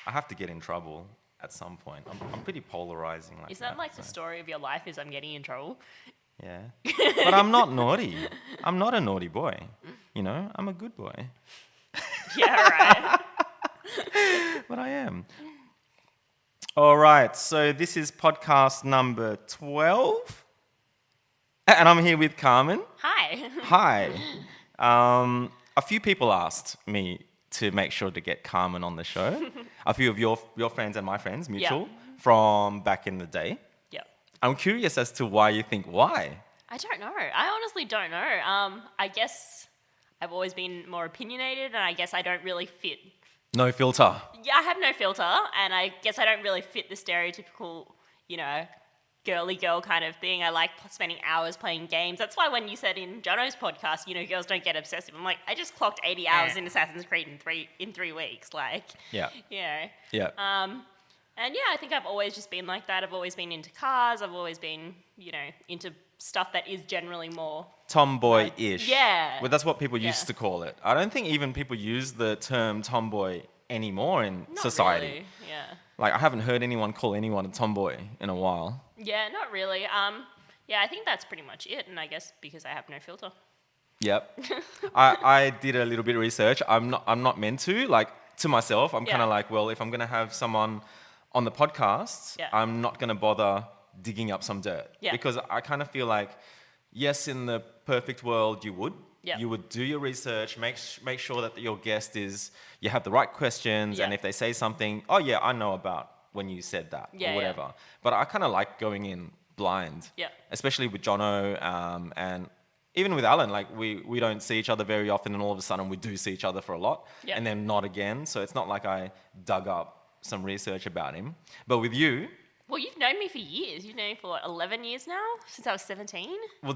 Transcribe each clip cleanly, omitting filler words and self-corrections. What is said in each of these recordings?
I have to get in trouble at some point. I'm pretty polarizing like that. Is that like the story of your life is I'm getting in trouble? Yeah. But I'm not naughty. I'm not a naughty boy. You know, I'm a good boy. Yeah, right. But I am. All right. So this is podcast number 12. And I'm here with Carmen. Hi. Hi. A few people asked me to make sure to get Carmen on the show. A few of your friends and my friends, mutual, from back in the day. Yep. I'm curious as to why you think why. I don't know. I honestly don't know. I guess I've always been more opinionated, and I guess I don't really fit. No filter. Yeah, I have no filter, and I guess I don't really fit the stereotypical, girly girl kind of thing. I like spending hours playing games. That's why when you said in Jono's podcast, girls don't get obsessive. I'm like, I just clocked 80 hours in Assassin's Creed in 3 weeks. Like, Yeah. Yeah. And yeah, I think I've always just been like that. I've always been into cars. I've always been, into stuff that is generally more tomboy-ish. Yeah. Well, that's what people used to call it. I don't think even people use the term tomboy anymore in Not society. Really. Yeah. Like, I haven't heard anyone call anyone a tomboy in a while. Yeah, not really. Yeah, I think that's pretty much it. And I guess because I have no filter. Yep. I did a little bit of research. I'm not meant to. Like, to myself, I'm kind of like, well, if I'm going to have someone on the podcast, I'm not going to bother digging up some dirt. Yeah. Because I kind of feel like, yes, in the perfect world, you would. Yeah. You would do your research, make sure that your guest you have the right questions, and if they say something, oh yeah, I know about when you said that, or whatever. Yeah. But I kind of like going in blind. Yeah. Especially with Jono, and even with Alan, like we don't see each other very often, and all of a sudden we do see each other for a lot, and then not again. So it's not like I dug up some research about him. But with you... Well, you've known me for years. You've known me for 11 years now, since I was 17. Well,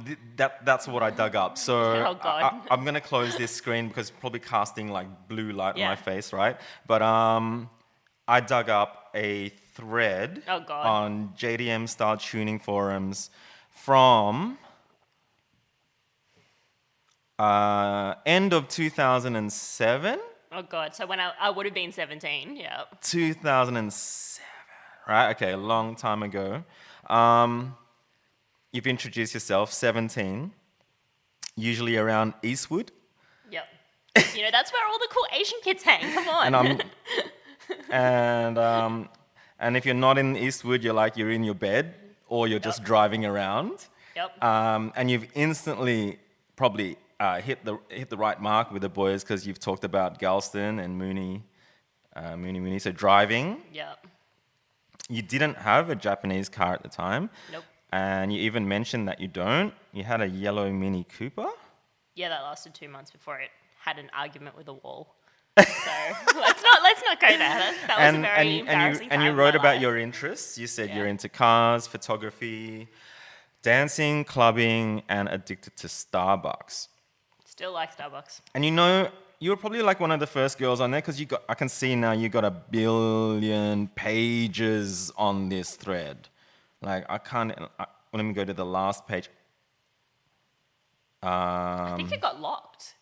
that's what I dug up. So Oh, God. I'm going to close this screen because it's probably casting like blue light on my face, right? But I dug up a thread on JDM Style Tuning Forums from end of 2007. Oh, God. So when I would have been 17, yeah. 2007. Right, okay, a long time ago. You've introduced yourself, 17, usually around Eastwood. Yep. That's where all the cool Asian kids hang. Come on. And if you're not in Eastwood, you're in your bed or you're just driving around. Yep. And you've instantly probably hit the right mark with the boys because you've talked about Galston and Mooney. So driving. Yep. You didn't have a Japanese car at the time. Nope. And you even mentioned that you don't. You had a yellow Mini Cooper. Yeah, that lasted 2 months before it had an argument with a wall. So let's not go there. That was a very embarrassing time. And you wrote about your interests. You said you're into cars, photography, dancing, clubbing, and addicted to Starbucks. Still like Starbucks. And you were probably like one of the first girls on there because I can see now you got 1 billion pages on this thread. Like let me go to the last page. I think it got locked.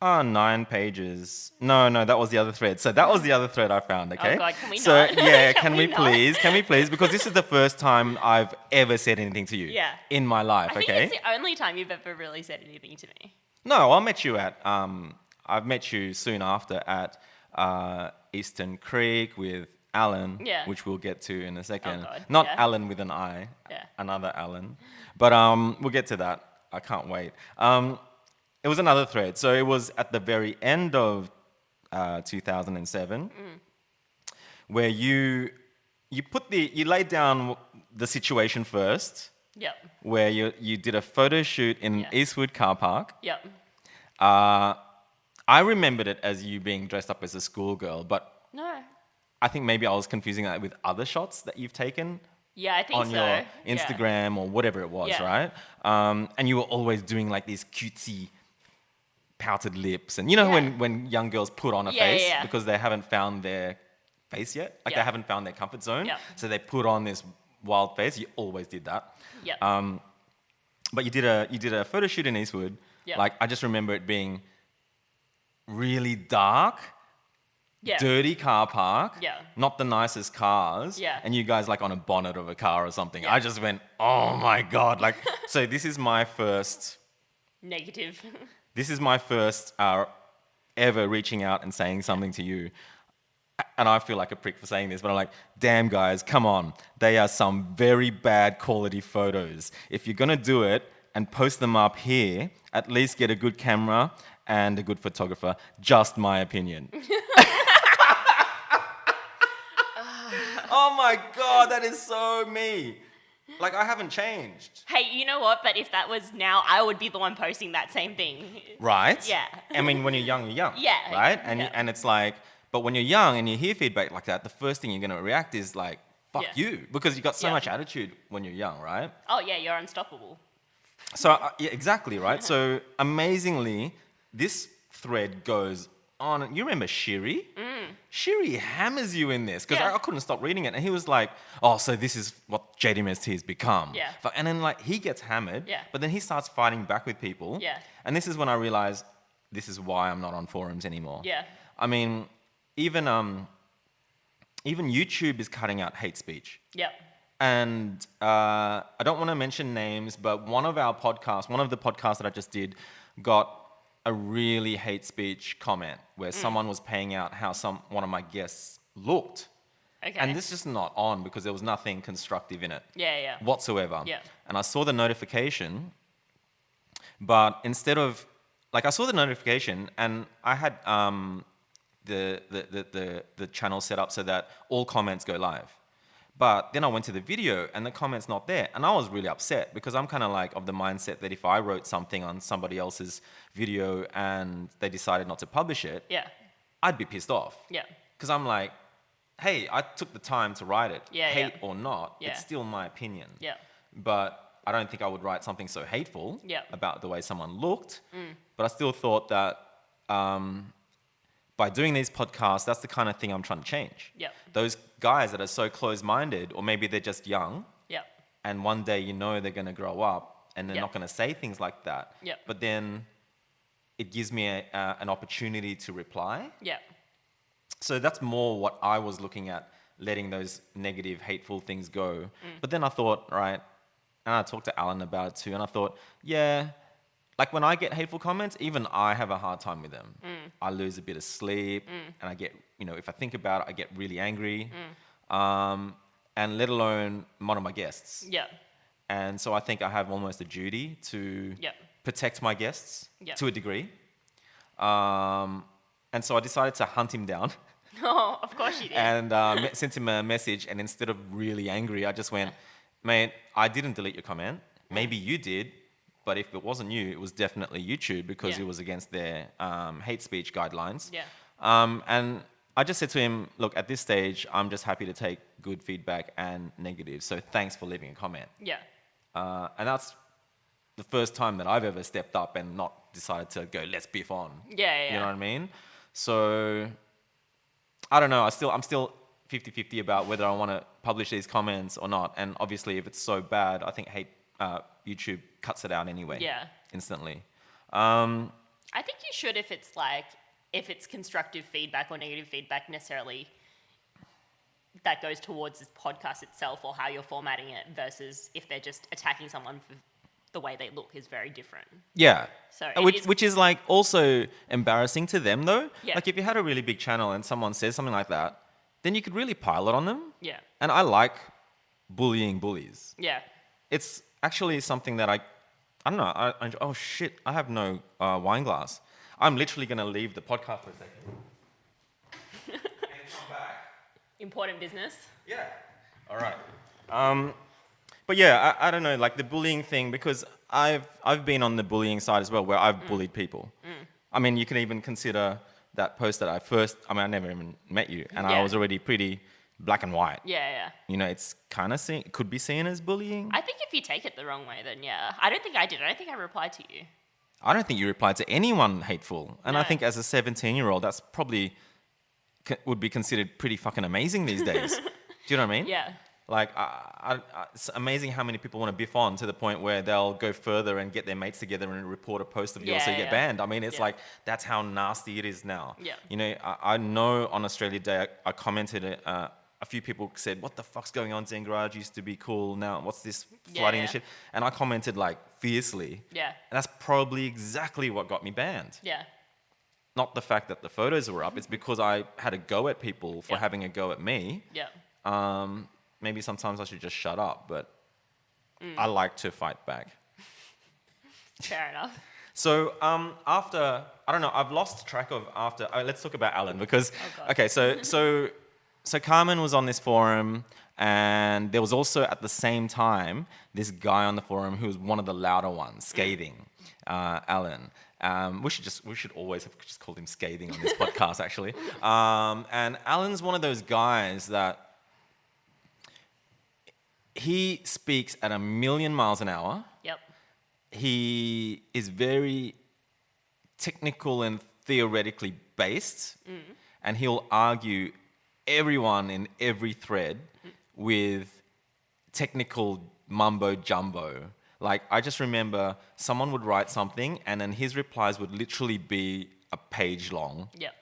9 pages. No, that was the other thread. So that was the other thread I found, okay? Oh God, can we not? So yeah, can we not? please? Can we please? Because this is the first time I've ever said anything to you in my life, I think okay? it's the only time you've ever really said anything to me. No, I met you at I've met you soon after at Eastern Creek with Alan, which we'll get to in a second. Oh God. Not Alan with an I, another Alan. But we'll get to that. I can't wait. It was another thread. So it was at the very end of 2007 where you laid down the situation first. Yep. Where you did a photo shoot in Eastwood car park. Yep. I remembered it as you being dressed up as a schoolgirl, but no. I think maybe I was confusing that with other shots that you've taken. Yeah, I think on your Instagram or whatever it was, right? And you were always doing like these cutesy pouted lips, and when young girls put on a face because they haven't found their face yet, like they haven't found their comfort zone, so they put on this wild face. You always did that. Yeah. But you did a photo shoot in Eastwood. Like I just remember it being really dark dirty car park, not the nicest cars, Yeah. and you guys like on a bonnet of a car or something. Yeah. I just went, oh my God. Like, so this is my first Negative. This is my first ever reaching out and saying something to you. And I feel like a prick for saying this, but I'm like, damn guys, come on. They are some very bad quality photos. If you're going to do it and post them up here, at least get a good camera and a good photographer. Just my opinion. Oh my God, that is so me. Like, I haven't changed. Hey, you know what? But if that was now, I would be the one posting that same thing. Right? Yeah. I mean, when you're young, you're young. Yeah. Right? And it's like, but when you're young and you hear feedback like that, the first thing you're going to react is like, fuck you. Because you got so much attitude when you're young, right? Oh, yeah, you're unstoppable. So, yeah, exactly, right? So, amazingly, this thread goes on. You remember Shiri? Shiri hammers you in this because I couldn't stop reading it. And he was like, oh, so this is what JDMST has become. Yeah. And then, like, he gets hammered. Yeah. But then he starts fighting back with people. Yeah. And this is when I realized this is why I'm not on forums anymore. Yeah. I mean, even YouTube is cutting out hate speech. Yeah. And I don't want to mention names, but one of the podcasts that I just did got a really hate speech comment where someone was paying out how one of my guests looked. Okay. And this is not on because there was nothing constructive in it. Yeah. Whatsoever. Yeah. And I saw the notification, but instead of, like, I saw the notification and I had the channel set up so that all comments go live. But then I went to the video and the comment's not there. And I was really upset because I'm kind of like of the mindset that if I wrote something on somebody else's video and they decided not to publish it, I'd be pissed off. Yeah. Because I'm like, hey, I took the time to write it. Yeah, Hate or not, Yeah. it's still my opinion. Yeah. But I don't think I would write something so hateful Yeah. about the way someone looked. But I still thought that by doing these podcasts, that's the kind of thing I'm trying to change. Yeah. Those guys that are so close-minded, or maybe they're just young, Yeah. and one day you know they're going to grow up and they're Yeah. not going to say things like that. Yeah. But then it gives me an opportunity to reply. Yeah. So that's more what I was looking at, letting those negative, hateful things go. But then I thought, right, and I talked to Alan about it too, and I thought, yeah, like when I get hateful comments, even I have a hard time with them. I lose a bit of sleep, and I get, if I think about it, I get really angry. And let alone one of my guests. Yeah. And so I think I have almost a duty to protect my guests to a degree. And so I decided to hunt him down. Oh, of course you did. And sent him a message, and instead of really angry, I just went, mate, I didn't delete your comment. Maybe you did, but if it wasn't you, it was definitely YouTube because it was against their hate speech guidelines. Yeah. And I just said to him, look, at this stage, I'm just happy to take good feedback and negative. So thanks for leaving a comment. Yeah. And that's the first time that I've ever stepped up and not decided to go, let's beef on. Yeah. You know what I mean? So I don't know. I'm still 50-50 about whether I want to publish these comments or not. And obviously, if it's so bad, I think YouTube cuts it out anyway. Yeah. Instantly. I think you should if it's constructive feedback or negative feedback necessarily that goes towards this podcast itself or how you're formatting it versus if they're just attacking someone for the way they look is very different. Yeah. So which is like also embarrassing to them though. Yeah. Like if you had a really big channel and someone says something like that, then you could really pile it on them. Yeah. And I like bullying bullies. Yeah. It's actually something that I don't know. Oh shit! I have no wine glass. I'm literally going to leave the podcast for a second and come back. Important business. Yeah. All right. But yeah, I don't know, like the bullying thing, because I've been on the bullying side as well, where I've bullied people. I mean, you can even consider that post that I never even met you, and I was already pretty black and white. Yeah. It's kind of could be seen as bullying. I think if you take it the wrong way, then yeah. I don't think I did. I don't think I replied to you. I don't think you replied to anyone hateful. And I No. think as a 17-year-old, that's probably would be considered pretty fucking amazing these days. Do you know what I mean? Yeah. Like, it's amazing how many people want to biff on to the point where they'll go further and get their mates together and report a post of yours so you get banned. I mean, it's like, that's how nasty it is now. Yeah. You know, I know on Australia Day, I commented, a few people said, what the fuck's going on? ZEN Garage used to be cool. Now, what's this flooding and shit? And I commented, like, fiercely. Yeah. And that's probably exactly what got me banned. Yeah. Not the fact that the photos were up. It's because I had a go at people for having a go at me. Yeah. Maybe sometimes I should just shut up, but I like to fight back. Fair enough. So after, I don't know, I've lost track of after, let's talk about Alan because, okay, so Carmen was on this forum and there was also at the same time this guy on the forum who was one of the louder ones, Scathing, Alan. We should always have just called him Scathing on this podcast actually. And Alan's one of those guys that he speaks at 1,000,000 miles an hour. Yep. He is very technical and theoretically based, and he'll argue everyone in every thread with technical mumbo jumbo. Like, I just remember someone would write something and then his replies would literally be a page long. Yep.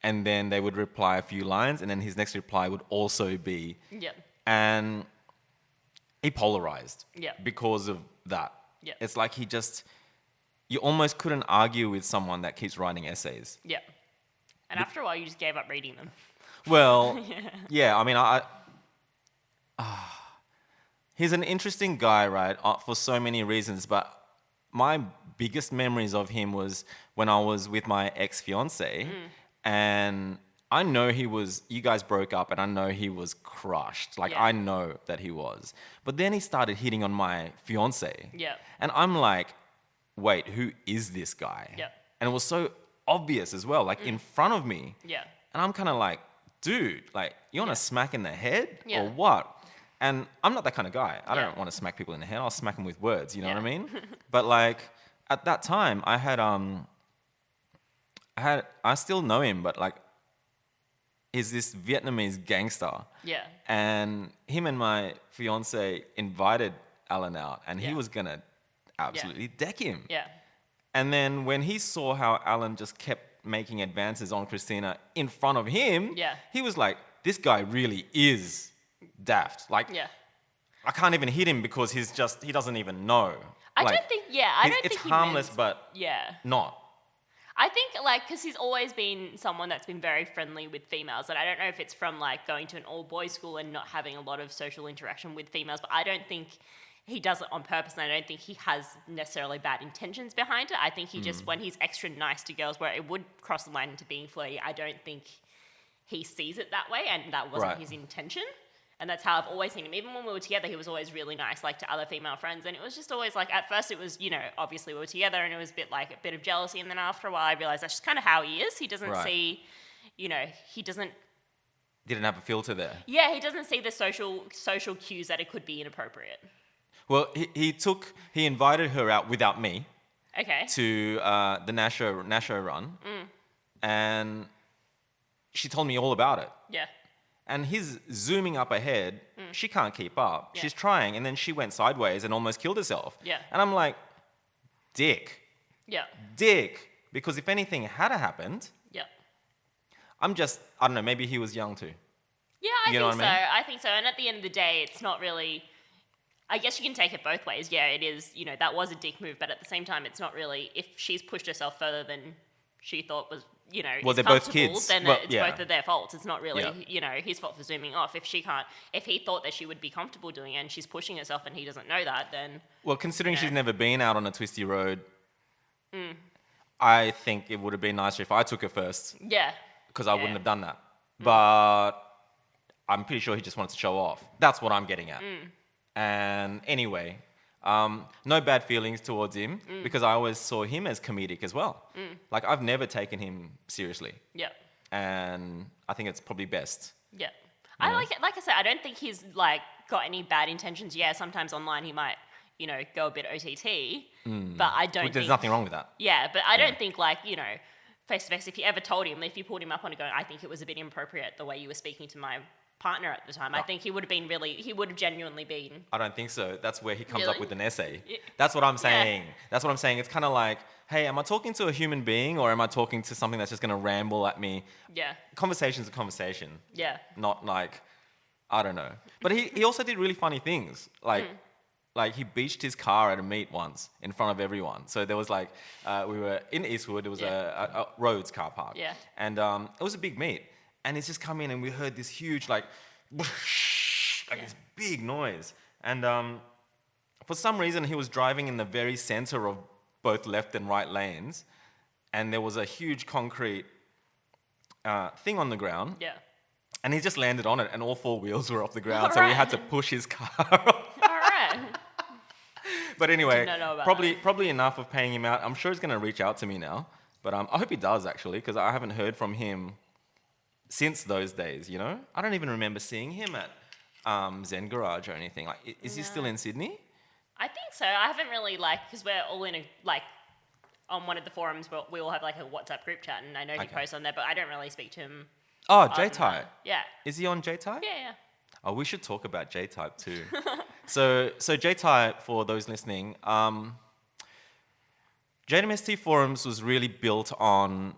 And then they would reply a few lines and then his next reply would also be. Yep. And he polarized because of that. Yep. It's like you almost couldn't argue with someone that keeps writing essays. Yep. And after a while, you just gave up reading them. Well, yeah, I mean, he's an interesting guy, right, for so many reasons, but my biggest memories of him was when I was with my ex-fiancée, and I know you guys broke up, and I know he was crushed. Like, I know that he was. But then he started hitting on my fiancée. Yeah. And I'm like, wait, who is this guy? Yeah. And it was so obvious as well, like in front of me. Yeah. And I'm kind of like, dude, like, you want to smack in the head or Yeah. what? And I'm not that kind of guy. I don't want to smack people in the head. I'll smack them with words, you know what I mean? But like, at that time, I still know him, but like, he's this Vietnamese gangster. Yeah. And him and my fiance invited Alan out, and he Yeah. was gonna absolutely deck him. Yeah. And then when he saw how Alan just kept making advances on Christina in front of him, he was like, this guy really is daft. Like, I can't even hit him because he doesn't even know. I Like, don't think, I don't think it's harmless, but yeah. not. I think, like, because he's always been someone that's been very friendly with females, and I don't know if it's from, like, going to an all-boys school and not having a lot of social interaction with females, but I don't think he does it on purpose, and I don't think he has necessarily bad intentions behind it. I think he just, when he's extra nice to girls where it would cross the line into being flirty, I don't think he sees it that way, and that wasn't his intention. And that's how I've always seen him. Even when we were together, he was always really nice, like, to other female friends. And it was just always like, at first it was, you know, obviously we were together and it was a bit of jealousy. And then after a while, I realized that's just kind of how he is. He doesn't see, you know, Didn't have a filter there. Yeah, he doesn't see the social cues that it could be inappropriate. Well, he invited her out without me. Okay. To the Nasho run. And she told me all about it. Yeah. And he's zooming up ahead. She can't keep up. Yeah. She's trying, and then she went sideways and almost killed herself. Yeah. And I'm like, dick. Yeah. Dick. Because if anything had happened, Yeah. I don't know, maybe he was young too. Yeah, I think so. And at the end of the day, it's not really... I guess you can take it both ways. Yeah, it is, you know, that was a dick move, but at the same time, it's not really... If she's pushed herself further than she thought was... You know, well, they're both kids. Then it's both of their faults. It's not really, you know, his fault for zooming off. If he thought that she would be comfortable doing it and she's pushing herself and he doesn't know that, then... Well, considering she's never been out on a twisty road, I think it would have been nicer if I took her first. Yeah. Because I wouldn't have done that. But I'm pretty sure he just wanted to show off. That's what I'm getting at. And anyway... no bad feelings towards him because I always saw him as comedic as well. Like, I've never taken him seriously. Yeah. And I think it's probably best. Yeah. I like I said, I don't think he's, like, got any bad intentions. Yeah, sometimes online he might, you know, go a bit OTT, but I don't think... There's nothing wrong with that. Yeah, but I don't think, like, you know, face-to-face, if you ever told him, if you pulled him up on it going, I think it was a bit inappropriate the way you were speaking to my partner at the time. I think he would have genuinely been. I don't think so. That's where he comes Really? up with an essay. Yeah. That's what I'm saying. That's what I'm saying. It's kind of like, hey, am I talking to a human being or am I talking to something that's just going to ramble at me? Yeah. Conversation's a conversation. Yeah. Not like, I don't know. But he also did really funny things. Like he beached his car at a meet once in front of everyone. So there was like, we were in Eastwood. There was a Rhodes car park. Yeah. And it was a big meet. And he's just come in and we heard this huge like this big noise. And for some reason, he was driving in the very center of both left and right lanes. And there was a huge concrete thing on the ground. Yeah. And he just landed on it and all four wheels were off the ground. All So we right. had to push his car off. All right. But anyway, Did not know about probably enough of paying him out. I'm sure he's going to reach out to me now. But I hope he does, actually, because I haven't heard from him since those days, you know? I don't even remember seeing him at ZEN Garage or anything. Like, is he still in Sydney? I think so. I haven't really because we're all in on one of the forums, but we all have like a WhatsApp group chat, and I know he posts on there, but I don't really speak to him. Oh, J-Type. Yeah. Is he on J-Type? Yeah. Oh, we should talk about J-Type too. So J-Type, for those listening, JDM Forums was really built on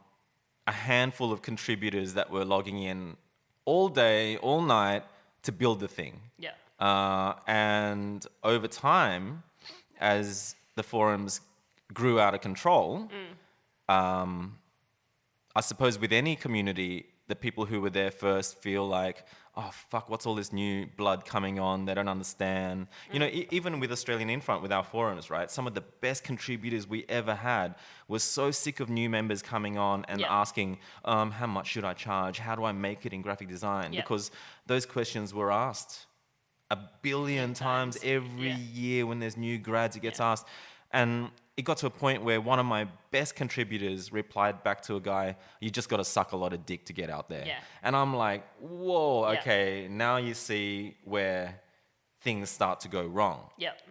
a handful of contributors that were logging in all day, all night to build the thing. Yeah. And over time, as the forums grew out of control, I suppose with any community, the people who were there first feel like, oh, fuck, what's all this new blood coming on? They don't understand. You know, even with Australian Infront, with our forums, right? Some of the best contributors we ever had were so sick of new members coming on and asking, how much should I charge? How do I make it in graphic design? Because those questions were asked a billion times every year when there's new grads, it gets asked. And it got to a point where one of my best contributors replied back to a guy, you just got to suck a lot of dick to get out there. Yeah. And I'm like, whoa, okay, now you see where things start to go wrong. Yep.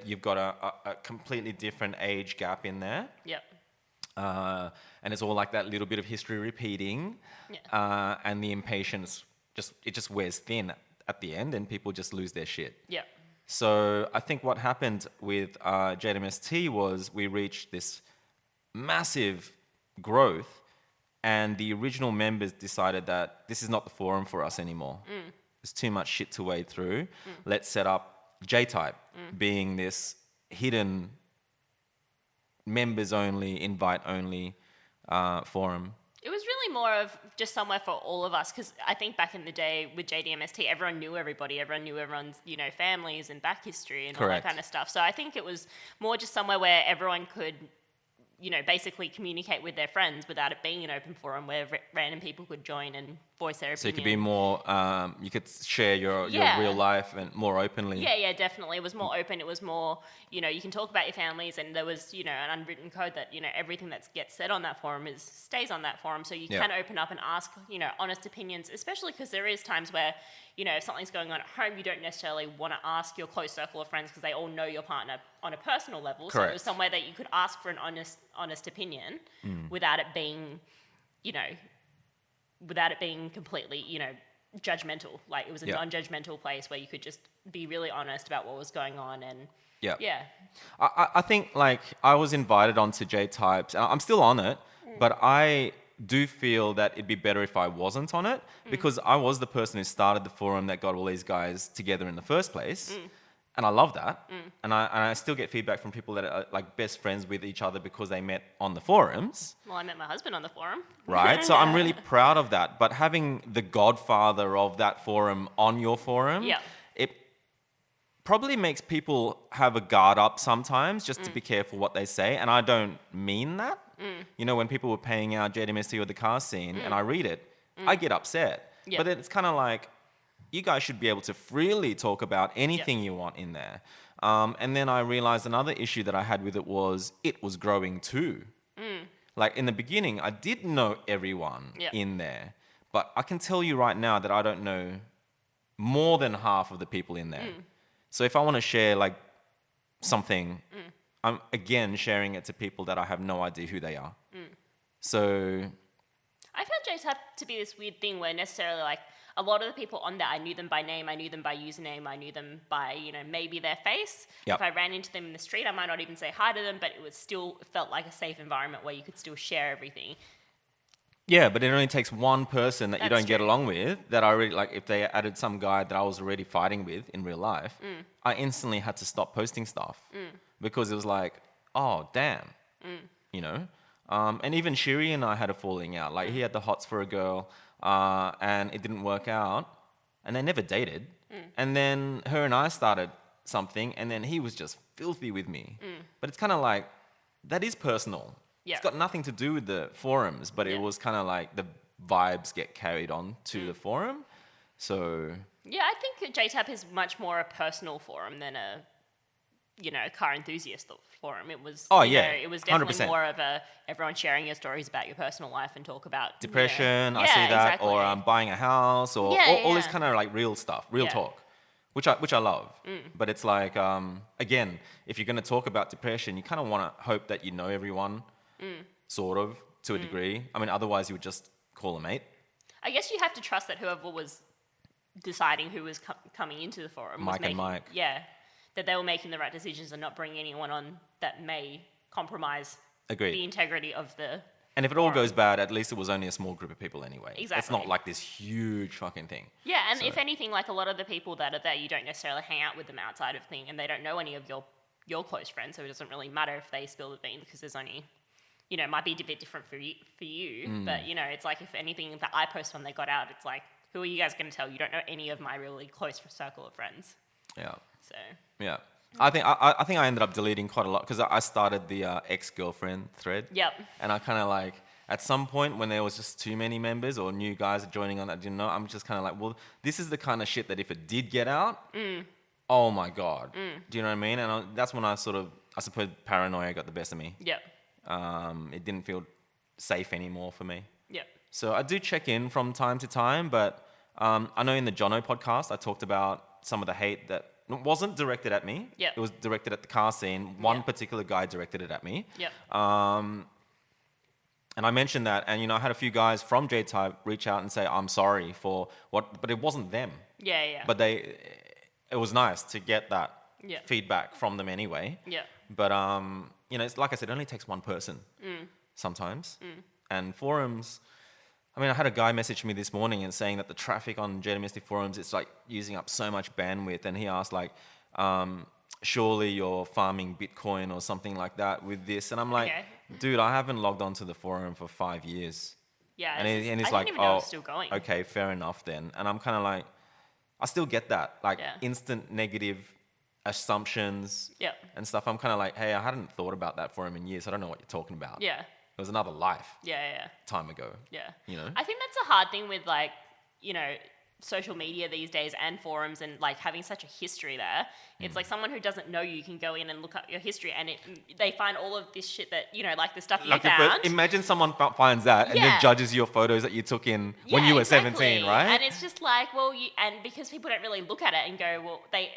You've got a completely different age gap in there. Yep. And it's all like that little bit of history repeating. Yeah. And the impatience, it just wears thin at the end and people just lose their shit. Yep. So I think what happened with JDM was we reached this massive growth and the original members decided that this is not the forum for us anymore. There's too much shit to wade through. Let's set up J-Type, being this hidden members only, invite only forum. It was really more of just somewhere for all of us, because I think back in the day with JDMST, everyone knew everybody, everyone knew everyone's, families and back history and all that kind of stuff. So I think it was more just somewhere where everyone could, basically communicate with their friends without it being an open forum where random people could join and voice their opinion. So it could be more, you could share your real life and more openly. Yeah, definitely. It was more open. It was more, you can talk about your families, and there was, an unwritten code that, everything that gets said on that forum stays on that forum. So you can open up and ask, honest opinions, especially because there is times where, if something's going on at home, you don't necessarily want to ask your close circle of friends because they all know your partner on a personal level. Correct. So it was somewhere that you could ask for an honest opinion without it being, without it being completely, judgmental. Like it was a non-judgmental place where you could just be really honest about what was going on. And I think like I was invited onto J-Types. I'm still on it, but I do feel that it'd be better if I wasn't on it because I was the person who started the forum that got all these guys together in the first place. And I love that. And I still get feedback from people that are like best friends with each other because they met on the forums. Well, I met my husband on the forum. Right. So I'm really proud of that. But having the godfather of that forum on your forum, it probably makes people have a guard up sometimes just to be careful what they say. And I don't mean that. When people were paying out JDMST or the car scene and I read it, I get upset. But it's kind of like, you guys should be able to freely talk about anything you want in there. And then I realized another issue that I had with it was growing too. Like in the beginning, I did know everyone in there. But I can tell you right now that I don't know more than half of the people in there. So if I want to share like something, I'm again sharing it to people that I have no idea who they are. So I found J-Type to be this weird thing where necessarily like a lot of the people on there, I knew them by name, I knew them by username, I knew them by, maybe their face. Yep. If I ran into them in the street, I might not even say hi to them, but it felt like a safe environment where you could still share everything. Yeah, but it only takes one person that you That's don't get true. along with that I already, like, if they added some guy that I was already fighting with in real life, I instantly had to stop posting stuff because it was like, oh, damn, And even Shiri and I had a falling out. Like, he had the hots for a girl and it didn't work out and they never dated. And then her and I started something and then he was just filthy with me. But it's kind of like, that is personal. Yeah. It's got nothing to do with the forums, but it was kind of like the vibes get carried on to the forum. So... Yeah, I think JTAP is much more a personal forum than a, car enthusiast forum. It was... it was definitely 100%. more of a everyone sharing your stories about your personal life and talk about... Depression, I Yeah, see that, exactly. or buying a house, or all this kind of like real stuff, real talk, which I love. But it's like, again, if you're going to talk about depression, you kind of want to hope that you know everyone, sort of, to a degree. I mean, otherwise you would just call a mate. I guess you have to trust that whoever was deciding who was coming into the forum Mike and Mike. Yeah, that they were making the right decisions and not bringing anyone on that may compromise Agreed. the integrity of the... And if it all goes bad, at least it was only a small group of people anyway. Exactly. It's not like this huge fucking thing. Yeah, and if anything, like a lot of the people that are there, you don't necessarily hang out with them outside of thing, and they don't know any of your close friends, so it doesn't really matter if they spill the beans because there's only... it might be a bit different for you, but, it's like if anything that I post when they got out, it's like, who are you guys going to tell? You don't know any of my really close circle of friends. Yeah. So... Yeah. I think I ended up deleting quite a lot because I started the ex-girlfriend thread. Yep. And I kind of like, at some point when there was just too many members or new guys joining on that I didn't know, I'm just kind of like, well, this is the kind of shit that if it did get out, oh my God. Do you know what I mean? And that's when I suppose paranoia got the best of me. Yep. It didn't feel safe anymore for me. Yep. So I do check in from time to time, but I know in the Jono podcast, I talked about some of the hate that wasn't directed at me. Yep. It was directed at the car scene. One particular guy directed it at me. Yep. And I mentioned that, and I had a few guys from J-Type reach out and say, I'm sorry for what, but it wasn't them. Yeah. But it was nice to get that Yeah. feedback from them anyway. Yeah. But, it's like I said, it only takes one person sometimes. And forums, I mean, I had a guy message me this morning and saying that the traffic on JDM forums, it's like using up so much bandwidth. And he asked like, surely you're farming Bitcoin or something like that with this. And I'm like, dude, I haven't logged onto the forum for 5 years. Yeah. And he's I like, didn't even know it was still going. okay, fair enough then. And I'm kind of like, I still get that. Like Yeah. instant negative assumptions Yep. and stuff. I'm kind of like, hey, I hadn't thought about that forum in years. I don't know what you're talking about. Yeah. It was another life Yeah. time ago. Yeah. You know? I think that's a hard thing with like, social media these days and forums and like having such a history there. It's like someone who doesn't know you can go in and look up your history and they find all of this shit that, like the stuff you found. Imagine someone finds that and then judges your photos that you took in when you were 17, right? And it's just like, well, and because people don't really look at it and go, well, they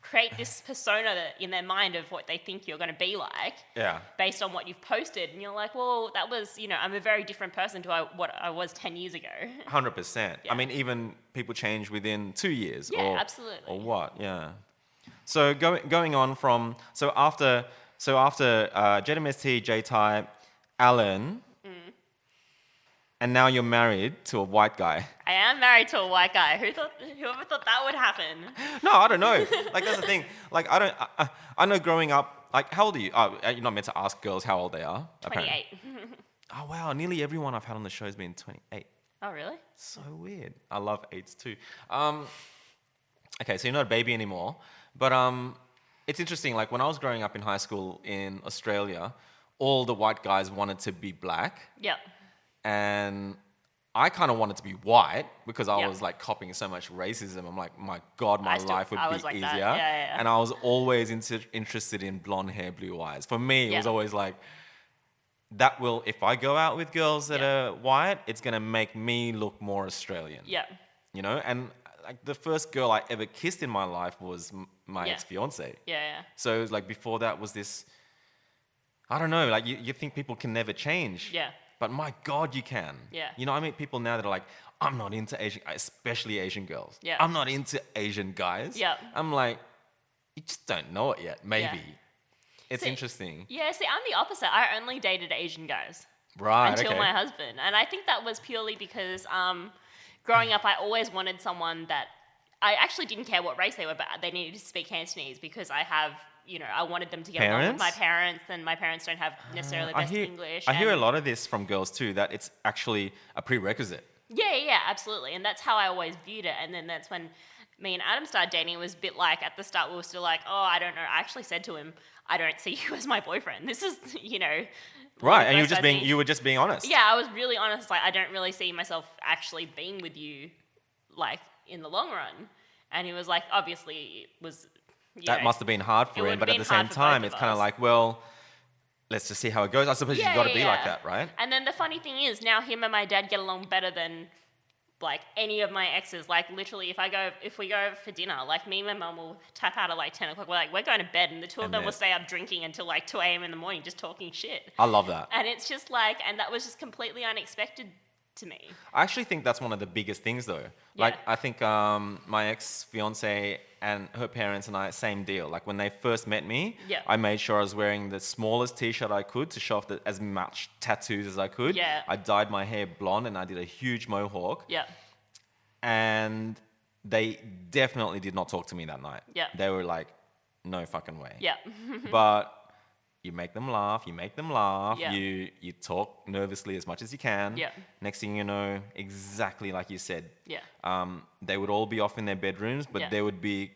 create this persona in their mind of what they think you're going to be like based on what you've posted. And you're like, well, that was, I'm a very different person to what I was 10 years ago. 100%. I mean, even people change within 2 years. Yeah, or, absolutely. Or what, yeah. So going on from, after JDMST, J-Type, Alan, and now you're married to a white guy. I am married to a white guy. Whoever thought that would happen? No, I don't know. Like, that's the thing. Like, I know growing up, like, how old are you? Oh, you're not meant to ask girls how old they are. 28. Oh, wow. Nearly everyone I've had on the show has been 28. Oh, really? So weird. I love 8s too. Okay, so you're not a baby anymore. But it's interesting. Like, when I was growing up in high school in Australia, all the white guys wanted to be black. Yep. And I kind of wanted to be white because I was like copying so much racism. I'm like, my God, my life would be like easier. That. Yeah. And I was always interested in blonde hair, blue eyes. For me, it was always like, if I go out with girls that are white, it's going to make me look more Australian. Yeah. And like the first girl I ever kissed in my life was my ex-fiance. Yeah. So it was like before that was this, I don't know, like you think people can never change. Yeah. But my God, you can. Yeah. I meet people now that are like, I'm not into Asian, especially Asian girls. Yeah. I'm not into Asian guys. Yeah. I'm like, you just don't know it yet. Maybe. Yeah. It's See, interesting. Yeah, see, I'm the opposite. I only dated Asian guys. Right, Until okay. my husband. And I think that was purely because growing up, I always wanted someone that I actually didn't care what race they were, but they needed to speak Cantonese because I have, I wanted them to get along with my parents, and my parents don't have necessarily the best English. I hear a lot of this from girls too, that it's actually a prerequisite. Yeah, absolutely. And that's how I always viewed it. And then that's when me and Adam started dating. It was a bit like, at the start, we were still like, oh, I don't know. I actually said to him, I don't see you as my boyfriend. This is, Right, and you were just being honest. Yeah, I was really honest. Like, I don't really see myself actually being with you, like, in the long run. And he was like, obviously, it was, that must have been hard for him, but at the same time, it's kind of like, well, let's just see how it goes. I suppose you've got to be like that, right? And then the funny thing is, now him and my dad get along better than, like, any of my exes. Like, literally, if we go for dinner, like, me and my mum will tap out at like 10 o'clock. We're going to bed, and the two of them will stay up drinking until like 2 a.m. in the morning, just talking shit. I love that. And it's just like, and that was just completely unexpected to me. I actually think that's one of the biggest things, though. Like, I think my ex-fiance and her parents and I, same deal. Like, when they first met me, I made sure I was wearing the smallest T-shirt I could to show off as much tattoos as I could. Yeah. I dyed my hair blonde and I did a huge mohawk. Yeah. And they definitely did not talk to me that night. Yeah. They were like, no fucking way. Yeah. But you make them laugh, Yeah. you talk nervously as much as you can. Yeah. Next thing you know, exactly like you said. Yeah. They would all be off in their bedrooms, but there would be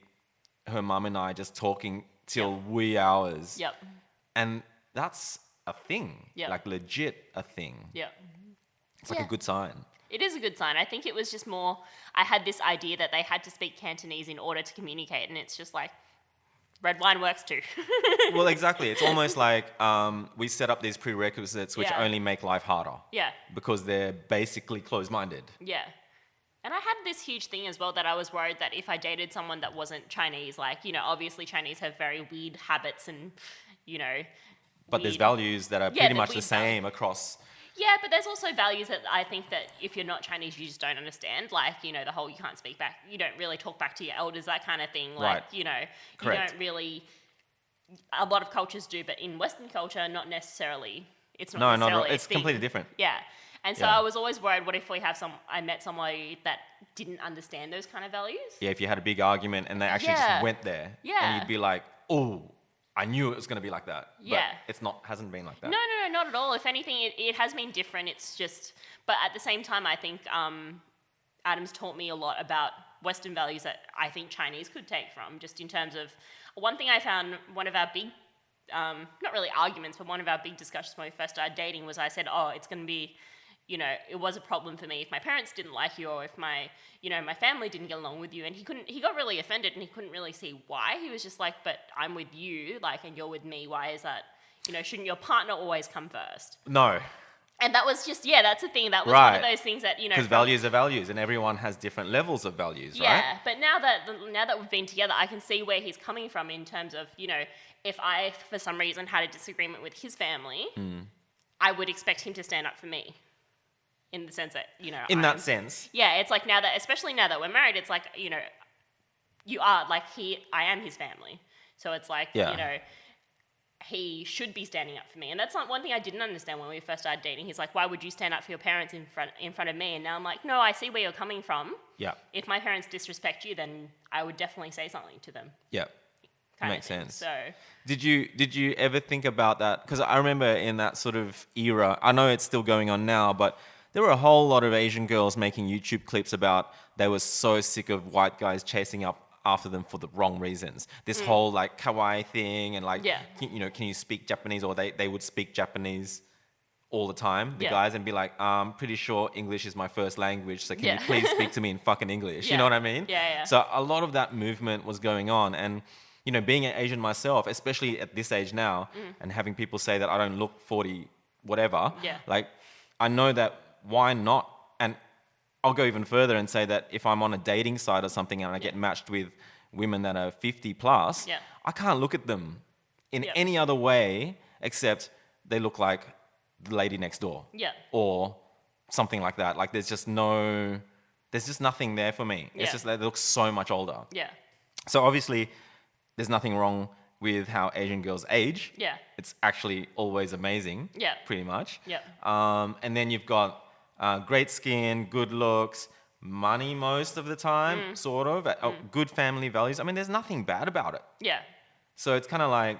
her mum and I just talking till wee hours. Yep. And that's a thing. Yeah. Like legit a thing. Yeah. It's like a good sign. It is a good sign. I think it was just more, I had this idea that they had to speak Cantonese in order to communicate, and it's just like, red wine works too. Well, exactly. It's almost like we set up these prerequisites which only make life harder. Yeah. Because they're basically closed-minded. Yeah. And I had this huge thing as well that I was worried that if I dated someone that wasn't Chinese, like, obviously Chinese have very weird habits and, But there's values that are pretty much the same across. Yeah, but there's also values that I think that if you're not Chinese, you just don't understand. Like, the whole you can't speak back, you don't really talk back to your elders, that kind of thing. Like, Right. you Correct. don't really, a lot of cultures do, but in Western culture, not necessarily. It's not No, necessarily it's completely different. Yeah. And so I was always worried, what if I met somebody that didn't understand those kind of values? Yeah, if you had a big argument and they actually just went there. Yeah. And you'd be like, oh, I knew it was going to be like that. Yeah. But hasn't been like that. No, not at all. If anything, it has been different. It's just, but at the same time, I think Adam's taught me a lot about Western values that I think Chinese could take from, just in terms of, one thing I found, one of our big, not really arguments, but one of our big discussions when we first started dating was I said, it's going to be, it was a problem for me if my parents didn't like you, or if my family didn't get along with you. And he got really offended, and he couldn't really see why. He was just like, but I'm with you, like, and you're with me. Why is that? Shouldn't your partner always come first? No. And that was just, that's the thing. That was one of those things that, Because values are values, and everyone has different levels of values, right? Yeah, but now that we've been together, I can see where he's coming from in terms of, if I, for some reason, had a disagreement with his family, I would expect him to stand up for me. In the sense that, In that sense. Yeah, it's like especially now that we're married, it's like, you are, like, I am his family. So it's like, he should be standing up for me. And that's not one thing I didn't understand when we first started dating. He's like, why would you stand up for your parents in front of me? And now I'm like, no, I see where you're coming from. Yeah. If my parents disrespect you, then I would definitely say something to them. Yeah. Makes sense. So, did you ever think about that? Because I remember in that sort of era, I know it's still going on now, but there were a whole lot of Asian girls making YouTube clips about they were so sick of white guys chasing up after them for the wrong reasons. This whole like kawaii thing and like, can you speak Japanese? Or they would speak Japanese all the time, the guys, and be like, I'm pretty sure English is my first language, so can you please speak to me in fucking English? You know what I mean? Yeah. So a lot of that movement was going on, and being an Asian myself, especially at this age now, and having people say that I don't look 40, whatever, like, I know that why not? And I'll go even further and say that if I'm on a dating site or something and I get matched with women that are 50 plus, I can't look at them in any other way except they look like the lady next door. Yeah. Or something like that. Like, there's just no there's just nothing there for me. It's just that they look so much older. Yeah. So obviously, there's nothing wrong with how Asian girls age. Yeah. It's actually always amazing. Yeah. Pretty much. Yeah. And then you've got great skin, good looks, money most of the time, sort of, good family values. I mean, there's nothing bad about it. Yeah. So it's kind of like,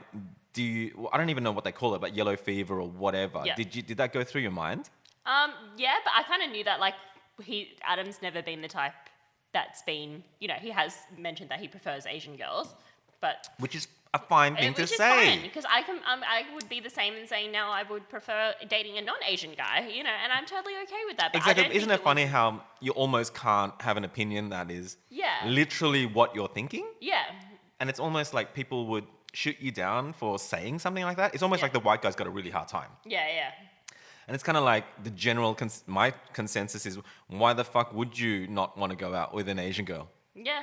I don't even know what they call it, but yellow fever or whatever. Yeah. Did that go through your mind? Yeah, but I kind of knew that, like, Adam's never been the type that's been, you know, he has mentioned that he prefers Asian girls, but... Which is a fine thing to say. Which is fine, because I would be the same in saying now I would prefer dating a non-Asian guy, you know, and I'm totally okay with that. But Exactly. Isn't it funny how you almost can't have an opinion that is literally what you're thinking? Yeah. And it's almost like people would shoot you down for saying something like that. It's almost like the white guy's got a really hard time. Yeah, yeah. And it's kind of like the general, my consensus is, why the fuck would you not want to go out with an Asian girl? Yeah.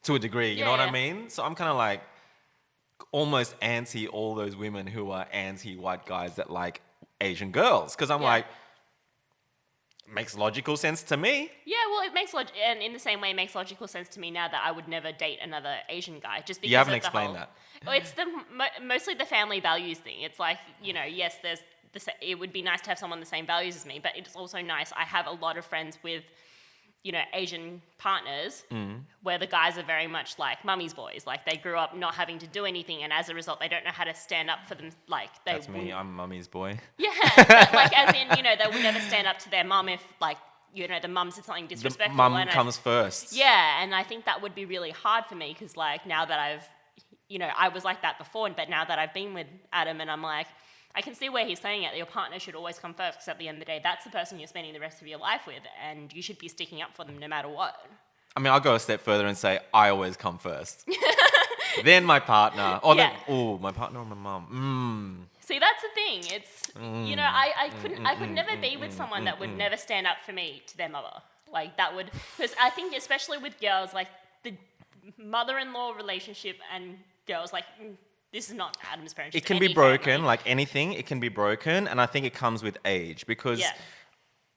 To a degree, you know what I mean? So I'm kind of like almost anti all those women who are anti-white guys that like Asian girls. Because I'm like, makes logical sense to me. Yeah, well, it makes and in the same way, it makes logical sense to me now that I would never date another Asian guy. Just because you haven't explained that. Well, it's mostly the family values thing. It's like, you know, yes, it would be nice to have someone the same values as me, but it's also nice. I have a lot of friends with, you know, Asian partners where the guys are very much like mummy's boys. Like, they grew up not having to do anything, and as a result, they don't know how to stand up for them. Like, That's me. I'm mummy's boy. Yeah, but like, as in, you know, they would never stand up to their mum if, like, you know, the mum said something disrespectful. The mum comes first. Yeah, and I think that would be really hard for me because, like, now that I've, you know, I was like that before, but now that I've been with Adam and I'm like, I can see where he's saying it. Your partner should always come first because at the end of the day, that's the person you're spending the rest of your life with, and you should be sticking up for them no matter what. I mean, I'll go a step further and say I always come first. Then my partner. Or my partner or my mum. See, that's the thing. It's, you know, I could never be with someone that would never stand up for me to their mother. Like, that would, because I think especially with girls, like the mother-in-law relationship and girls, like, this is not Adam's parents. It can be broken, like anything. It can be broken, and I think it comes with age. Because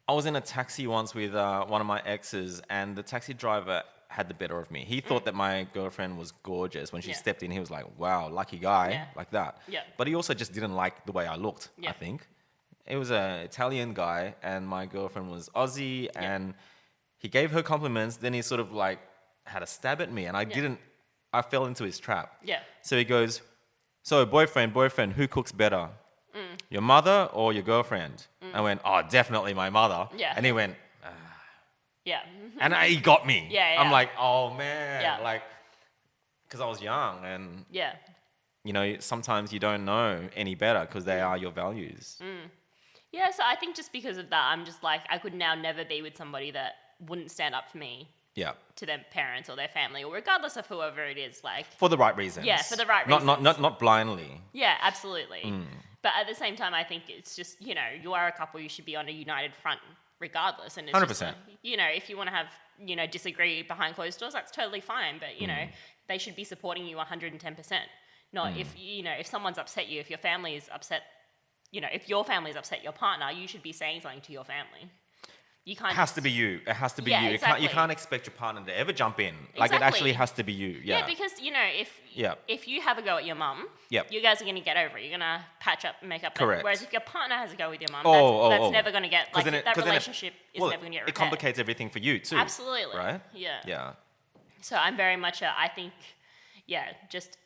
I was in a taxi once with one of my exes, and the taxi driver had the better of me. He thought that my girlfriend was gorgeous. When she stepped in, he was like, "Wow, lucky guy," like that. Yeah. But he also just didn't like the way I looked. I think it was an Italian guy, and my girlfriend was Aussie, and he gave her compliments. Then he sort of like had a stab at me, and I fell into his trap. Yeah. So he goes, "So boyfriend, who cooks better? Your mother or your girlfriend?" I went, "Oh, definitely my mother." Yeah. And he went, yeah. and he got me. Yeah. I'm like, oh man. Yeah. Like, because I was young, and yeah. you know, sometimes you don't know any better because they are your values. Yeah, so I think just because of that, I'm just like, I could now never be with somebody that wouldn't stand up for me. Yeah. To their parents or their family, or regardless of whoever it is, like, For the right reasons. Yeah, for the right reasons. Not blindly. Yeah, absolutely. But at the same time, I think it's just, you know, you are a couple, you should be on a united front regardless. And it's 100%. just like, you know, if you want to have, you know, disagree behind closed doors, that's totally fine. But, you know, they should be supporting you 110%. Not if, you know, if someone's upset you, if your family is upset, you know, if your family is upset your partner, you should be saying something to your family. You can't. It has to be you. It has to be you. Exactly. You can't expect your partner to ever jump in. Like, it actually has to be you. Yeah. Because, you know, if you have a go at your mum, you guys are going to get over it. You're going to patch up and make up. Correct. Whereas if your partner has a go with your mum, that's never going to get, like, that relationship is never going to get repaired. It complicates everything for you too. Absolutely. Right? Yeah. Yeah. So I'm very much I think, just,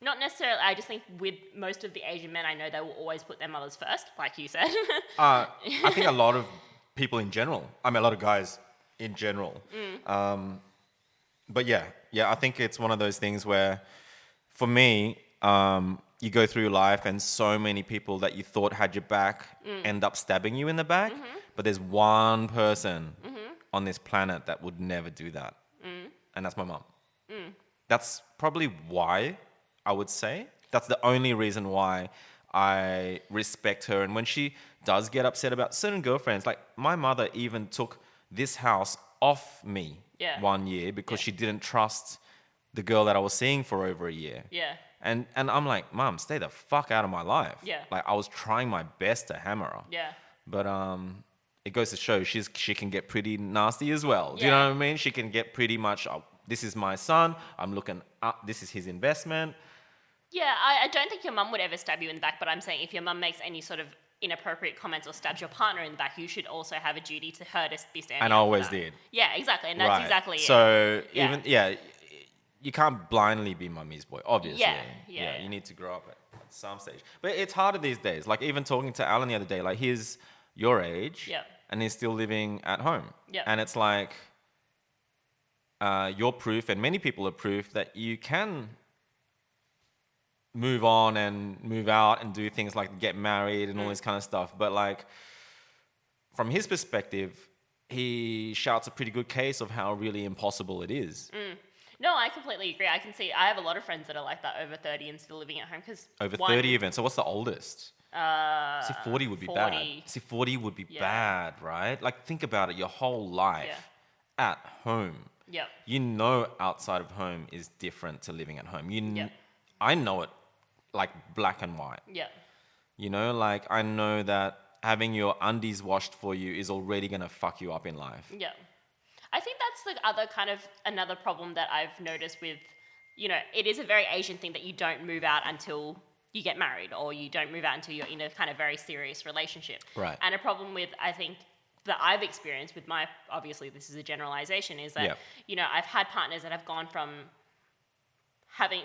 not necessarily, I just think with most of the Asian men I know, they will always put their mothers first, like you said. I think a lot of people in general. I mean, a lot of guys in general. But yeah, I think it's one of those things where, for me, you go through life and so many people that you thought had your back end up stabbing you in the back. But there's one person on this planet that would never do that. And that's my mum. That's probably why, I would say. That's the only reason why I respect her. And when she does get upset about certain girlfriends, like my mother even took this house off me one year because she didn't trust the girl that I was seeing for over a year. Yeah. And I'm like, Mum, stay the fuck out of my life. Yeah. Like, I was trying my best to hammer her. Yeah. But it goes to show she can get pretty nasty as well. Do you know what I mean? She can get pretty much, oh, this is my son, I'm looking up, this is his investment. Yeah, I don't think your mum would ever stab you in the back, but I'm saying if your mum makes any sort of inappropriate comments or stabs your partner in the back, you should also have a duty to her to be standing. And I always did. Yeah, exactly, and that's exactly it. So even you can't blindly be mummy's boy, obviously. Yeah. You need to grow up at some stage. But it's harder these days. Like even talking to Alan the other day, like he's your age, and he's still living at home. Yeah. And it's like you're proof, and many people are proof that you can move on and move out and do things like get married and all this kind of stuff. But like from his perspective, he shouts a pretty good case of how really impossible it is. No, I completely agree. I can see, I have a lot of friends that are like that over 30 and still living at home. Over 30 even. So what's the oldest? See, 40 would be 40. bad. See, 40 would be bad, right? Like think about it, your whole life at home. Yep. You know outside of home is different to living at home. I know it like black and white. Yeah. You know, like I know that having your undies washed for you is already going to fuck you up in life. Yeah. I think that's the other kind of another problem that I've noticed with, you know, it is a very Asian thing that you don't move out until you get married, or you don't move out until you're in a kind of very serious relationship. Right. And a problem with, I think, that I've experienced with my, obviously this is a generalization, is that, you know, I've had partners that have gone from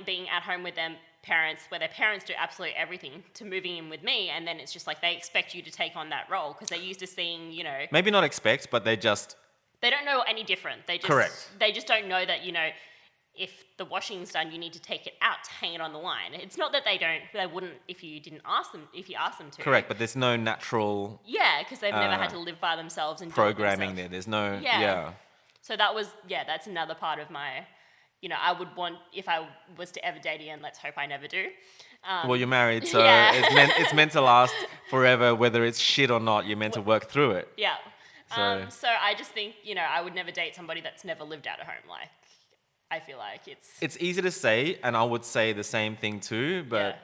being at home with their parents, where their parents do absolutely everything, to moving in with me, and then it's just like they expect you to take on that role because they're used to seeing, you know... Maybe not expect, but they don't know any different. They just, correct. They just don't know that, you know, if the washing's done, you need to take it out to hang it on the line. It's not that they wouldn't if you ask them to. Correct, but there's no natural... Yeah, because they've never had to live by themselves and programming there. There's no... Yeah. So that's another part of my... You know, I would want, if I was to ever date again, let's hope I never do. Well, you're married, so it's meant to last forever, whether it's shit or not. You're meant to work through it. Yeah. So I just think, you know, I would never date somebody that's never lived out of home. Like, I feel like it's easy to say, and I would say the same thing too, but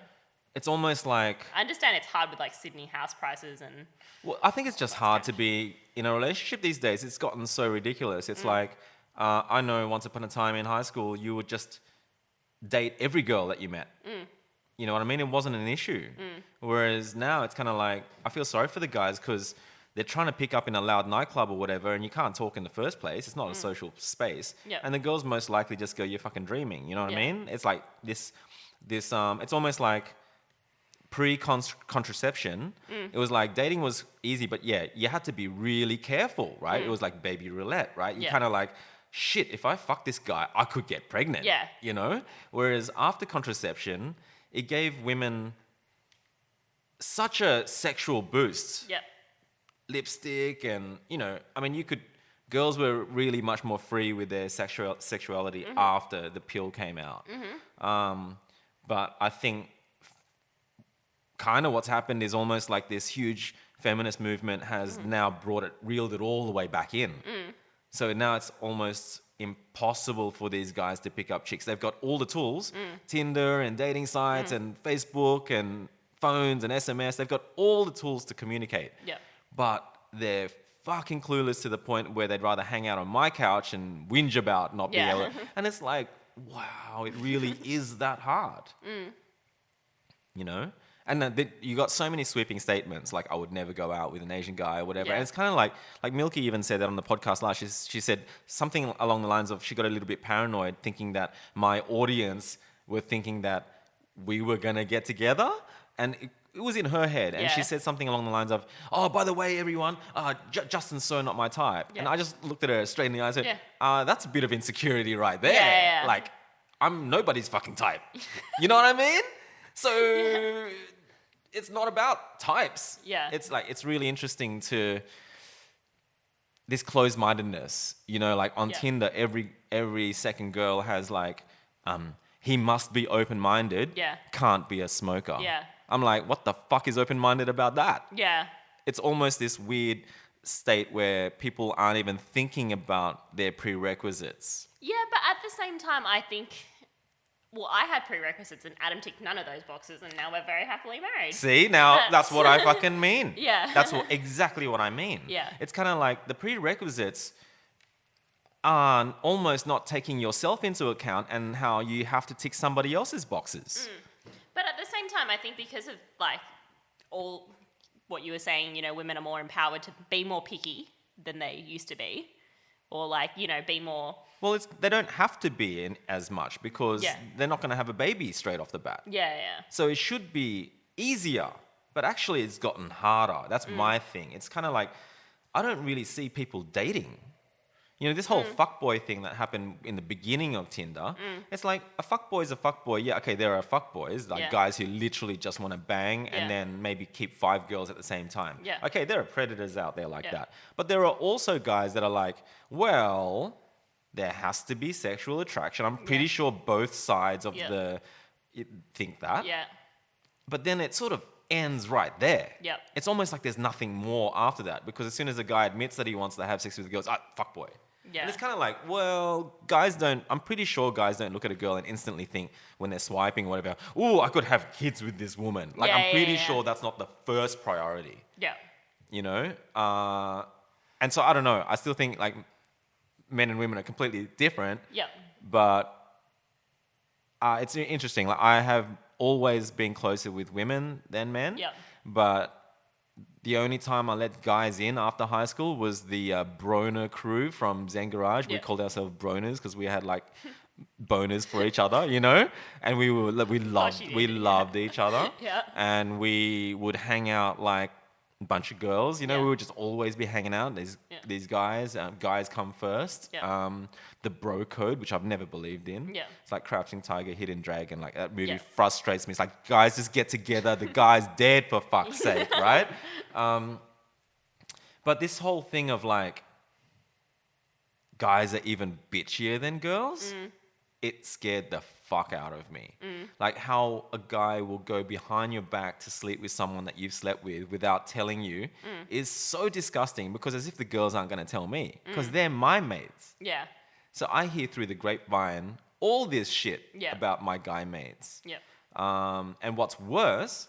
it's almost like... I understand it's hard with like Sydney house prices and... Well, I think it's just hard to be in a relationship these days. It's gotten so ridiculous. It's like... I know once upon a time in high school, you would just date every girl that you met. You know what I mean? It wasn't an issue. Whereas now it's kind of like, I feel sorry for the guys because they're trying to pick up in a loud nightclub or whatever, and you can't talk in the first place. It's not a social space. Yep. And the girls most likely just go, you're fucking dreaming. You know what I mean? It's like this, it's almost like pre-contraception. It was like dating was easy, but you had to be really careful, right? It was like baby roulette, right? You kind of like... shit, if I fuck this guy, I could get pregnant. Yeah. You know? Whereas after contraception, it gave women such a sexual boost. Yep. Lipstick and, you know, I mean, girls were really much more free with their sexuality after the pill came out. But I think kind of what's happened is almost like this huge feminist movement has now reeled it all the way back in. So now it's almost impossible for these guys to pick up chicks. They've got all the tools, Tinder and dating sites and Facebook and phones and SMS. They've got all the tools to communicate. Yep. But they're fucking clueless to the point where they'd rather hang out on my couch and whinge about not being able to. And it's like, wow, it really is that hard. You know? And you got so many sweeping statements, like I would never go out with an Asian guy or whatever. And it's kind of like Milky even said that on the podcast last. She said something along the lines of she got a little bit paranoid thinking that my audience were thinking that we were going to get together. And it was in her head. And she said something along the lines of, oh, by the way, everyone, Justin's so not my type. And I just looked at her straight in the eye and said, that's a bit of insecurity right there. Like, I'm nobody's fucking type. You know what I mean? So... It's not about types. Yeah. It's like, it's really interesting to this closed-mindedness, you know, like on Tinder, every second girl has like, he must be open-minded, can't be a smoker. Yeah. I'm like, what the fuck is open-minded about that? Yeah. It's almost this weird state where people aren't even thinking about their prerequisites. Yeah, but at the same time, I think Well, I had prerequisites and Adam ticked none of those boxes and now we're very happily married. See, now that's what I fucking mean. Yeah. That's exactly what I mean. Yeah. It's kind of like the prerequisites are almost not taking yourself into account and how you have to tick somebody else's boxes. But at the same time, I think because of like all what you were saying, you know, women are more empowered to be more picky than they used to be. Or like, you know, be more... Well, they don't have to be in as much because they're not going to have a baby straight off the bat. Yeah, yeah. So it should be easier, but actually it's gotten harder. That's my thing. It's kind of like, I don't really see people dating. You know, this whole fuckboy thing that happened in the beginning of Tinder, it's like a fuckboy is a fuckboy. Yeah, okay, there are fuckboys, like guys who literally just want to bang and then maybe keep 5 girls at the same time. Yeah. Okay, there are predators out there like that. But there are also guys that are like, well, there has to be sexual attraction. I'm pretty sure both sides of think that. Yeah. But then it sort of ends right there. Yep. It's almost like there's nothing more after that because as soon as a guy admits that he wants to have sex with girls, fuckboy. Yeah. And it's kind of like, well, I'm pretty sure guys don't look at a girl and instantly think when they're swiping or whatever, oh, I could have kids with this woman. Like, I'm pretty sure that's not the first priority. Yeah. You know? And so I don't know. I still think like men and women are completely different. Yeah. But it's interesting. Like, I have always been closer with women than men. Yeah. But the only time I let guys in after high school was the Broner crew from ZEN Garage. We called ourselves Broners because we had like boners for each other, you know? And we loved each other. Yeah. And we would hang out like a bunch of girls, you know? Yeah. We would just always be hanging out. These guys, guys come first. Yeah. The bro code, which I've never believed in. Yeah. It's like Crouching Tiger, Hidden Dragon. Like that movie frustrates me. It's like, guys, just get together. The guy's dead for fuck's sake, right? But this whole thing of like guys are even bitchier than girls, it scared the fuck out of me. Like how a guy will go behind your back to sleep with someone that you've slept with without telling you is so disgusting because as if the girls aren't going to tell me because they're my mates. Yeah. So I hear through the grapevine all this shit about my guy mates. Yeah. And what's worse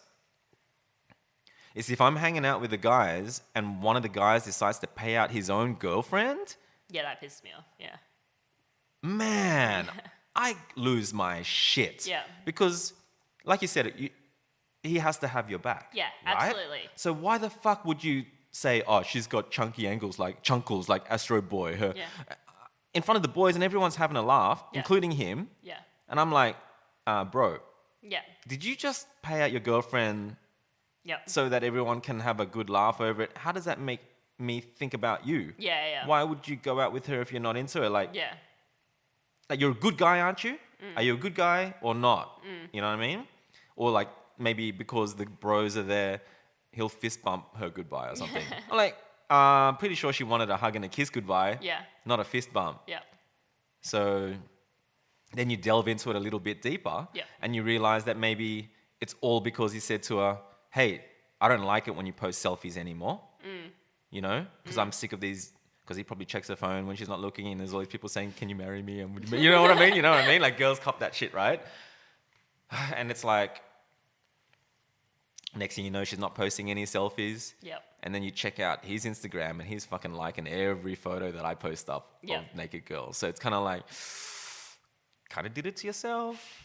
is if I'm hanging out with the guys and one of the guys decides to pay out his own girlfriend. Yeah, that pisses me off. Yeah. Man, I lose my shit. Yeah. Because, like you said, he has to have your back. Yeah, right? absolutely. So why the fuck would you say, oh, she's got chunky angles like chunkles like Astro Boy, her in front of the boys and everyone's having a laugh, including him. Yeah. And I'm like, bro. Yeah. Did you just pay out your girlfriend so that everyone can have a good laugh over it? How does that make me think about you? Yeah, yeah. Why would you go out with her if you're not into her? Like, like you're a good guy, aren't you? Are you a good guy or not? You know what I mean? Or like maybe because the bros are there, he'll fist bump her goodbye or something. I'm like, pretty sure she wanted a hug and a kiss goodbye. Yeah. Not a fist bump. Yeah. So then you delve into it a little bit deeper and you realize that maybe it's all because he said to her, hey, I don't like it when you post selfies anymore. You know, because I'm sick of these, because he probably checks her phone when she's not looking and there's all these people saying, can you marry me? And you know what I mean? You know what I mean? Like girls cop that shit, right? And it's like, next thing you know, she's not posting any selfies. Yep. And then you check out his Instagram and he's fucking liking every photo that I post up of naked girls. So it's kind of like, kind of did it to yourself.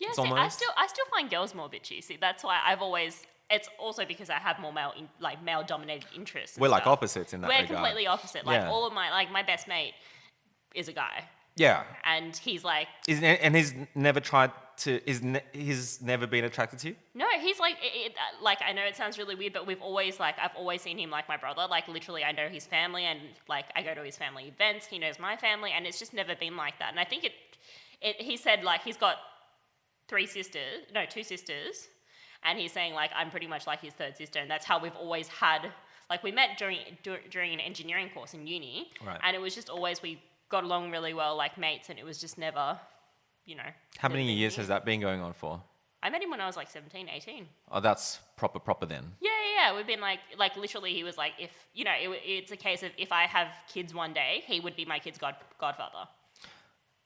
Yeah, see, I still find girls more bitchy. See, that's why I've always... It's also because I have more male-dominated interests. We're like opposites in that regard. We're completely opposite. Like all of my best mate is a guy. Yeah. And he's like... And he's never tried to... He's never been attracted to you? No, he's like... like, I know it sounds really weird, but we've always, like... I've always seen him like my brother. Like, literally, I know his family and, like, I go to his family events. He knows my family, and it's just never been like that. And I think he said, like, he's got 2 sisters... And he's saying, like, I'm pretty much like his third sister. And that's how we've always had... Like, we met during an engineering course in uni. Right. And it was just always... We got along really well, like mates. And it was just never, you know... How many years has that been going on for? I met him when I was, like, 17, 18. Oh, that's proper then. Yeah. We've been, like literally, he was like, if... You know, it's a case of if I have kids one day, he would be my kid's godfather.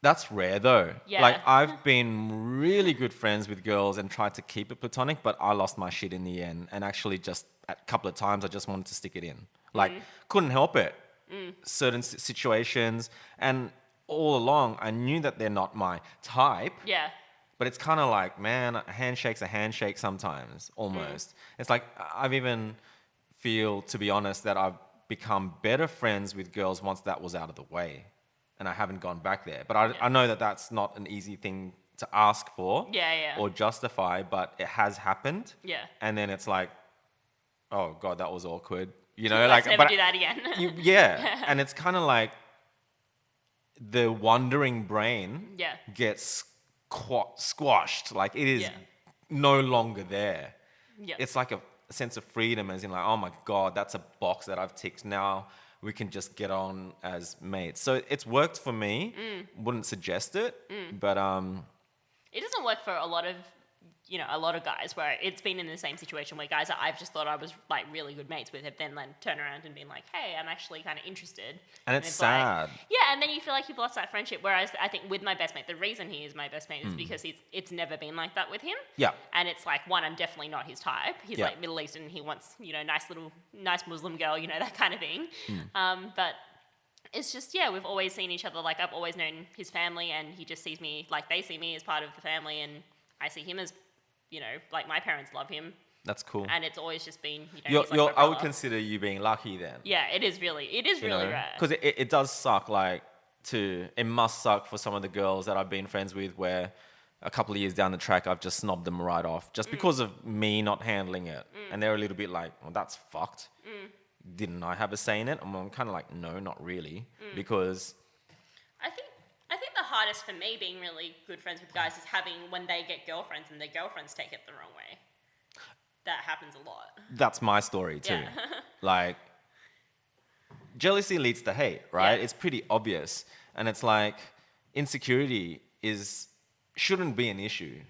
That's rare though. Yeah. Like I've been really good friends with girls and tried to keep it platonic, but I lost my shit in the end. And actually just a couple of times I just wanted to stick it in. Like couldn't help it. Certain situations, and all along I knew that they're not my type. Yeah. But it's kind of like, man, a handshake's a handshake sometimes, almost. It's like I've even feel, to be honest, that I've become better friends with girls once that was out of the way. And I haven't gone back there. But I know that that's not an easy thing to ask for or justify, but it has happened. Yeah. And then it's like, oh, God, that was awkward. You know, Let's like, never do that again. And it's kind of like the wandering brain gets squashed. Like it is no longer there. Yeah. It's like a sense of freedom, as in like, oh my God, that's a box that I've ticked. Now we can just get on as mates. So it's worked for me. Wouldn't suggest it, but it doesn't work for a lot of guys where it's been in the same situation where guys that I've just thought I was like really good mates with have then turn around and been like, hey, I'm actually kind of interested. And it's sad. Like, and then you feel like you've lost that friendship. Whereas I think with my best mate, the reason he is my best mate is because it's never been like that with him. Yeah. And it's like, one, I'm definitely not his type. He's like Middle Eastern. He wants, nice Muslim girl, that kind of thing. But it's just, we've always seen each other. Like I've always known his family, and he just sees me, like they see me as part of the family, and I see him as, like my parents love him. That's cool. And it's always just been, he's like I would consider you being lucky then. Yeah, it is really rare. Because it does suck, it must suck for some of the girls that I've been friends with where a couple of years down the track, I've just snobbed them right off just because of me not handling it. And they're a little bit like, well, that's fucked. Didn't I have a say in it? I'm kind of like, no, not really. Because I think the hardest for me being really good friends with guys is having when they get girlfriends and their girlfriends take it the wrong way. That happens a lot. That's my story too. Like, jealousy leads to hate, right? Yeah. It's pretty obvious. And it's like, insecurity shouldn't be an issue.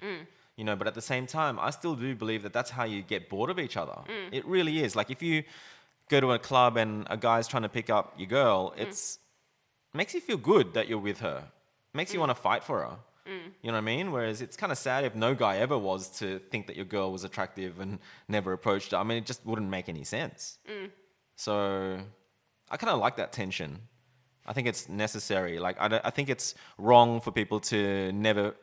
But at the same time, I still do believe that that's how you get bored of each other. It really is. Like if you go to a club and a guy's trying to pick up your girl, it makes you feel good that you're with her. Makes you want to fight for her. You know what I mean? Whereas it's kind of sad if no guy ever was to think that your girl was attractive and never approached her. I mean, it just wouldn't make any sense. So I kind of like that tension. I think it's necessary. Like, I think it's wrong for people to never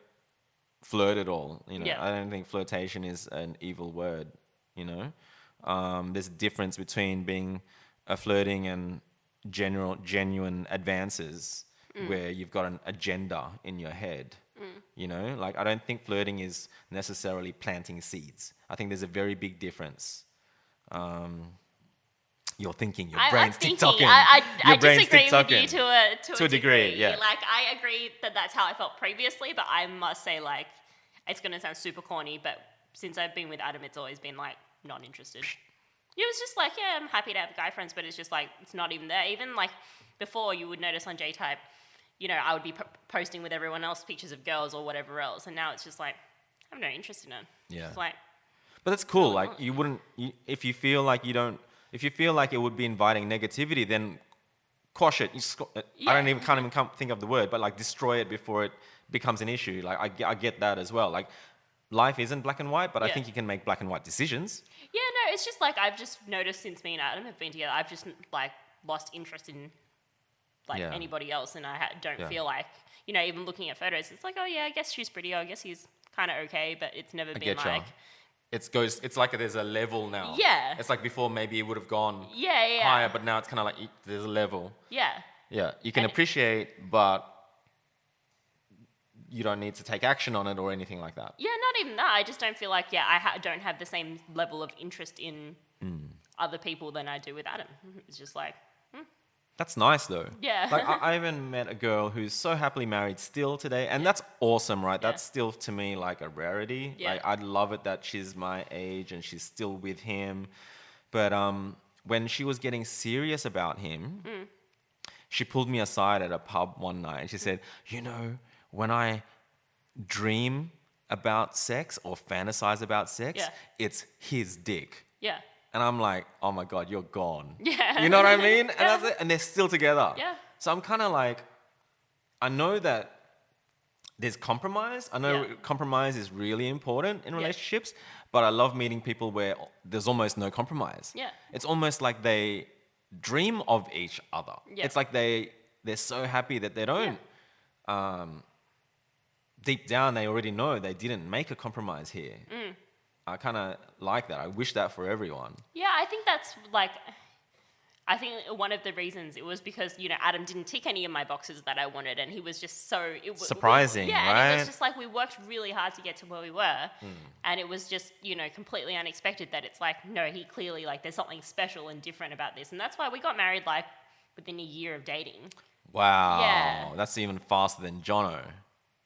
flirt at all. I don't think flirtation is an evil word, There's a difference between being a flirting and genuine advances where you've got an agenda in your head. Like I don't think flirting is necessarily planting seeds. I think there's a very big difference. You're thinking, your brain's TikToking. I disagree with you to a degree. Yeah. Like I agree that that's how I felt previously, but I must say, like, it's going to sound super corny, but since I've been with Adam, it's always been like not interested. It was just like, yeah, I'm happy to have guy friends, but it's just like, it's not even there. Even like before, you would notice on J-Type, I would be posting with everyone else pictures of girls or whatever else. And now it's just like, I have no interest in it. Yeah. It's like, but that's cool. Like if you feel like it would be inviting negativity, then quash it. I can't even think of the word, but like destroy it before it becomes an issue. Like I get that as well. Like life isn't black and white, but I think you can make black and white decisions. Yeah, no, it's just like I've just noticed since me and Adam have been together, I've just like lost interest in anybody else, and I don't feel like, even looking at photos, it's like, oh yeah, I guess she's pretty, I guess he's kind of okay, but it's never been like... It's like there's a level now. Yeah. It's like before maybe it would have gone higher, but now it's kind of like there's a level. Yeah. Yeah, you can appreciate, but you don't need to take action on it or anything like that. Yeah, not even that. I just don't feel like, I don't have the same level of interest in other people than I do with Adam. It's just like... That's nice though. Yeah. Like I even met a girl who's so happily married still today, and that's awesome, right? Yeah. That's still to me like a rarity. Yeah. Like I'd love it that she's my age and she's still with him. But when she was getting serious about him, she pulled me aside at a pub one night and she said, when I dream about sex or fantasize about sex, it's his dick. Yeah. And I'm like, oh my God, you're gone. Yeah. You know what I mean? And, and they're still together. Yeah. So I'm kind of like, I know that there's compromise. I know compromise is really important in relationships, Yeah. but I love meeting people where there's almost no compromise. Yeah. It's almost like they dream of each other. Yeah. It's like they're so happy that they don't. Deep down, they already know they didn't make a compromise here. I kind of like that. I wish that for everyone. Yeah, I think that's like, I think one of the reasons it was because, you know, Adam didn't tick any of my boxes that I wanted, and he was just so... surprising, right? And it was just like we worked really hard to get to where we were, and it was just, you know, completely unexpected that it's like, no, he clearly, like, there's something special and different about this, and that's why we got married, like, within a year of dating. Wow. Yeah. That's even faster than Jono.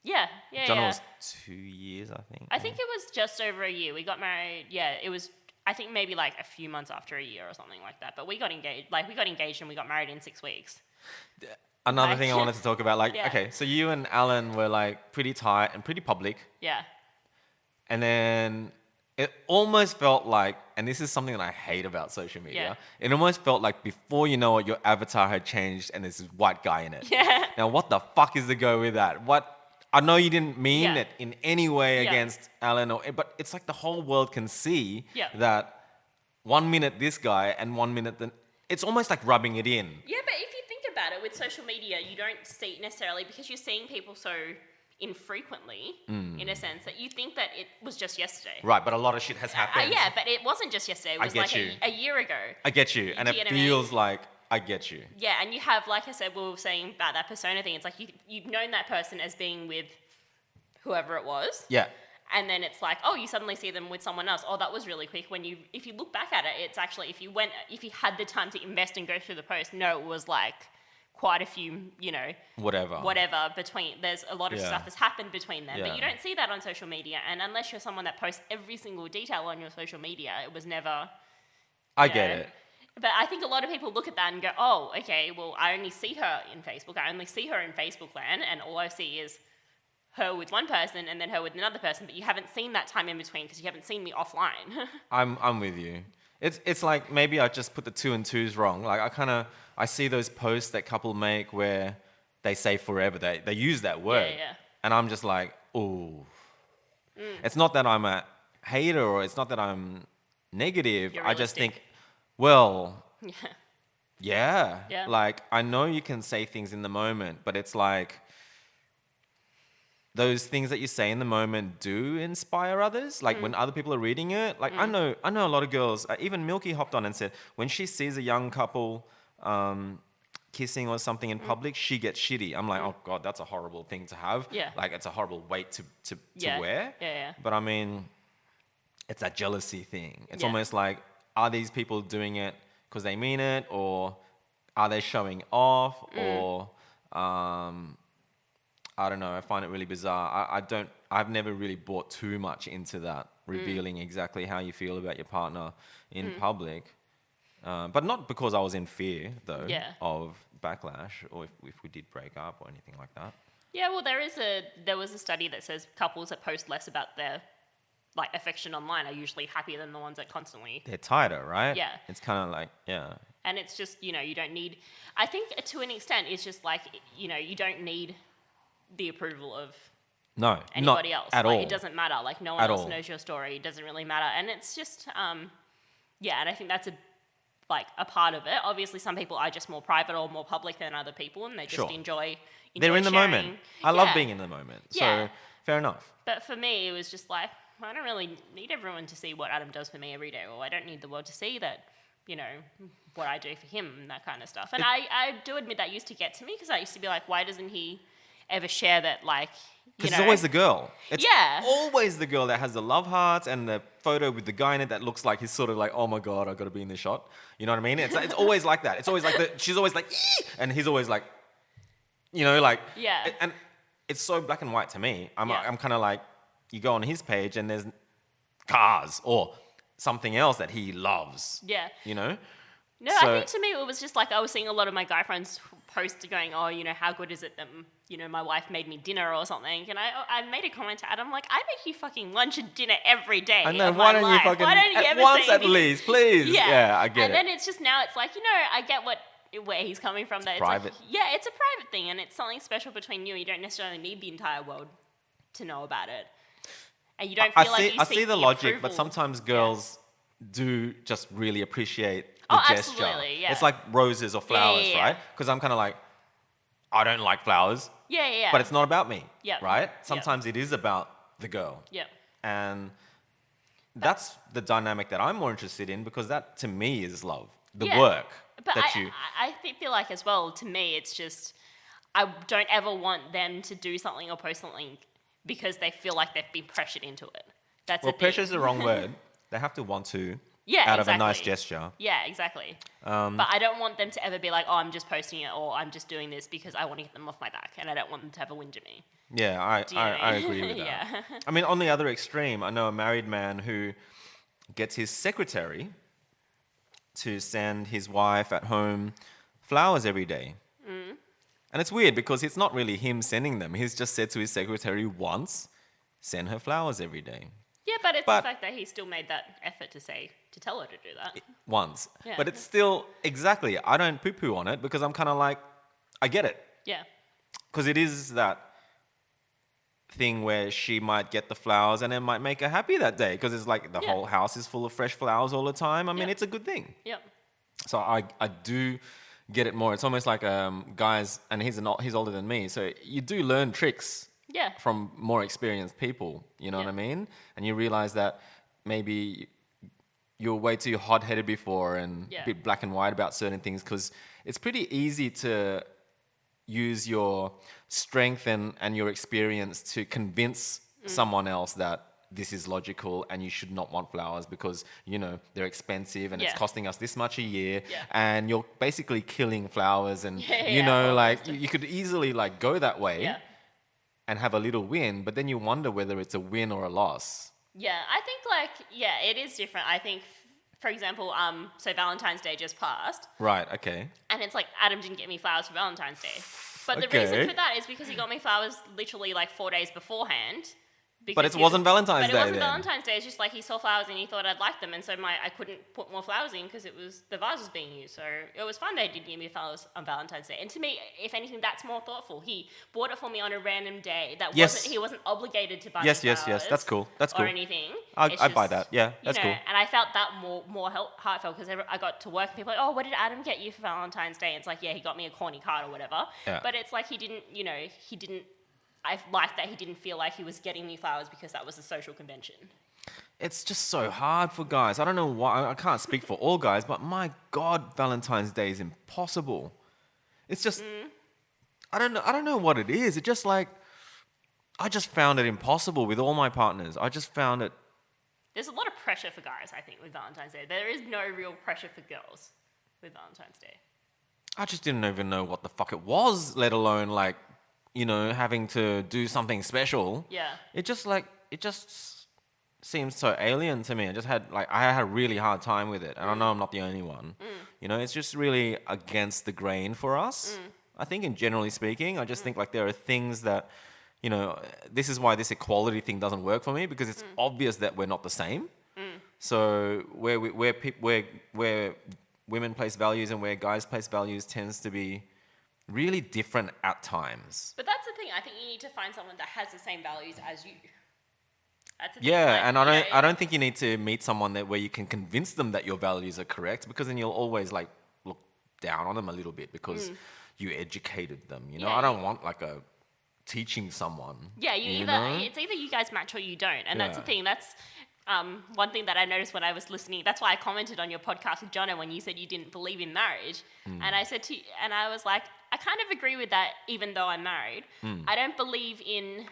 Yeah. Jono was 2 years, I think. I think it was just over a year. We got married, it was... I think maybe like a few months after a year or something like that. But we got engaged. Like we got engaged and we got married in 6 weeks. Another thing I wanted to talk about, like, Yeah. okay, so you and Alan were like pretty tight and pretty public. Yeah. And then it almost felt like, and this is something that I hate about social media, it almost felt like before you know it, your avatar had changed and there's this white guy in it. Yeah. Now, what the fuck is the go with that? I know you didn't mean it in any way against Alan, but it's like the whole world can see that 1 minute this guy and 1 minute then. It's almost like rubbing it in. Yeah, but if you think about it, with social media, you don't see necessarily, because you're seeing people so infrequently, in a sense, that you think that it was just yesterday. Right, but a lot of shit has happened. Yeah, but it wasn't just yesterday. It was like a year ago. I get you, and it feels like I get you. Yeah, and you have, like I said, we were saying about that persona thing. It's like you've known that person as being with whoever it was. Yeah. And then it's like, oh, you suddenly see them with someone else. Oh, that was really quick. If you look back at it, it's actually, if you had the time to invest and go through the post, no, it was like quite a few, you know, whatever between. There's a lot of stuff that's happened between them, but you don't see that on social media. And unless you're someone that posts every single detail on your social media, it was never. I get it. But I think a lot of people look at that and go, oh, okay, well, I only see her in Facebook. I only see her in Facebook land, and all I see is her with one person and then her with another person, but you haven't seen that time in between because you haven't seen me offline. I'm with you. It's like maybe I just put the 2 and 2s wrong. Like I see those posts that couple make where they say forever. They use that word. Yeah. And I'm just like, ooh. It's not that I'm a hater or it's not that I'm negative. I just think, well, yeah. Like, I know you can say things in the moment, but it's like those things that you say in the moment do inspire others. Like when other people are reading it, like I know a lot of girls, even Milky hopped on and said, when she sees a young couple kissing or something in public, she gets shitty. I'm like, oh God, that's a horrible thing to have. Yeah. Like it's a horrible weight to wear. Yeah. But I mean, it's that jealousy thing. It's almost like, are these people doing it because they mean it, or are they showing off, or I don't know. I find it really bizarre. I've never really bought too much into that, revealing exactly how you feel about your partner in public. But not because I was in fear, though, of backlash, or if we did break up or anything like that. Yeah, well, there was a study that says couples that post less about their like affection online are usually happier than the ones that constantly... They're tighter, right? Yeah. It's kind of like, yeah. And it's just, you know, you don't need... I think to an extent it's just like, you know, you don't need the approval of anybody else. At like, all. It doesn't matter. Like, no one else knows your story. It doesn't really matter. And it's just, and I think that's a part of it. Obviously, some people are just more private or more public than other people, and they just enjoy They're in the sharing. moment. I love being in the moment. So, fair enough. But for me, it was just like, I don't really need everyone to see what Adam does for me every day, or I don't need the world to see that, you know, what I do for him and that kind of stuff. And I do admit that used to get to me, because I used to be like, why doesn't he ever share that, like, because it's always the girl. It's Yeah. always the girl that has the love hearts and the photo with the guy in it that looks like he's sort of like, oh my God, I've got to be in this shot. You know what I mean? It's always like that. It's always like she's always like, ee! And he's always like, you know, like, and it's so black and white to me. I'm kind of like, you go on his page and there's cars or something else that he loves. Yeah. You know? No, I think to me it was just like I was seeing a lot of my guy friends post going, oh, you know, how good is it that, you know, my wife made me dinner or something. And I made a comment to Adam, like, I make you fucking lunch and dinner every day. I know, why don't you fucking, once at least, please. Yeah, I get it. And then it's just now it's like, you know, I get where he's coming from. That it's private. Like, yeah, it's a private thing and it's something special between you. You don't necessarily need the entire world to know about it. And you don't feel I see the logic, but sometimes girls do just really appreciate the gesture. Absolutely, yeah. It's like roses or flowers, right? Because I'm kind of like, I don't like flowers. Yeah. But it's not about me, Yep. right? Sometimes it is about the girl. Yeah. And that's the dynamic that I'm more interested in, because that to me is love. The Yeah. work But that I feel like as well, to me, it's just, I don't ever want them to do something or post something because they feel like they've been pressured into it. That's Well, pressure is the wrong word. They have to want to out of a nice gesture. Yeah, exactly. But I don't want them to ever be like, oh, I'm just posting it or I'm just doing this because I want to get them off my back and I don't want them to have a whinge at me. Yeah, I agree with that. Yeah. I mean, on the other extreme, I know a married man who gets his secretary to send his wife at home flowers every day. And it's weird because it's not really him sending them. He's just said to his secretary once, send her flowers every day. Yeah, but it's the fact that he still made that effort to tell her to do that. Once. Yeah. But it's still, exactly, I don't poo-poo on it because I'm kind of like, I get it. Yeah. Because it is that thing where she might get the flowers and it might make her happy that day because it's like the whole house is full of fresh flowers all the time. I mean, it's a good thing. Yep. So I do get it more. It's almost like guys, and he's older than me, so you do learn tricks from more experienced people, you know what I mean? And you realize that maybe you're way too hot-headed before and a bit black and white about certain things, because it's pretty easy to use your strength and your experience to convince someone else that this is logical and you should not want flowers because, you know, they're expensive and it's costing us this much a year and you're basically killing flowers and, you know, like you could easily like go that way and have a little win, but then you wonder whether it's a win or a loss. Yeah, I think it is different. I think, for example, so Valentine's Day just passed. Right, okay. And it's like, Adam didn't get me flowers for Valentine's Day. But the reason for that is because he got me flowers literally like 4 days beforehand. But it wasn't Valentine's Day. But it wasn't Valentine's Day. It's just like he saw flowers and he thought I'd like them, and so I couldn't put more flowers in because the vase was being used. So it was fun that he didn't give me flowers on Valentine's Day. And to me, if anything, that's more thoughtful. He bought it for me on a random day. He wasn't obligated to buy me flowers. Yes. That's cool. That's cool. Or anything. I buy that. Yeah, that's cool. And I felt that more heartfelt because I got to work and people were like, oh, what did Adam get you for Valentine's Day? And it's like, yeah, he got me a corny card or whatever. Yeah. But it's like he didn't. I like that he didn't feel like he was getting me flowers because that was a social convention. It's just so hard for guys. I don't know why. I can't speak for all guys, but my God, Valentine's Day is impossible. It's just, I don't know what it is. It just like, I just found it impossible with all my partners. I just found it. There's a lot of pressure for guys, I think, with Valentine's Day. There is no real pressure for girls with Valentine's Day. I just didn't even know what the fuck it was, let alone like, you know, having to do something special. Yeah. It just seems so alien to me. I had a really hard time with it. And I know I'm not the only one. You know, it's just really against the grain for us. I think, in generally speaking, I just think like there are things that, you know, this is why this equality thing doesn't work for me, because it's obvious that we're not the same. So where women place values and where guys place values tends to be really different at times. But that's the thing. I think you need to find someone that has the same values as you. That's the thing. And I don't think you need to meet someone where you can convince them that your values are correct, because then you'll always like look down on them a little bit because you educated them. You know, I don't want like a teaching someone. Yeah, it's either you guys match or you don't, and that's the thing. That's one thing that I noticed when I was listening. That's why I commented on your podcast with Jono when you said you didn't believe in marriage, and I said to you, and I was like, I kind of agree with that, even though I'm married. I don't believe in.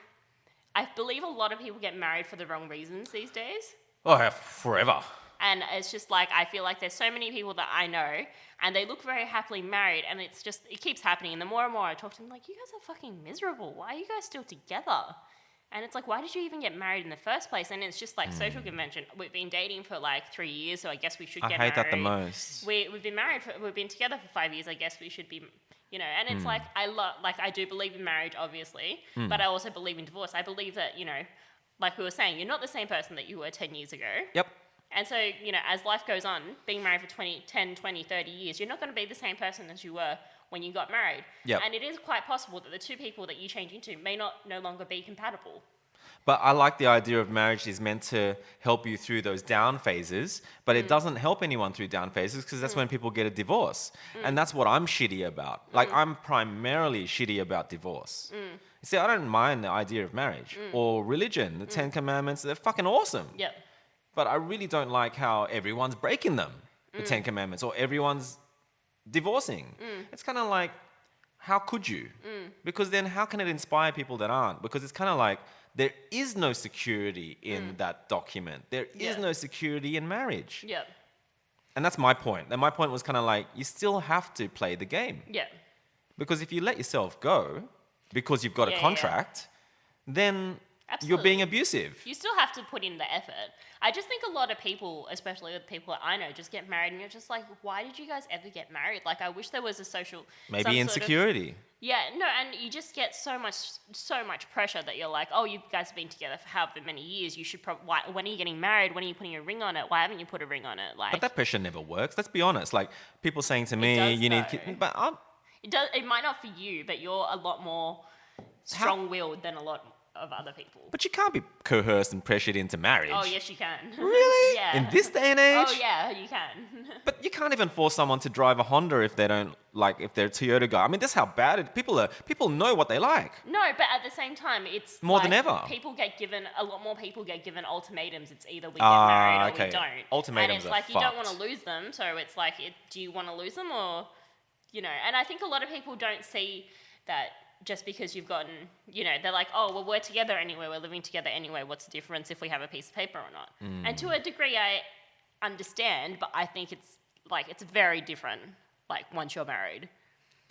I believe a lot of people get married for the wrong reasons these days. Oh, yeah, forever. And it's just like, I feel like there's so many people that I know, and they look very happily married, and it's just, it keeps happening. And the more and more I talk to them, like, you guys are fucking miserable. Why are you guys still together? And it's like, why did you even get married in the first place? And it's just like social convention. We've been dating for like 3 years, so I guess we should get married. I hate that the most. We've been together for 5 years. I guess we should be, you know. And it's like, I do believe in marriage, obviously, but I also believe in divorce. I believe that, you know, like we were saying, you're not the same person that you were 10 years ago. Yep. And so, you know, as life goes on, being married for 10, 20, 30 years, you're not going to be the same person as you were when you got married. Yep. And it is quite possible that the two people that you change into may no longer be compatible. But I like the idea of marriage is meant to help you through those down phases, but it doesn't help anyone through down phases because that's when people get a divorce. And that's what I'm shitty about. Like, I'm primarily shitty about divorce. See, I don't mind the idea of marriage or religion. The Ten Commandments, they're fucking awesome. Yep. But I really don't like how everyone's breaking them, the Ten Commandments, or everyone's divorcing. It's kind of like, how could you? Because then how can it inspire people that aren't? Because it's kind of like, there is no security in that document. There is no security in marriage. Yep. And that's my point. And my point was kind of like, you still have to play the game. Yeah. Because if you let yourself go, because you've got a contract, then you're being abusive. You still have to put in the effort. I just think a lot of people, especially the people that I know, just get married and you're just like, why did you guys ever get married? Like, I wish there was a social... Maybe insecurity. And you just get so much pressure that you're like, oh, you guys have been together for however many years. You should probably... When are you getting married? When are you putting a ring on it? Why haven't you put a ring on it? Like, but that pressure never works. Let's be honest. Like, people saying to me, you need kids... But it does. It might not for you, but you're a lot more strong-willed than a lot of other people. But you can't be coerced and pressured into marriage. Oh, yes, you can. Really? Yeah. In this day and age? Oh, yeah, you can. But you can't even force someone to drive a Honda if they don't, like, if they're a Toyota guy. I mean, that's how bad it... People know what they like. No, but at the same time, it's... More than ever. A lot more people get given ultimatums. It's either we get married or we don't. Ultimatums and it's are like, fucked. you don't want to lose them, so it's like, do you want to lose them or... You know, and I think a lot of people don't see that just because you've gotten, you know, they're like, oh, well, we're together anyway, we're living together anyway, what's the difference if we have a piece of paper or not? And to a degree, I understand, but I think it's very different, like, once you're married.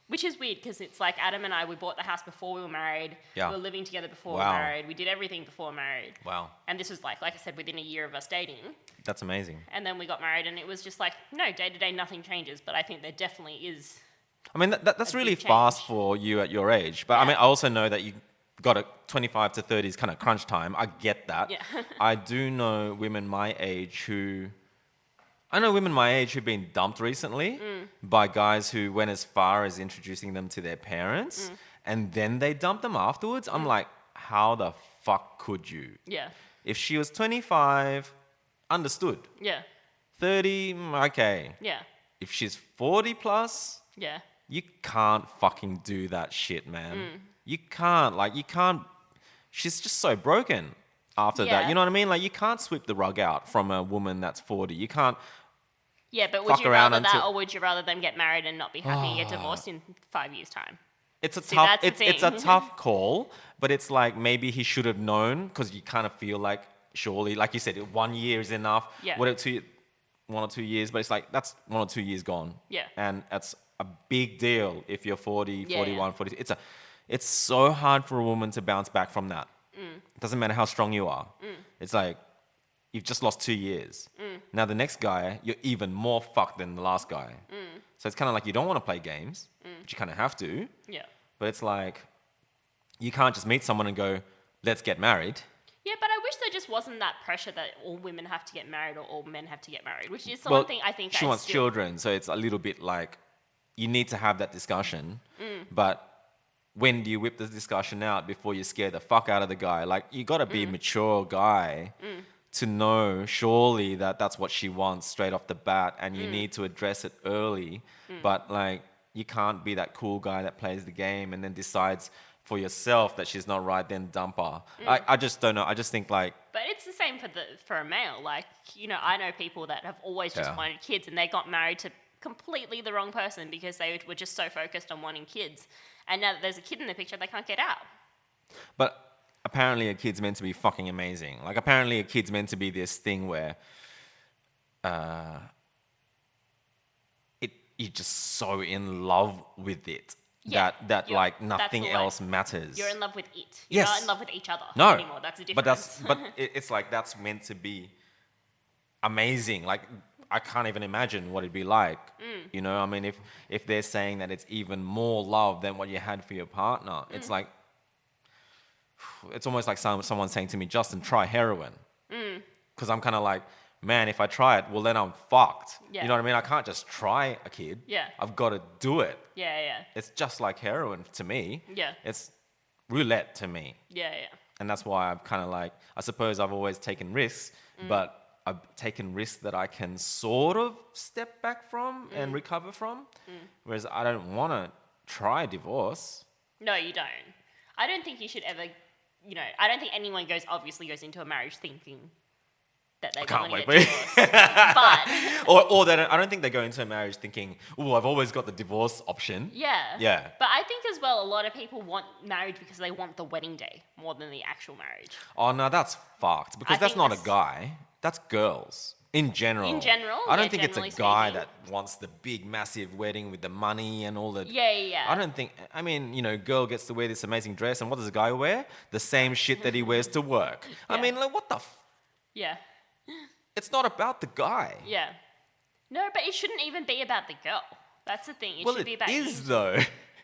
Which is weird, because it's like Adam and I, we bought the house before we were married, we were living together before we were married, we did everything before married. Wow. And this was like I said, within a year of us dating. That's amazing. And then we got married, and it was just like, no, day to day, nothing changes, but I think there definitely is... I mean, that's really fast for you at your age. But I mean, I also know that you got a 25 to 30s kind of crunch time. I get that. Yeah. I do know women my age who've been dumped recently by guys who went as far as introducing them to their parents and then they dumped them afterwards. I'm like, how the fuck could you? Yeah. If she was 25, understood. Yeah. 30, okay. Yeah. If she's 40 plus... Yeah. You can't fucking do that shit, man. You can't. She's just so broken after that. You know what I mean? Like, you can't sweep the rug out from a woman that's 40. You can't. Yeah, but would you rather that or would you rather them get married and not be happy and get divorced in 5 years' time? It's a tough call, but it's like maybe he should have known because you kind of feel like, surely, like you said, 1 year is enough. Yeah. 1 or 2 years, but it's like, that's 1 or 2 years gone. Yeah. And that's a big deal if you're 40, 41, 40. It's so hard for a woman to bounce back from that. It doesn't matter how strong you are. It's like, you've just lost 2 years. Now the next guy, you're even more fucked than the last guy. So it's kind of like you don't want to play games, but you kind of have to. Yeah. But it's like, you can't just meet someone and go, let's get married. Yeah, but I wish there just wasn't that pressure that all women have to get married or all men have to get married, which is one thing I think she wants children, so it's a little bit like, you need to have that discussion, but when do you whip this discussion out before you scare the fuck out of the guy? Like, you got to be a mature guy to know, surely, that that's what she wants straight off the bat, and you need to address it early. But, like, you can't be that cool guy that plays the game and then decides for yourself that she's not right, then dump her. I just don't know. I just think, like... But it's the same for a male. Like, you know, I know people that have always just wanted kids, and they got married to completely the wrong person because they were just so focused on wanting kids. And now that there's a kid in the picture, they can't get out. But apparently a kid's meant to be fucking amazing. Like, apparently a kid's meant to be this thing where you're just so in love with it that like nothing else matters. You're in love with it. You're not in love with each other anymore. That's a difference. But it's like that's meant to be amazing. Like, I can't even imagine what it'd be like. You know, I mean, if they're saying that it's even more love than what you had for your partner, it's like, it's almost like someone saying to me, Justin, try heroin. Because I'm kind of like, man, if I try it, well, then I'm fucked. Yeah. You know what I mean? I can't just try a kid. Yeah. I've got to do it. Yeah. It's just like heroin to me. Yeah. It's roulette to me. Yeah. And that's why I'm kind of like, I suppose I've always taken risks, but I've taken risks that I can sort of step back from and recover from. Whereas I don't want to try divorce. No, you don't. I don't think you should ever, I don't think anyone obviously goes into a marriage thinking that they're going to get divorced. But or I don't think they go into a marriage thinking, oh, I've always got the divorce option. Yeah. But I think as well, a lot of people want marriage because they want the wedding day more than the actual marriage. Oh, no, that's fucked. Because that's not a guy. That's girls. In general. I don't think it's a guy that wants the big, massive wedding with the money and all the... Yeah. I don't think... I mean, girl gets to wear this amazing dress, and what does a guy wear? The same shit that he wears to work. I mean, like, what the... Yeah. It's not about the guy. Yeah. No, but it shouldn't even be about the girl. That's the thing. It should be about you. Well, it is, though.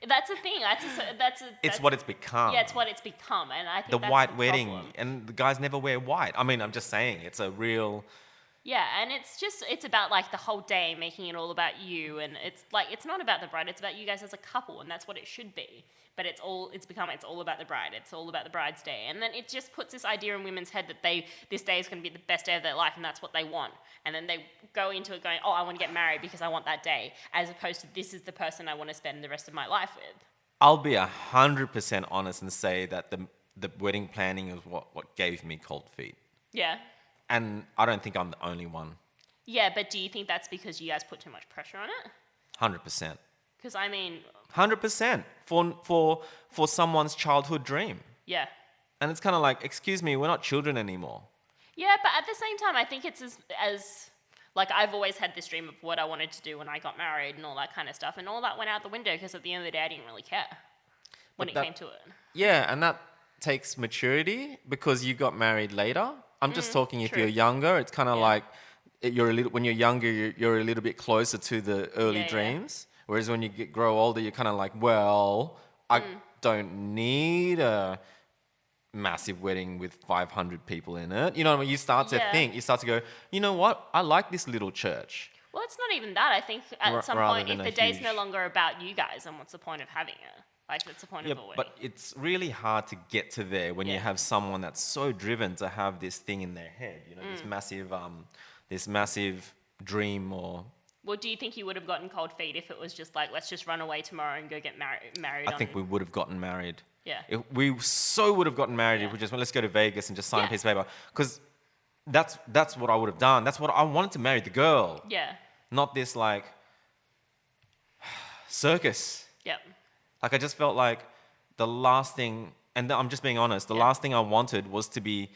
That's the thing. It's what it's become. Yeah, it's what it's become, and I think the that's white the wedding, problem. And the guys never wear white. I mean, I'm just saying, it's a real... Yeah, and it's about like the whole day, making it all about you, and it's not about the bride, it's about you guys as a couple, and that's what it should be. But it's all about the bride, it's all about the bride's day, and then it just puts this idea in women's head that this day is going to be the best day of their life, and that's what they want, and then they go into it going, oh, I want to get married because I want that day, as opposed to this is the person I want to spend the rest of my life with. I'll be 100% honest and say that the wedding planning is what gave me cold feet. Yeah. And I don't think I'm the only one. Yeah, but do you think that's because you guys put too much pressure on it? 100%. Because, I mean... 100% for someone's childhood dream. Yeah. And it's kind of like, excuse me, we're not children anymore. Yeah, but at the same time, I think it's as like, I've always had this dream of what I wanted to do when I got married and all that kind of stuff. And all that went out the window because at the end of the day, I didn't really care when it came to it. Yeah, and that takes maturity because you got married later. I'm just talking if you're younger, it's kind of like when you're younger, you're a little bit closer to the early dreams. Whereas when you grow older, you're kind of like, well, I don't need a massive wedding with 500 people in it. You know what I mean? You start to think, you start to go, you know what? I like this little church. Well, it's not even that. I think at some point, if the day's no longer about you guys, then what's the point of having it? Like, that's the point of a wedding. But it's really hard to get to there when you have someone that's so driven to have this thing in their head, this massive dream or... Well, do you think you would have gotten cold feet if it was just like, let's just run away tomorrow and go get married? I think we would have gotten married. Yeah. We would have gotten married if we just went, let's go to Vegas and just sign a piece of paper. Because that's what I would have done. That's what I wanted to marry the girl. Yeah. Not this like circus. Yep. Like I just felt like the last thing, and I'm just being honest, the last thing I wanted was to be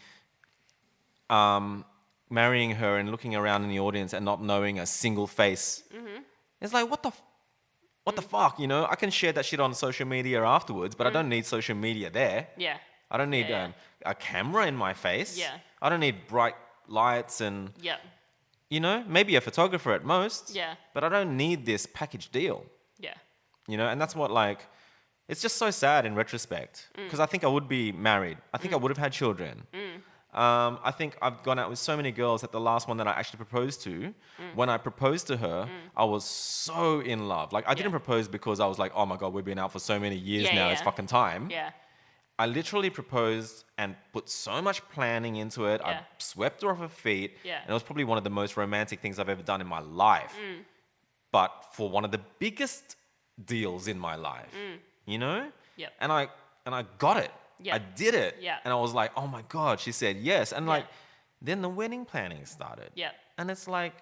marrying her and looking around in the audience and not knowing a single face. Mm-hmm. It's like, what the fuck, you know? I can share that shit on social media afterwards, but I don't need social media there. Yeah. I don't need a camera in my face. Yeah. I don't need bright lights and, Yeah. Maybe a photographer at most. Yeah. But I don't need this package deal. Yeah. And that's what it's just so sad in retrospect because I think I would be married. I think I would have had children. I think I've gone out with so many girls that the last one that I actually proposed to, when I proposed to her, I was so in love. Like, I didn't propose because I was like, oh my God, we've been out for so many years now. It's fucking time. Yeah. I literally proposed and put so much planning into it. I swept her off her feet. Yeah. And it was probably one of the most romantic things I've ever done in my life. But for one of the biggest deals in my life, Yep. And I got it. Yeah. I did it. Yeah. And I was like, oh my God, she said yes. And then the wedding planning started. Yeah. And it's like,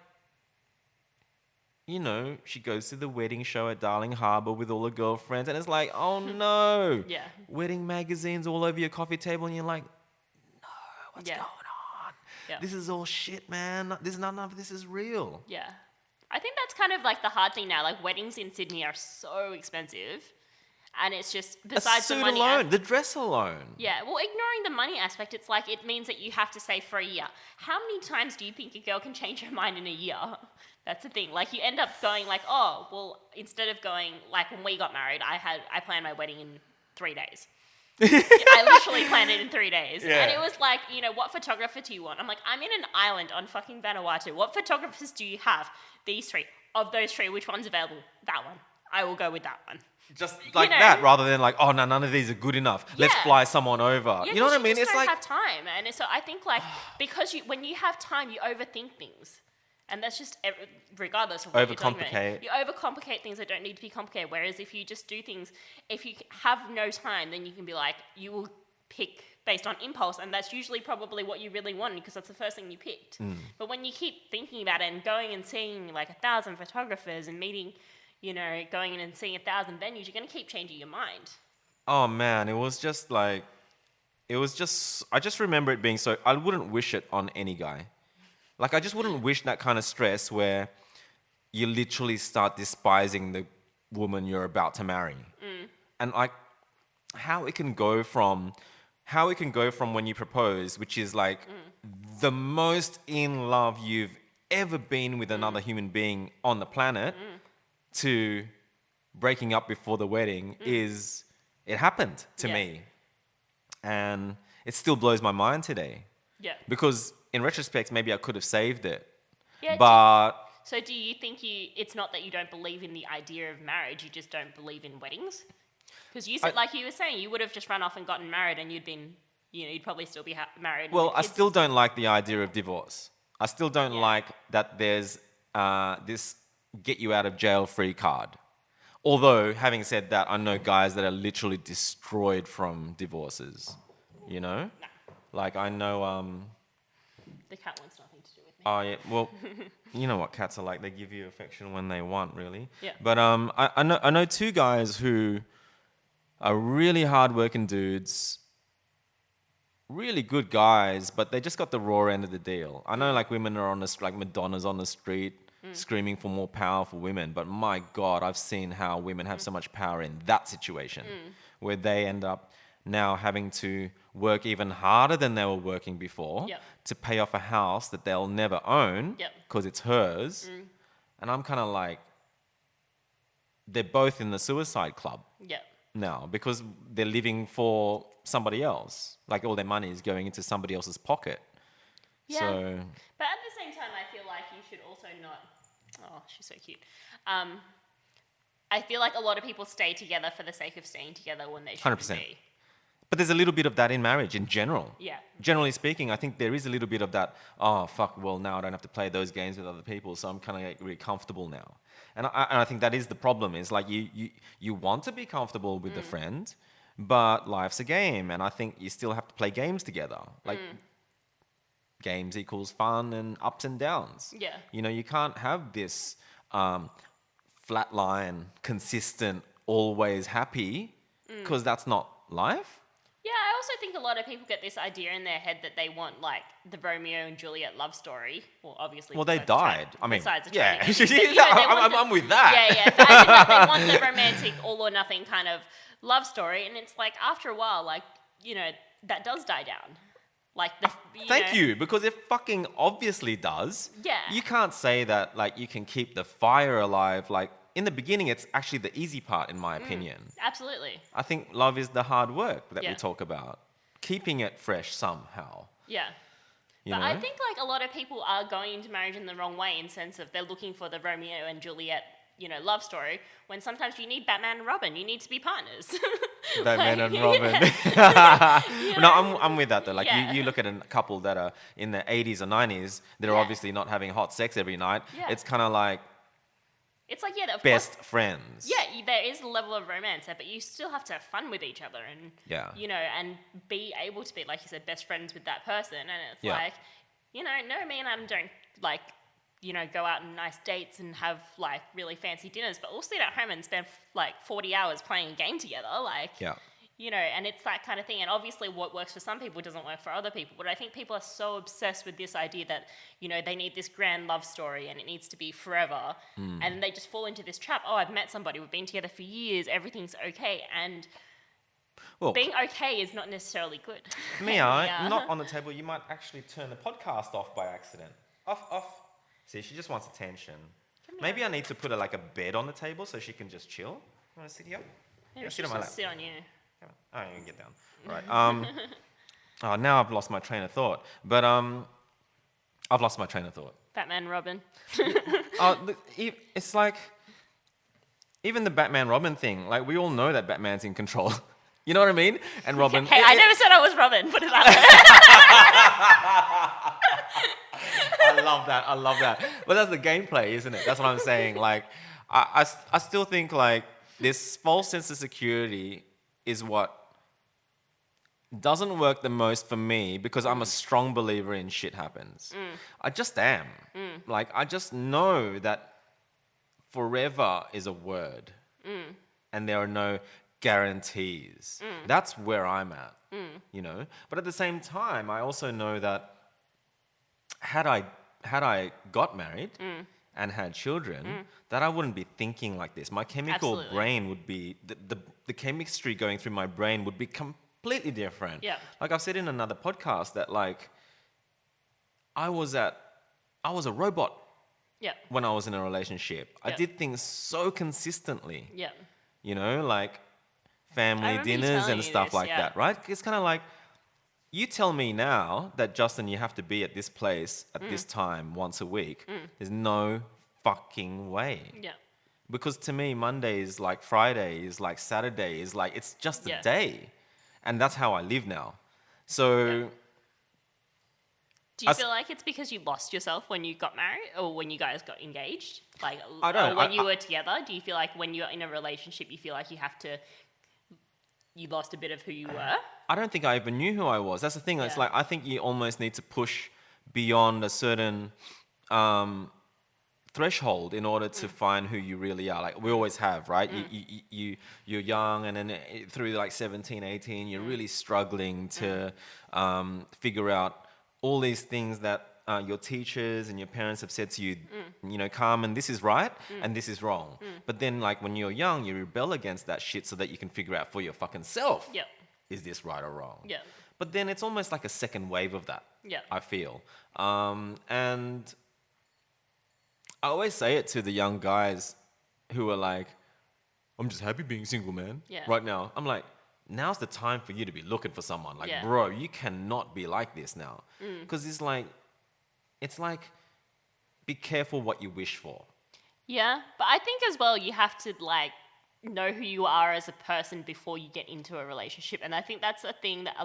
she goes to the wedding show at Darling Harbour with all her girlfriends. And it's like, oh no. Yeah. Wedding magazines all over your coffee table. And you're like, no, what's going on? Yeah. This is all shit, man. None of this is real. Yeah. I think that's kind of like the hard thing now. Like, weddings in Sydney are so expensive. And it's just, besides the money alone, the dress alone. Yeah, well, ignoring the money aspect, it's like it means that you have to save for a year. How many times do you think a girl can change her mind in a year? That's the thing. Like, you end up going like, oh, well, instead of going, like, when we got married, I planned my wedding in 3 days. I literally planned it in 3 days. Yeah. And it was like, what photographer do you want? I'm like, I'm in an island on fucking Vanuatu. What photographers do you have? These three. Of those three, which one's available? That one. I will go with that one. just like that, rather than like, oh no, none of these are good enough. Let's fly someone over. Yeah, you know what I mean? It's like have time, and so I think like because when you have time, you overthink things, and that's just regardless of what you're talking about. You overcomplicate things that don't need to be complicated. Whereas if you just do things, if you have no time, then you can be like, you will pick based on impulse, and that's usually probably what you really wanted because that's the first thing you picked. But when you keep thinking about it and going and seeing like 1,000 photographers and meeting, going in and seeing 1,000 venues, you're going to keep changing your mind. Oh man, I just remember it being so, I wouldn't wish it on any guy. Like I just wouldn't wish that kind of stress where you literally start despising the woman you're about to marry. And like how it can go from when you propose, which is like the most in love you've ever been with another human being on the planet, to breaking up before the wedding it happened to me. And it still blows my mind today. Yeah. Because in retrospect, maybe I could have saved it. Yeah. But so do you think it's not that you don't believe in the idea of marriage, you just don't believe in weddings? Because you said, like you were saying, you would have just run off and gotten married and you'd probably still be married. Well, I still don't like the idea of divorce. I still don't like that there's this get you out of jail free card. Although, having said that, I know guys that are literally destroyed from divorces. Nah. Like I know... the cat wants nothing to do with me. Oh, yeah. Well, you know what cats are like. They give you affection when they want, really. Yeah. But I know two guys who are really hard-working dudes, really good guys, but they just got the raw end of the deal. I know like women are like Madonna's on the street screaming for more powerful women, but my God, I've seen how women have so much power in that situation where they end up now having to work even harder than they were working before to pay off a house that they'll never own because it's hers. And I'm kind of like, they're both in the suicide club now because they're living for somebody else. Like all their money is going into somebody else's pocket. Yeah. So, but at the same time, I feel like you should also not... Oh, she's so cute. I feel like a lot of people stay together for the sake of staying together when they shouldn't 100%. Be. But there's a little bit of that in marriage in general. Yeah. Generally speaking, I think there is a little bit of that, oh, fuck, well, now I don't have to play those games with other people, so I'm kind of like really comfortable now. And I think that is the problem, is like you want to be comfortable with a friend, but life's a game, and I think you still have to play games together. Like, games equals fun and ups and downs. Yeah. You can't have this flatline, consistent, always happy, because that's not life. Yeah, I also think a lot of people get this idea in their head that they want like the Romeo and Juliet love story. Well, obviously. Well, they died. I mean, besides the yeah, I'm with that. Yeah. But I think that they want the romantic, all or nothing kind of love story, and it's like after a while, like that does die down. Like Thank you, because it fucking obviously does. Yeah. You can't say that like you can keep the fire alive. Like in the beginning, it's actually the easy part, in my opinion. Absolutely. I think love is the hard work that we talk about, keeping it fresh somehow. Yeah. But I think like a lot of people are going into marriage in the wrong way, in the sense of they're looking for the Romeo and Juliet, love story, when sometimes you need Batman and Robin. You need to be partners. Batman and Robin. Yeah. No, I'm with that though. Like you look at a couple that are in their 80s or 90s that are obviously not having hot sex every night. Yeah. It's kind of like... It's like, of best course, friends. Yeah, there is a level of romance there, but you still have to have fun with each other and, and be able to be, like you said, best friends with that person. And it's like, no, me and Adam don't, like, go out on nice dates and have, like, really fancy dinners, but we'll sit at home and spend, like, 40 hours playing a game together. Like, and it's that kind of thing. And obviously what works for some people doesn't work for other people. But I think people are so obsessed with this idea that, they need this grand love story and it needs to be forever. And they just fall into this trap. Oh, I've met somebody. We've been together for years. Everything's okay. And being okay is not necessarily good. Mia, not on the table. You might actually turn the podcast off by accident. Off. See, she just wants attention. Maybe I need to put a bed on the table so she can just chill. You want to sit here? Maybe she should sit on you. Oh, you can get down. Right. Now I've lost my train of thought. But I've lost my train of thought. Batman and Robin. It's like... Even the Batman Robin thing, like we all know that Batman's in control. You know what I mean? And Robin. Hey, I never said I was Robin. Put it that I love that. But that's the gameplay, isn't it? That's what I'm saying. Like, I still think like this false sense of security is what doesn't work the most for me because I'm a strong believer in shit happens. I just am. Like, I just know that forever is a word and there are no guarantees. That's where I'm at, you know? But at the same time, I also know that had I got married and had children, that I wouldn't be thinking like this. My chemical brain would be, the chemistry going through my brain would be completely different. Yeah. Like I've said in another podcast that like, I was a robot when I was in a relationship. I did things so consistently. Yeah. You know, like family dinners and stuff like that, right? It's kind of like, you tell me now that, Justin, you have to be at this place at this time once a week. There's no fucking way. Yeah. Because to me, Monday is like Friday, is like Saturday, is like, it's just a day. And that's how I live now. So... Do you feel like it's because you lost yourself when you got married or when you guys got engaged? Like, I don't. Or when you were together? Do you feel like when you're in a relationship, you feel like you lost a bit of who you were? I don't think I even knew who I was. That's the thing. It's like, I think you almost need to push beyond a certain threshold in order to find who you really are. Like we always have, right? You're young, and then through like 17, 18, you're really struggling to figure out all these things that your teachers and your parents have said to you, you know, Carmen, this is right and this is wrong. But then like when you're young, you rebel against that shit so that you can figure out for your fucking self, is this right or wrong? Yeah. But then it's almost like a second wave of that, I feel. And I always say it to the young guys who are like, I'm just happy being single, man, right now. I'm like, now's the time for you to be looking for someone. Like, bro, you cannot be like this now. Because it's like, be careful what you wish for. Yeah. But I think as well, you have to like know who you are as a person before you get into a relationship. And I think that's a thing that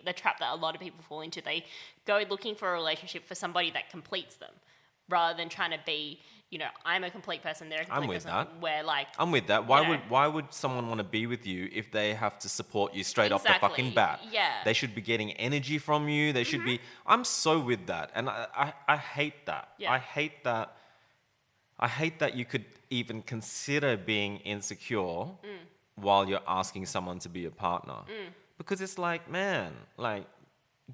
the trap that a lot of people fall into. They go looking for a relationship for somebody that completes them rather than trying to be, you know, I'm a complete person, they're a complete person. I'm with that. Why would someone want to be with you if they have to support you straight off the fucking bat? Yeah. They should be getting energy from you. They should be... I'm so with that. And I hate that. Yeah. I hate that you could even consider being insecure while you're asking someone to be a partner. Because it's like, man, like,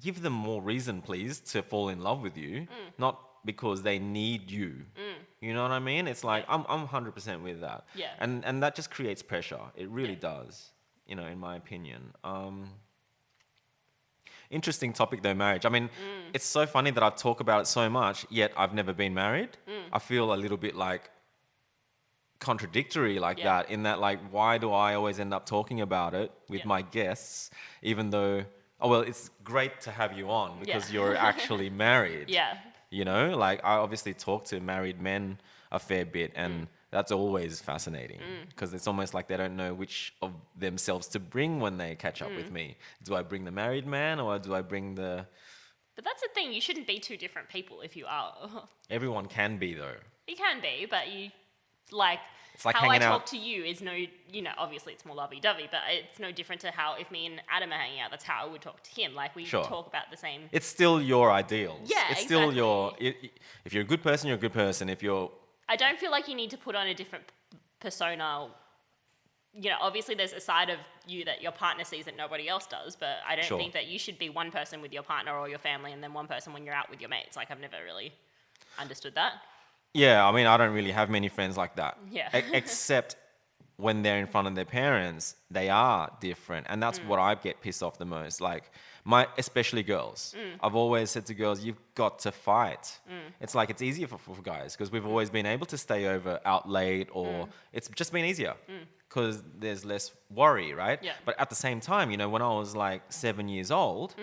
give them more reason, please, to fall in love with you. Not because they need you. You know what I mean? It's like, I'm 100% with that. Yeah. And that just creates pressure. It really does, you know, in my opinion. Interesting topic though, marriage. I mean, it's so funny that I talk about it so much, yet I've never been married. I feel a little bit like contradictory like that, in that like, why do I always end up talking about it with my guests, even though, oh, well, it's great to have you on because you're actually married. Yeah. You know, like I obviously talk to married men a fair bit, and that's always fascinating because it's almost like they don't know which of themselves to bring when they catch up with me. Do I bring the married man or do I bring the... But that's the thing, you shouldn't be two different people if you are. Everyone can be though. You can be, but you, like... It's like how I talk out. To you is no, you know, obviously it's more lovey-dovey, but it's no different to how if me and Adam are hanging out, that's how I would talk to him. Like we talk about the same. It's still your ideals. Yeah, it's still your. If you're a good person, you're a good person. If you're, I don't feel like you need to put on a different persona. You know, obviously there's a side of you that your partner sees that nobody else does, but I don't think that you should be one person with your partner or your family and then one person when you're out with your mates. Like I've never really understood that. Yeah, I mean, I don't really have many friends like that. Yeah. Except when they're in front of their parents, they are different. And that's what I get pissed off the most. Like, especially girls. I've always said to girls, you've got to fight. It's like, it's easier for guys because we've always been able to stay over out late, or it's just been easier because there's less worry, right? Yeah. But at the same time, you know, when I was like 7 years old,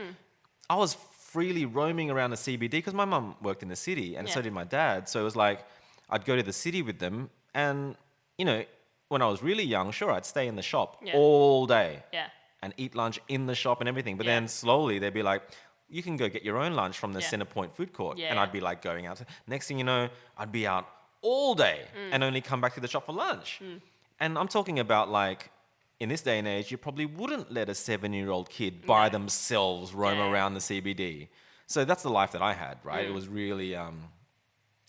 I was freely roaming around the CBD because my mum worked in the city and so did my dad. So it was like, I'd go to the city with them and, you know, when I was really young, sure, I'd stay in the shop Yeah. all day Yeah. and eat lunch in the shop and everything. But Yeah. then slowly they'd be like, you can go get your own lunch from the Yeah. Centrepoint food court. Yeah, And yeah. I'd be like going out. Next thing you know, I'd be out all day and only come back to the shop for lunch. And I'm talking about like, in this day and age, you probably wouldn't let a 7-year-old kid by themselves roam Yeah. around the CBD. So that's the life that I had, right? It was really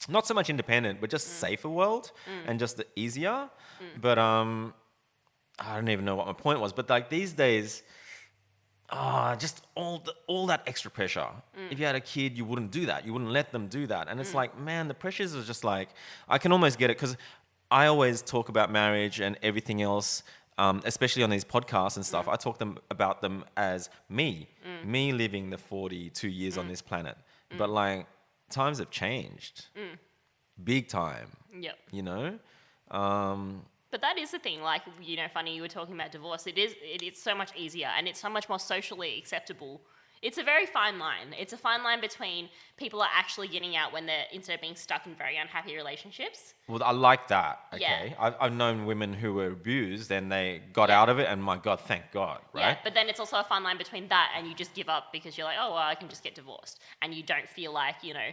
not so much independent, but just safer world and just the easier. But I don't even know what my point was. But like these days, just all that extra pressure. If you had a kid, you wouldn't do that. You wouldn't let them do that. And it's like, man, the pressures are just like, I can almost get it because I always talk about marriage and everything else, especially on these podcasts and stuff. I talk about them as me living the 42 years on this planet. But like, times have changed. Big time. Yep. You know? But that is the thing, like, you know, funny you were talking about divorce. It is so much easier and it's so much more socially acceptable. It's a very fine line. It's a fine line between people are actually getting out when they're, instead of being stuck in very unhappy relationships. Well, I like that, okay? Yeah. I've known women who were abused and they got out of it and my God, thank God, right? Yeah, but then it's also a fine line between that and you just give up because you're like, oh, well, I can just get divorced. And you don't feel like, you know,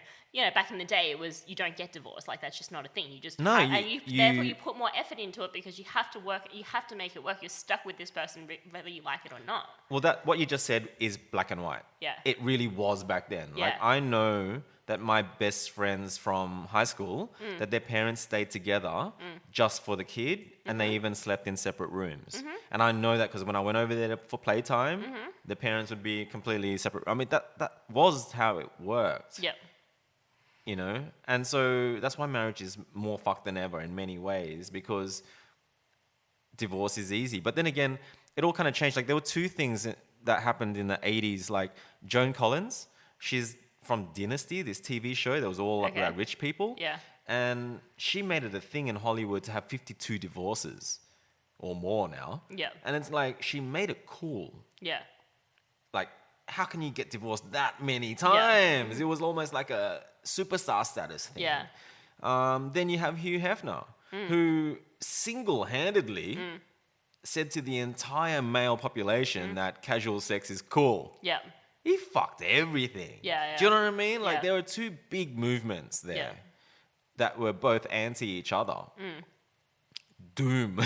back in the day it was, you don't get divorced. Like, that's just not a thing. You just, No, therefore you put more effort into it because you have to work, you have to make it work. You're stuck with this person whether you like it or not. Well, what you just said is black and white. Yeah. It really was back then. Yeah. Like, I know that my best friends from high school, that their parents stayed together just for the kid, and they even slept in separate rooms. And I know that because when I went over there for playtime, the parents would be completely separate. I mean, that was how it worked. Yep. You know? And so that's why marriage is more fucked than ever in many ways, because divorce is easy. But then again, it all kind of changed. Like, there were two things that happened in the 80s. Like, Joan Collins, she's from Dynasty, this TV show that was all about rich people. Yeah. And she made it a thing in Hollywood to have 52 divorces or more now. Yeah. And it's like, she made it cool. Yeah. Like, how can you get divorced that many times? It was almost like a superstar status thing. Yeah. Then you have Hugh Hefner, who single-handedly said to the entire male population that casual sex is cool. Yeah. He fucked everything. Yeah. Do you know what I mean? Like, Yeah. there were two big movements there Yeah. that were both anti each other. Doom.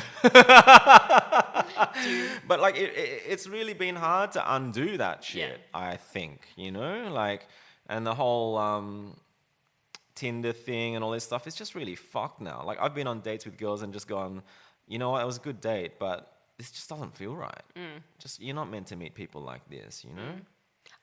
But like, it's really been hard to undo that shit, I think, you know? Like, and the whole Tinder thing and all this stuff, it's just really fucked now. Like, I've been on dates with girls and just gone, you know what, it was a good date, but this just doesn't feel right. Just, you're not meant to meet people like this, you know?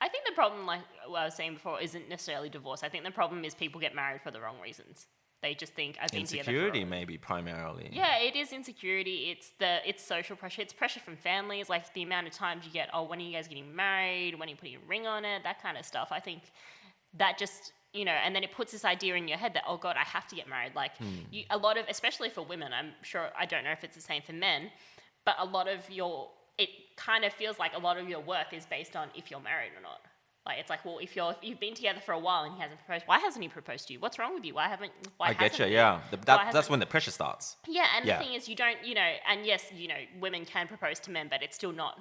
I think the problem, like what I was saying before, isn't necessarily divorce. I think the problem is people get married for the wrong reasons. They just think I've been together Insecurity, maybe, primarily. Yeah, it is insecurity. It's social pressure. It's pressure from families, like the amount of times you get, oh, when are you guys getting married? When are you putting a ring on it? That kind of stuff. I think that just, you know, and then it puts this idea in your head that, oh God, I have to get married. Like a lot of, especially for women, I'm sure, I don't know if it's the same for men, but a lot of it kind of feels like a lot of your worth is based on if you're married or not. Like, it's like, well, if you've been together for a while and he hasn't proposed, why hasn't he proposed to you? What's wrong with you? I get you, yeah. That's when the pressure starts. Yeah, and the thing is, you don't, you know, and yes, you know, women can propose to men, but it's still not,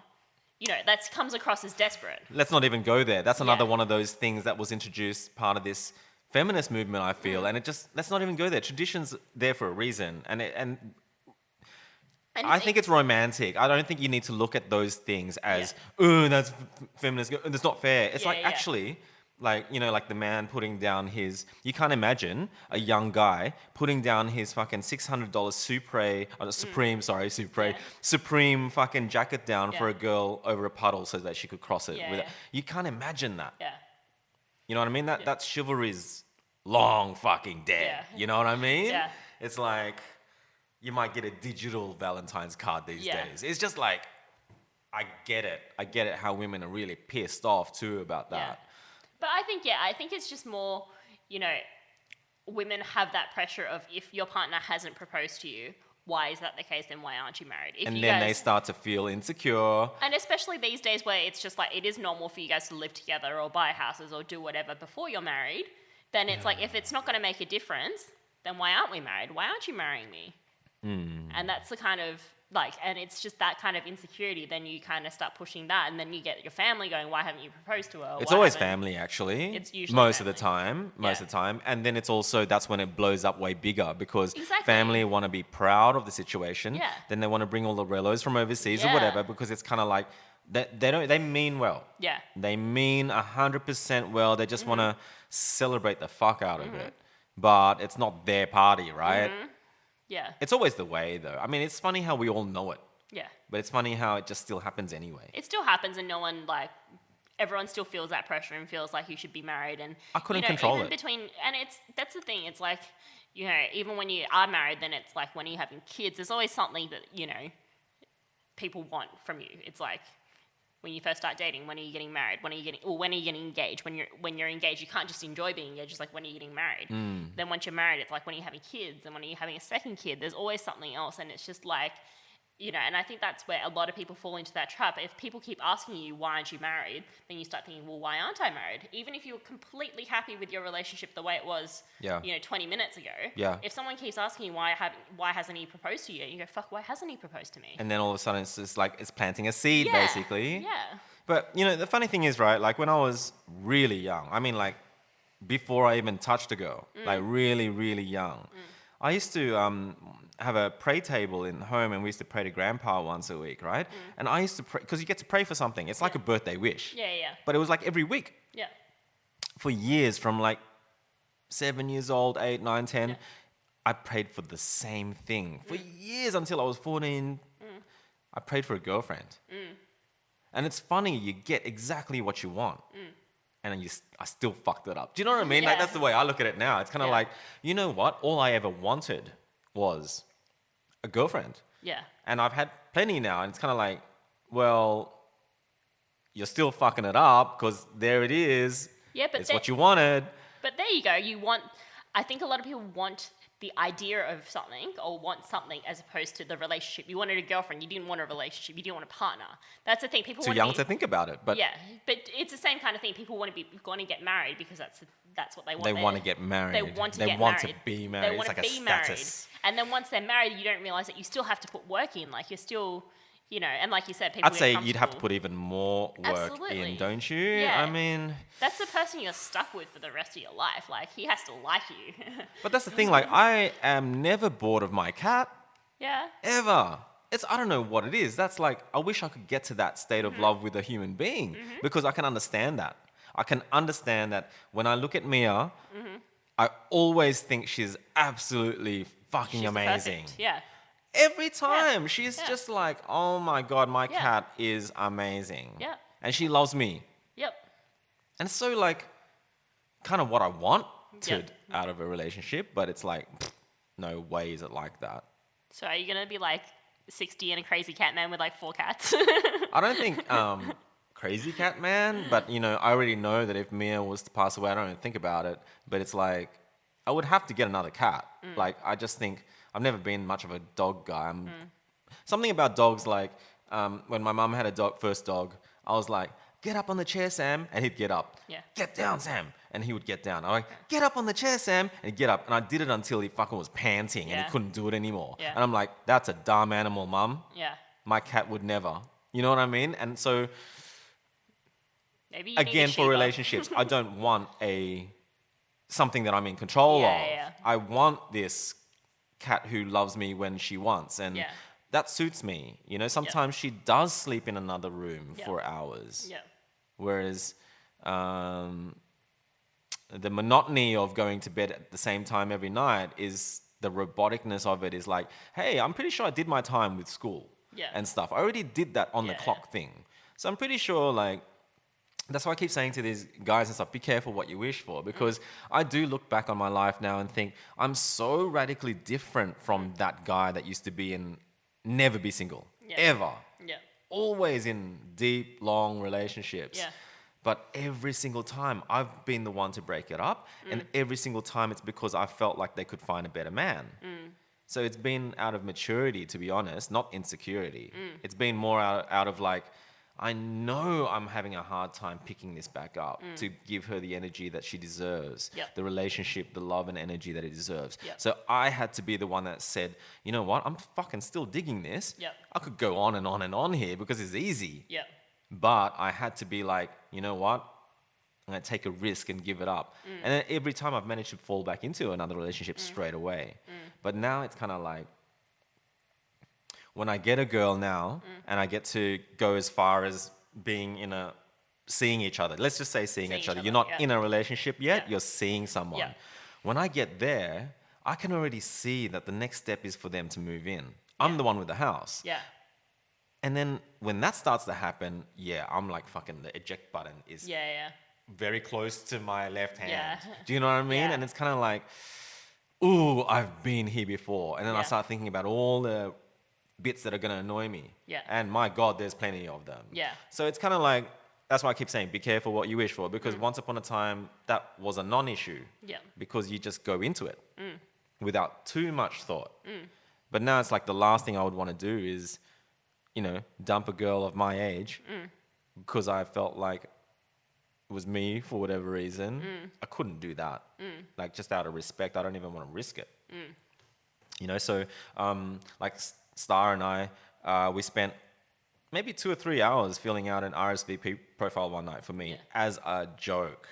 you know, that comes across as desperate. Let's not even go there. That's another one of those things that was introduced, part of this feminist movement, I feel, and let's not even go there. Tradition's there for a reason, and I think it's romantic. I don't think you need to look at those things as, oh, that's feminist. That's not fair. It's actually, like, you know, like the man putting down his, you can't imagine a young guy putting down his fucking $600 Supreme fucking jacket down for a girl over a puddle so that she could cross it. You can't imagine that. Yeah. You know what I mean? That chivalry's long fucking dead. Yeah. You know what I mean? Yeah. It's like, you might get a digital Valentine's card these days. It's just like, I get it. I get it how women are really pissed off too about that. Yeah. But I think it's just more, you know, women have that pressure of, if your partner hasn't proposed to you, why is that the case? Then why aren't you married? They start to feel insecure. And especially these days where it's just like, it is normal for you guys to live together or buy houses or do whatever before you're married. Then it's like, if it's not going to make a difference, then why aren't we married? Why aren't you marrying me? And that's the kind of like, and it's just that kind of insecurity. Then you kind of start pushing that, and then you get your family going, "Why haven't you proposed to her?" It's always family, actually. It's usually most family. of the time, and then it's also that's when it blows up way bigger because family want to be proud of the situation. Yeah. Then they want to bring all the relos from overseas or whatever because it's kind of like they mean well. Yeah. They mean 100% well. They just want to celebrate the fuck out of it, but it's not their party, right? Yeah. It's always the way, though. I mean, it's funny how we all know it. Yeah. But it's funny how it just still happens anyway. It still happens, and no one everyone still feels that pressure and feels like you should be married. And I couldn't control even it. And that's the thing. It's like, even when you are married, then it's like when you're having kids, there's always something that people want from you. It's like when you first start dating, when are you getting married? When are you getting engaged? When you're engaged, you can't just enjoy being engaged. It's like, when are you getting married? Then once you're married, it's like, when are you having kids? And when are you having a second kid? There's always something else, and it's just like, and I think that's where a lot of people fall into that trap. If people keep asking you, why aren't you married? Then you start thinking, well, why aren't I married? Even if you were completely happy with your relationship the way it was, 20 minutes ago. Yeah. If someone keeps asking you, why hasn't he proposed to you? You go, fuck, why hasn't he proposed to me? And then all of a sudden it's just like it's planting a seed, basically. Yeah. But, the funny thing is, right, like when I was really young, I mean, like before I even touched a girl, like really, really young, I used to have a pray table in home, and we used to pray to Grandpa once a week, right? And I used to pray, because you get to pray for something. It's like a birthday wish. Yeah. But it was like every week. Yeah. For years, from like 7 years old, 8, 9, 10, Yeah. I prayed for the same thing. For years until I was 14, I prayed for a girlfriend. And it's funny, you get exactly what you want. And then I still fucked it up. Do you know what I mean? Yeah. Like, that's the way I look at it now. It's kind of like, you know what? All I ever wanted was a girlfriend. Yeah. And I've had plenty now. And it's kind of like, well, you're still fucking it up because there it is. Yeah, but it's what you wanted. But there you go. I think a lot of people want the idea of something or want something as opposed to the relationship. You wanted a girlfriend. You didn't want a relationship. You didn't want a partner. That's the thing. People Too young to think about it. But yeah, but it's the same kind of thing. People want to get married because that's what they want. They want to get married. They want to they get want married. to be married. They want it's to like be a married. status. And then once they're married, you don't realize that you still have to put work in. Like, you're still, and like you said, people I'd say you'd have to comfortable. put even more work Absolutely. in, don't you? Yeah. I mean, That's the person you're stuck with for the rest of your life. Like, he has to like you. but that's the thing. Like, I am never bored of my cat. Yeah. Ever. I don't know what it is. That's like, I wish I could get to that state of love with a human being because I can understand that. I can understand that when I look at Mia, I always think she's absolutely fucking She's amazing. perfect. Yeah. Every time. She's Yeah. just like, oh my God, my Yeah. cat is amazing. Yeah. And she loves me. Yep. And so, like, kind of what I wanted Yep. out of a relationship, but it's like, no way is it like that. So are you going to be like 60 and a crazy cat man with like 4 cats? I don't think crazy cat man, but, I already know that if Mia was to pass away, I don't even think about it, but it's like, I would have to get another cat. Like, I just think, I've never been much of a dog guy. Something about dogs, like, when my mum had a first dog, I was like, get up on the chair, Sam, and he'd get up. Yeah. Get down, Sam, and he would get down. I'm like, get up on the chair, Sam, and he'd get up. And I did it until he fucking was panting and Yeah. he couldn't do it anymore. Yeah. And I'm like, that's a dumb animal, Mum. Yeah. My cat would never. You know what I mean? And so, Maybe you need again, a for Shiba. relationships, I don't want something that I'm in control Yeah, of. yeah. I want this cat who loves me when she wants, and Yeah. that suits me. Sometimes she does sleep in another room Yeah. for hours, Yeah. whereas the monotony of going to bed at the same time every night is the roboticness of it. Is like, hey, I'm pretty sure I did my time with school Yeah. and stuff. I already did that on the Yeah, clock thing, so I'm pretty sure like. That's why I keep saying to these guys and stuff, be careful what you wish for, because I do look back on my life now and think I'm so radically different from that guy that used to be in, never be single, Yeah. ever. Yeah. Always in deep, long relationships. Yeah. But every single time I've been the one to break it up, and every single time it's because I felt like they could find a better man. So it's been out of maturity, to be honest, not insecurity. It's been more out of like, I know I'm having a hard time picking this back up to give her the energy that she deserves, the relationship, the love and energy that it deserves. So I had to be the one that said, you know what, I'm fucking still digging this. I could go on and on and on here because it's easy. But I had to be like, you know what, I'm going to take a risk and give it up. And then every time I've managed to fall back into another relationship straight away. But now it's kind of like, when I get a girl now and I get to go as far as being seeing each other. Let's just say seeing each other. You're not in a relationship yet, you're seeing someone. When I get there, I can already see that the next step is for them to move in. I'm the one with the house. And then when that starts to happen, I'm like fucking the eject button is very close to my left hand. Do you know what I mean? And it's kind of like, ooh, I've been here before. And then I start thinking about all the bits that are going to annoy me. And my God, there's plenty of them. So it's kind of like, that's why I keep saying, be careful what you wish for, because once upon a time, that was a non-issue. Because you just go into it without too much thought. But now it's like the last thing I would want to do is, you know, dump a girl of my age because I felt like it was me for whatever reason. I couldn't do that. Like, just out of respect, I don't even want to risk it. You know, so like Star and I, we spent maybe 2 or 3 hours filling out an RSVP profile one night for me as a joke.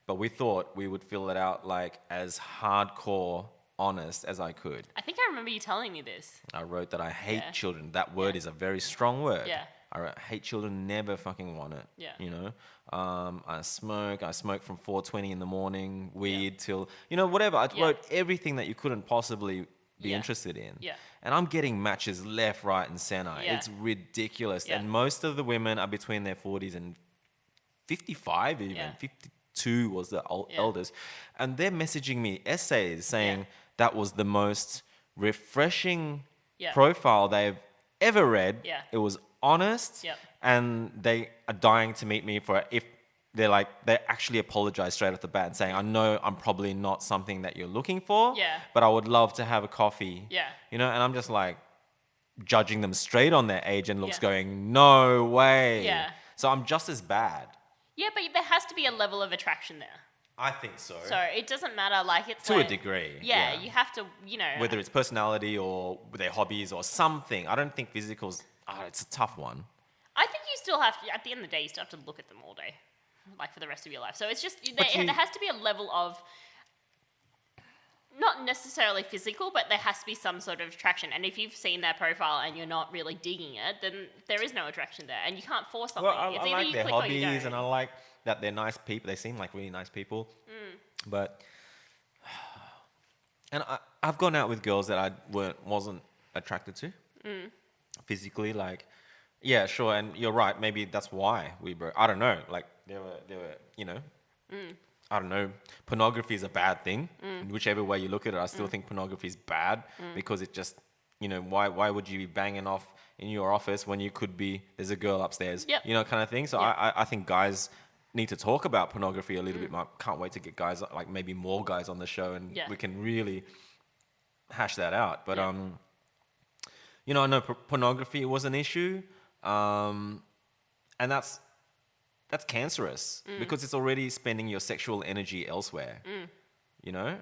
But we thought we would fill it out like as hardcore honest as I could. I think I remember you telling me this. I wrote that I hate children. That word is a very strong word. I wrote, hate children, never fucking want it. You know, I smoke from 4:20 in the morning, weed till, you know, whatever. I wrote everything that you couldn't possibly be interested in. And I'm getting matches left, right, and center. It's ridiculous. And most of the women are between their 40s and 55 even. 52 was the eldest. And they're messaging me essays saying that was the most refreshing profile they've ever read. It was honest. And they are dying to meet me for if they're like, they actually apologize straight off the bat and saying, I know I'm probably not something that you're looking for, but I would love to have a coffee. You know, and I'm just like judging them straight on their age and looks going, no way. So I'm just as bad. But there has to be a level of attraction there. I think so. So it doesn't matter, like it's to like, a degree. You have to, you know. Whether it's personality or their hobbies or something. I don't think physicals, it's a tough one. I think you still have to, at the end of the day, you still have to look at them all day. Like for the rest of your life. So it's just, there has to be a level of, not necessarily physical, but there has to be some sort of attraction. And if you've seen their profile and you're not really digging it, then there is no attraction there. And you can't force something. Well, I like their hobbies and I like that they're nice people. They seem like really nice people. But, and I've gone out with girls that I wasn't attracted to. Physically, like, yeah, sure. And you're right. Maybe that's why we broke. I don't know. Like, there were, you know, I don't know. Pornography is a bad thing. Whichever way you look at it, I still think pornography is bad because it just, you know, why would you be banging off in your office when you could be, there's a girl upstairs, you know, kind of thing. So I think guys need to talk about pornography a little bit more. Can't wait to get guys, like maybe more guys on the show and we can really hash that out. But, you know, I know pornography was an issue. And that's cancerous because it's already spending your sexual energy elsewhere, you know?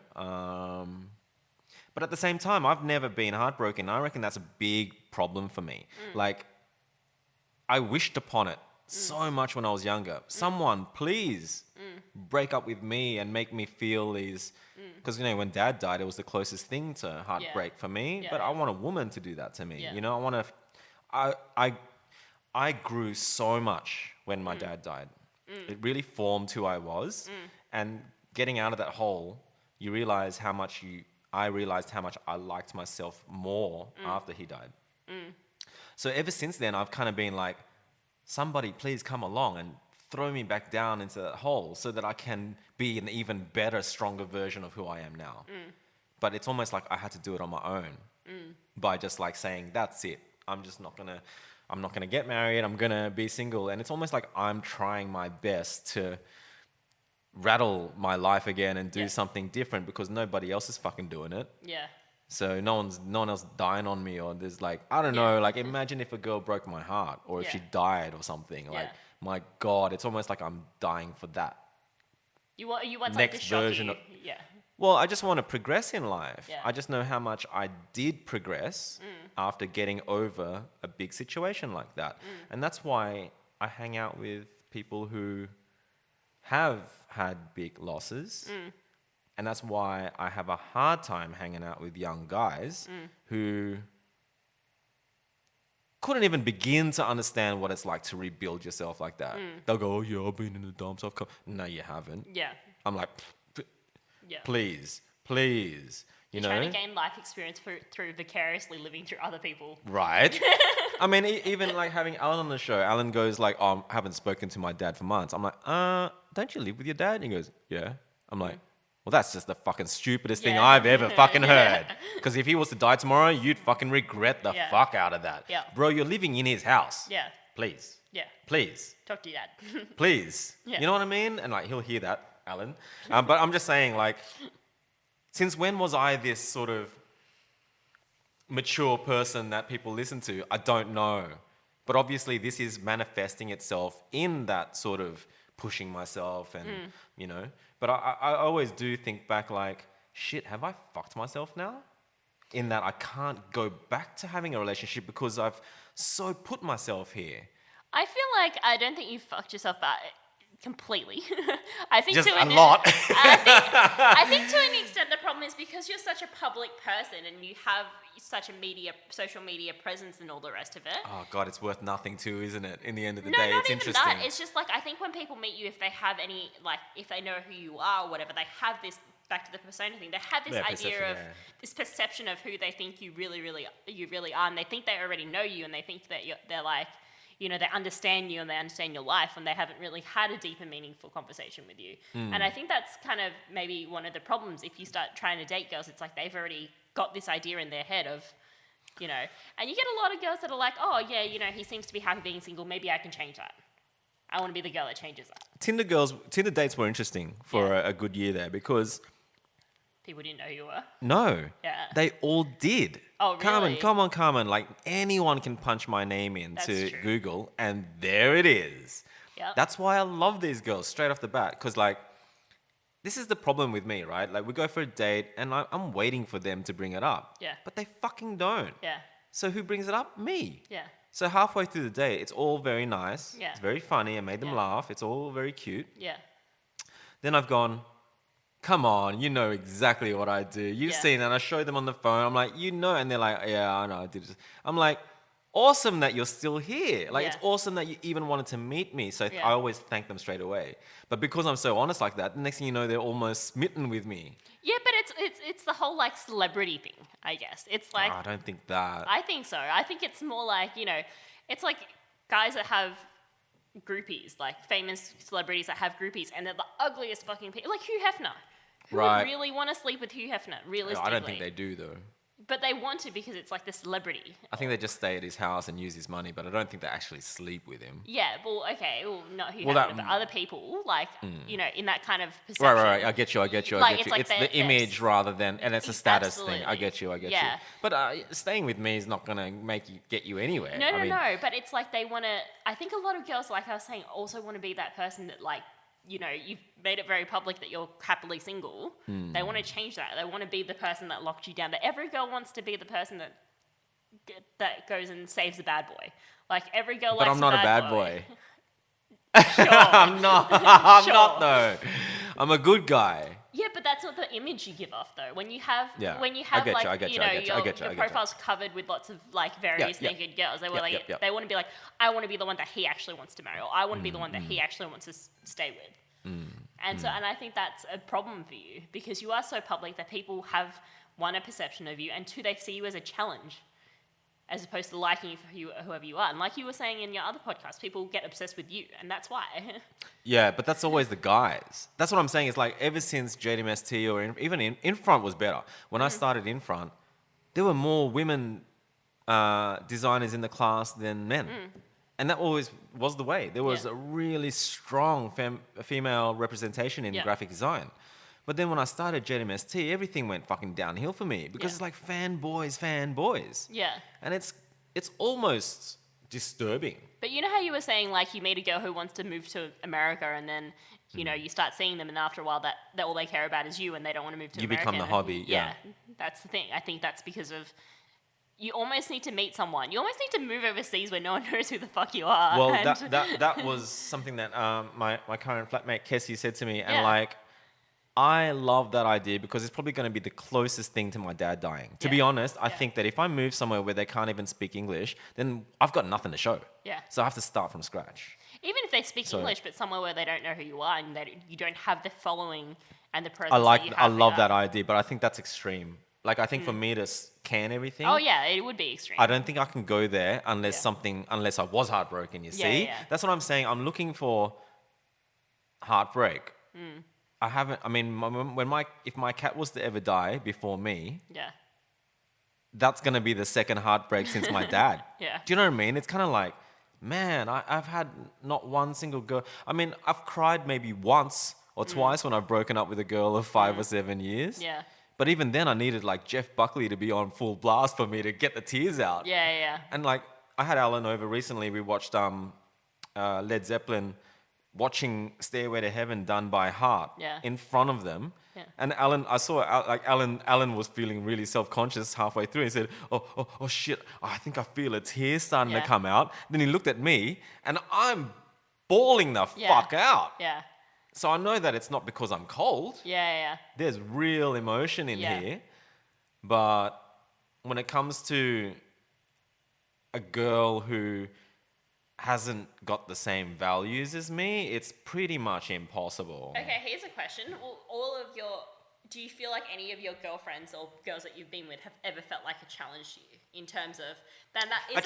But at the same time, I've never been heartbroken. I reckon that's a big problem for me. Like, I wished upon it so much when I was younger. Someone, please break up with me and make me feel these... Because, you know, when Dad died, it was the closest thing to heartbreak for me. But I want a woman to do that to me. You know, I want to... I grew so much when my dad died. It really formed who I was. And getting out of that hole, I realized how much I liked myself more after he died. So ever since then, I've kind of been like, somebody please come along and throw me back down into that hole so that I can be an even better, stronger version of who I am now. But it's almost like I had to do it on my own by just like saying, that's it. I'm not gonna get married. I'm gonna be single. And it's almost like I'm trying my best to rattle my life again and do something different because nobody else is fucking doing it. So no one else dying on me, or there's like, I don't know, like imagine if a girl broke my heart or if she died or something. Like, my God, it's almost like I'm dying for that. You want something Next to shock version you. of- Yeah. Well, I just want to progress in life. Yeah. I just know how much I did progress after getting over a big situation like that. And that's why I hang out with people who have had big losses. And that's why I have a hard time hanging out with young guys who couldn't even begin to understand what it's like to rebuild yourself like that. They'll go, oh yeah, I've been in the dumps. I've come. No, you haven't. Yeah. I'm like, Yeah. please. You know? Trying to gain life experience through vicariously living through other people. Right. I mean, even like having Alan on the show, Alan goes like, oh, I haven't spoken to my dad for months. I'm like, don't you live with your dad? And he goes, yeah. I'm like, well, that's just the fucking stupidest thing I've ever fucking heard. Because if he was to die tomorrow, you'd fucking regret the fuck out of that. Yeah. Bro, you're living in his house. Yeah. Please. Yeah. Please. Talk to your dad. Please. Yeah. You know what I mean? And like, he'll hear that, Alan. But I'm just saying, like, since when was I this sort of mature person that people listen to? I don't know. But obviously this is manifesting itself in that sort of pushing myself and, you know. But I always do think back like, shit, have I fucked myself now? In that I can't go back to having a relationship because I've so put myself here. I feel like I don't think you fucked yourself out completely. I think Just to a lot. I think to an extent the problem is because you're such a public person and you have such a social media presence and all the rest of it. Oh God, it's worth nothing too, isn't it? In the end of the No, day, not it's even interesting. that. It's just like I think when people meet you, if they have any if they know who you are or whatever, they have this. Back to the persona thing, they have this idea of this perception of who they think you really are, and they think they already know you, and they think that they're like, you know, they understand you and they understand your life, and they haven't really had a deeper, meaningful conversation with you. And I think that's kind of maybe one of the problems. If you start trying to date girls, it's like they've already got this idea in their head of, you know, and you get a lot of girls that are like, oh yeah, you know, he seems to be happy being single. Maybe I can change that. I want to be the girl that changes that. Tinder dates were interesting for a good year there because people didn't know who you were. no, they all did. Oh, really? Carmen. Like anyone can punch my name into Google, and there it is. Yep. That's why I love these girls straight off the bat, because like this is the problem with me, right? Like we go for a date, and I'm waiting for them to bring it up. Yeah. But they fucking don't. Yeah. So who brings it up? Me. Yeah. So halfway through the date, it's all very nice. Yeah. It's very funny. I made them laugh. It's all very cute. Yeah. Then I've gone, come on, you know exactly what I do. You've seen it. And I show them on the phone. I'm like, you know. And they're like, yeah, I know. I did this. I'm like, awesome that you're still here. Like, it's awesome that you even wanted to meet me. So I always thank them straight away. But because I'm so honest like that, the next thing you know, they're almost smitten with me. Yeah, but it's the whole like celebrity thing, I guess. It's like I don't think that. I think so. I think it's more like, you know, it's like guys that have groupies, like famous celebrities that have groupies, and they're the ugliest fucking people. Like Hugh Hefner. Who would really want to sleep with Hugh Hefner, realistically? I don't think they do, though. But they want to because it's like the celebrity. I think they just stay at his house and use his money, but I don't think they actually sleep with him. Yeah, well, okay, well, not Hugh Hefner, but other people, like, you know, in that kind of perception. Right. I get you. Like, it's the image rather than, and it's a status thing. I get you. Yeah. But staying with me is not going to get you anywhere. No, but it's like they want to, I think a lot of girls, like I was saying, also want to be that person that, like, you know, you've made it very public that you're happily single. They want to change that. They want to be the person that locked you down. That every girl wants to be the person that goes and saves the bad boy. Like every girl likes I'm not a bad boy. Sure. I'm not. I'm not though. I'm a good guy. Yeah, but that's not the image you give off though. When you have, I get your profile's covered with lots of like various naked girls. They were they want to be like, I want to be the one that he actually wants to marry, or I want to be the one that he actually wants to stay with. And I think that's a problem for you because you are so public that people have one, a perception of you, and two, they see you as a challenge, as opposed to liking you for whoever you are. And like you were saying in your other podcast, people get obsessed with you, and that's why. Yeah, but that's always the guys. That's what I'm saying. It's like ever since JDM ST or even in front was better. When I started in front, there were more women designers in the class than men. And that always was the way. There was a really strong female representation in graphic design. But then when I started JDM everything went fucking downhill for me because it's like fanboys. Yeah. And it's almost disturbing. But you know how you were saying, like, you meet a girl who wants to move to America and then, you know, you start seeing them and after a while that all they care about is you and they don't want to move to America. You become the hobby, yeah. That's the thing. I think that's because of... You almost need to meet someone. You almost need to move overseas where no one knows who the fuck you are. Well, that was something that my current flatmate, Kessie, said to me. And, like, I love that idea because it's probably going to be the closest thing to my dad dying. To be honest, I think that if I move somewhere where they can't even speak English, then I've got nothing to show. Yeah. So I have to start from scratch. Even if they speak English, but somewhere where they don't know who you are and you don't have the following and the presence I love that idea, but I think that's extreme. Like, I think for me to can everything... Oh, yeah, it would be extreme. I don't think I can go there unless unless I was heartbroken, you see? Yeah. That's what I'm saying. I'm looking for heartbreak. I haven't... I mean, if my cat was to ever die before me... Yeah. That's going to be the second heartbreak since my dad. Yeah. Do you know what I mean? It's kind of like, man, I've had not one single girl... I mean, I've cried maybe once or twice when I've broken up with a girl of 5 or 7 years. Yeah. But even then, I needed like Jeff Buckley to be on full blast for me to get the tears out. Yeah. And like, I had Alan over recently. We watched Led Zeppelin watching Stairway to Heaven done by heart in front of them. Yeah. And Alan, I saw like Alan was feeling really self-conscious halfway through. He said, oh shit, I think I feel a tear starting to come out. Then he looked at me and I'm bawling the fuck out. Yeah. So I know that it's not because I'm cold. Yeah. There's real emotion in here. But when it comes to a girl who hasn't got the same values as me, it's pretty much impossible. Okay, here's a question. Do you feel like any of your girlfriends or girls that you've been with have ever felt like a challenge to you in terms of... A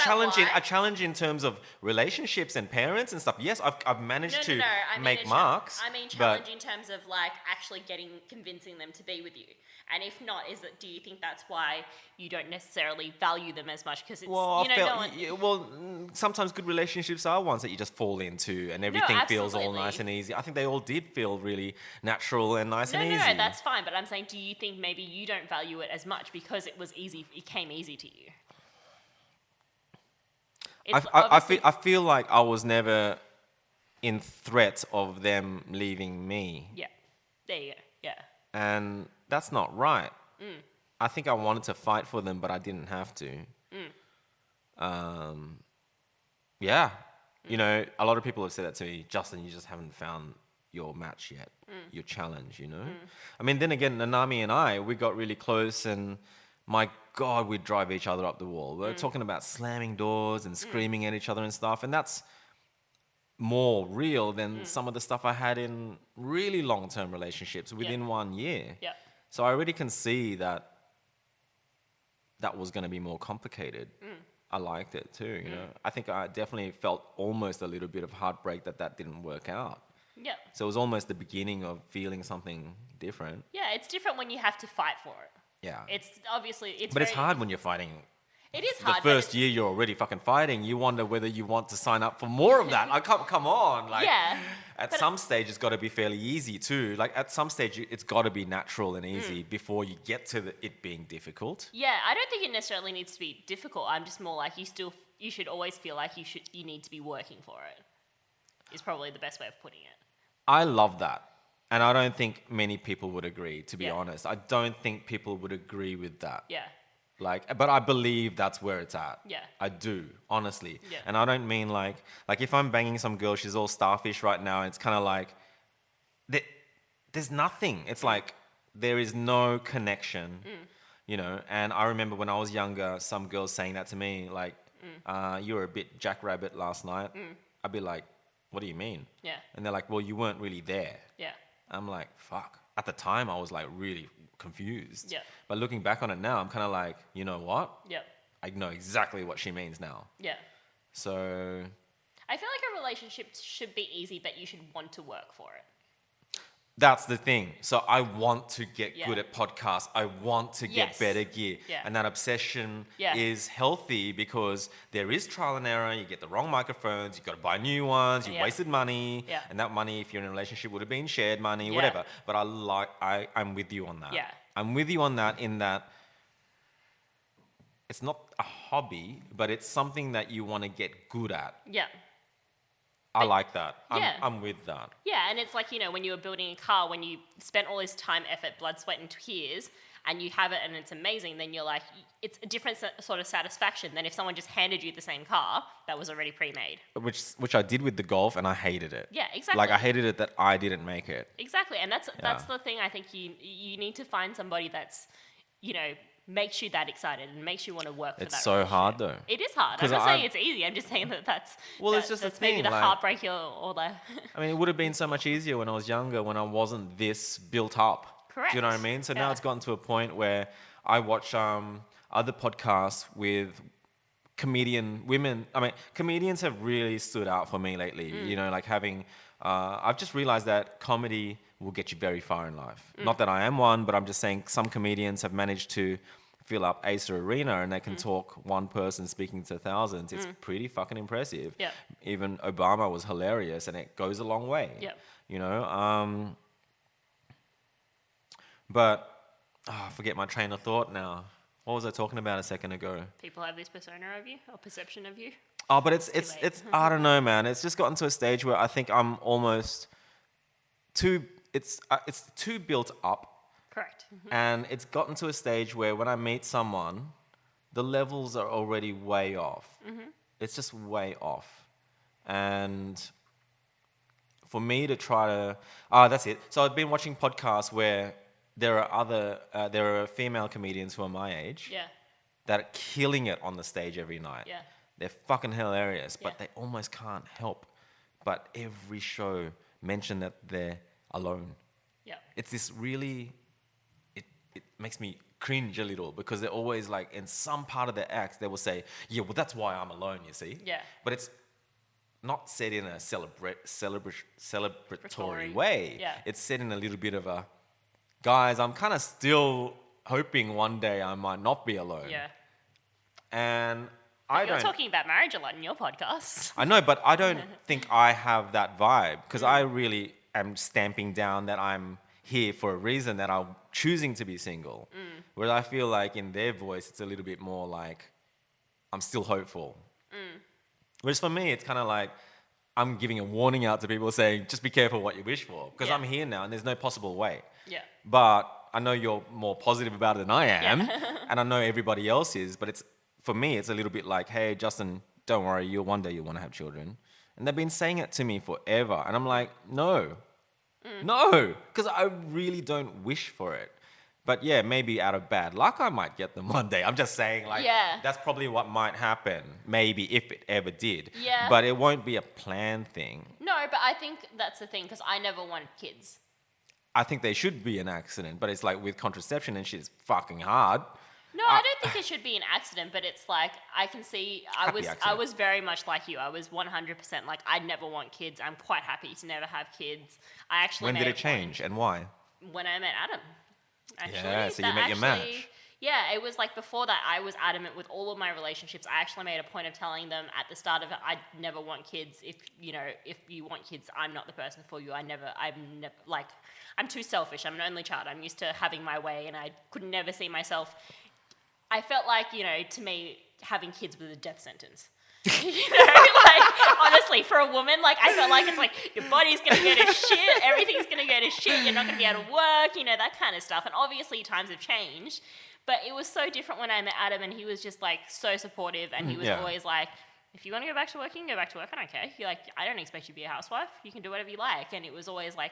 challenge in terms of relationships and parents and stuff. Yes, I've managed to make marks. I mean challenge in terms of like actually convincing them to be with you. And if not, do you think that's why you don't necessarily value them as much? Because it's, sometimes good relationships are ones that you just fall into and everything feels all nice and easy. I think they all did feel really natural and nice and easy. No, that's fine. But I'm saying, do you think maybe you don't value it as much because it was easy? It came easy to you. I feel like I was never in threat of them leaving me. Yeah, there you go. Yeah. And that's not right. I think I wanted to fight for them, but I didn't have to. You know, a lot of people have said that to me, Justin, you just haven't found your match yet, your challenge, you know? I mean, then again, Nanami and I, we got really close and my God, we'd drive each other up the wall. We're talking about slamming doors and screaming at each other and stuff. And that's more real than some of the stuff I had in really long-term relationships within 1 year. Yeah. So I already can see that was going to be more complicated. I liked it too, you know. I think I definitely felt almost a little bit of heartbreak that didn't work out. Yeah. So it was almost the beginning of feeling something different. Yeah, it's different when you have to fight for it. Yeah. It's obviously... But it's hard when you're fighting. It is hard. The first year you're already fucking fighting. You wonder whether you want to sign up for more of that. I can't, come on. Like, at some stage, it's got to be fairly easy too. Like at some stage, it's got to be natural and easy before you get to it being difficult. Yeah, I don't think it necessarily needs to be difficult. I'm just more like you should always feel like you need to be working for it. Is probably the best way of putting it. I love that. And I don't think many people would agree, to be honest. I don't think people would agree with that. Yeah. But I believe that's where it's at. Yeah. I do, honestly. Yeah. And I don't mean like if I'm banging some girl, she's all starfish right now, and it's kind of like, there's nothing. It's like, there is no connection, you know? And I remember when I was younger, some girls saying that to me, like, you were a bit jackrabbit last night. I'd be like, what do you mean? Yeah. And they're like, well, you weren't really there. Yeah. I'm like, fuck. At the time, I was like really confused. Yeah. But looking back on it now, I'm kind of like, you know what? Yeah. I know exactly what she means now. Yeah. So... I feel like a relationship should be easy, but you should want to work for it. That's the thing. So I want to get Yeah. good at podcasts. I want to get Yes. better gear. Yeah. And that obsession Yeah. is healthy because there is trial and error. You get the wrong microphones. You got to buy new ones. You Yeah. wasted money. Yeah. And that money, if you're in a relationship, would have been shared money, Yeah. whatever. But I'm with you on that. Yeah. I'm with you on that in that it's not a hobby, but it's something that you want to get good at. Yeah. I like that. Yeah. I'm with that. Yeah, and it's like, when you were building a car, when you spent all this time, effort, blood, sweat, and tears, and you have it and it's amazing, then you're like, it's a different sort of satisfaction than if someone just handed you the same car that was already pre-made. Which I did with the Golf, and I hated it. Yeah, exactly. Like, I hated it that I didn't make it. Exactly, and that's the thing. I think you need to find somebody that's, makes you that excited and makes you want to work for that. It's so hard, though. It is hard. I'm not saying it's easy. I'm just saying that's it's just that's the thing, maybe the like, heartbreak or the. I mean, it would have been so much easier when I was younger, when I wasn't this built up. Correct. Do you know what I mean? So now Yeah. it's gotten to a point where I watch other podcasts with comedian women. I mean, comedians have really stood out for me lately. Like having. I've just realized that comedy will get you very far in life. Not that I am one, but I'm just saying some comedians have managed to fill up Acer Arena and they can talk one person speaking to thousands. It's pretty fucking impressive. Yeah. Even Obama was hilarious and it goes a long way. Yeah. But I forget my train of thought now. What was I talking about a second ago? People have this persona of you or perception of you. Oh, but it's I don't know, man. It's just gotten to a stage where I think I'm almost too it's too built up. Correct. And it's gotten to a stage where when I meet someone, the levels are already way off. It's just way off. And for me to try to... that's it. So I've been watching podcasts where there are female comedians who are my age Yeah. that are killing it on the stage every night. Yeah. They're fucking hilarious, but Yeah. they almost can't help but every show mention that they're alone. Yeah. It's this really... It makes me cringe a little because they're always like, in some part of their acts, they will say, yeah, well, that's why I'm alone, you see? Yeah. But it's not said in a celebratory Celebratory. way. Yeah. It's said in a little bit of a, guys, I'm kind of still hoping one day I might not be alone. Yeah. And You're talking about marriage a lot in your podcast. I know, but I don't think I have that vibe because I really am stamping down that I'm here for a reason, that I'm choosing to be single. Whereas I feel like in their voice, it's a little bit more like, I'm still hopeful. Whereas for me, it's kind of like, I'm giving a warning out to people saying, just be careful what you wish for. Because Yeah. I'm here now and there's no possible way. Yeah. But I know you're more positive about it than I am. Yeah. And I know everybody else is. But for me, it's a little bit like, hey, Justin, don't worry. One day you'll want to have children. And they've been saying it to me forever. And I'm like, no. No. Because I really don't wish for it. But yeah, maybe out of bad luck, I might get them one day. I'm just saying, like, Yeah. that's probably what might happen. Maybe if it ever did. Yeah. But it won't be a planned thing. No, but I think that's the thing because I never wanted kids. I think they should be an accident, but it's like with contraception and shit, it's fucking hard. No, I don't think it should be an accident, but it's like I can see I Happy was accident. very much like you. I was 100% like I never want kids. I'm quite happy to never have kids. I actually When made did a it change and why? point when I met Adam. Actually, Yeah, so you that met your actually- match. Yeah, it was like before that I was adamant with all of my relationships. I actually made a point of telling them at the start of it, I never want kids. If you want kids, I'm not the person for you. I'm too selfish. I'm an only child. I'm used to having my way and I could never see myself. I felt like, to me, having kids was a death sentence. Honestly, for a woman, I felt like it's like your body's gonna go to shit, everything's gonna go to shit, you're not gonna be able to work, that kind of stuff. And obviously times have changed, but it was so different when I met Adam, and he was just so supportive, and he was Yeah. always like, if you want to go back to work, you can go back to work. I don't care. You're like, I don't expect you to be a housewife. You can do whatever you like. And it was always like,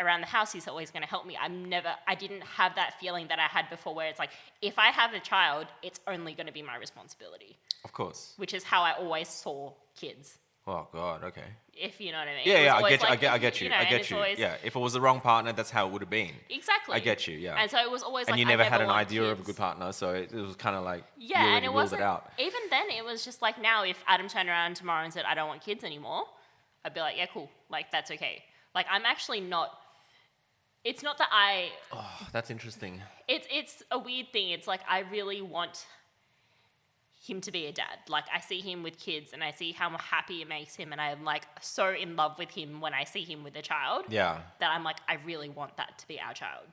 around the house, he's always going to help me. I didn't have that feeling that I had before where it's like, if I have a child, it's only going to be my responsibility. Of course. Which is how I always saw kids. Oh God, okay. If you know what I mean. Yeah, It was I get you. always I get you. I and get it's you. always- Yeah, if it was the wrong partner, that's how it would have been. Exactly. I get you. Yeah. And so it was always And like, you I never had an want idea of a kids. good partner, so it was kind of like Yeah, you already and it ruled wasn't. it out. Even then, it was just like now, if Adam turned around tomorrow and said, "I don't want kids anymore," I'd be like, "Yeah, cool. That's okay." I'm actually not. it's not that Oh, that's interesting. It's a weird thing. It's like I really want him to be a dad. Like I see him with kids and I see how happy it makes him, and I'm like so in love with him when I see him with a child. Yeah. That I'm like, I really want that to be our child.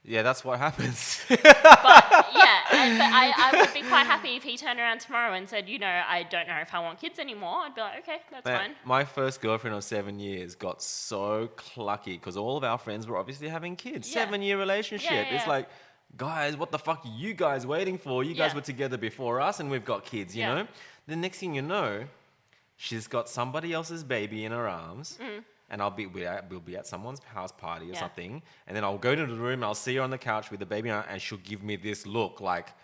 Yeah, that's what happens. But I would be quite happy if he turned around tomorrow and said, I don't know if I want kids anymore. I'd be like, okay, that's fine. My first girlfriend of 7 years got so clucky because all of our friends were obviously having kids. Yeah. 7-year relationship. Yeah. It's like, guys, what the fuck are you guys waiting for? You guys Yeah. were together before us and we've got kids, you know? The next thing you know, she's got somebody else's baby in her arms. And we'll be at someone's house party or something, and then I'll go to the room and I'll see her on the couch with the baby on, and she'll give me this look like.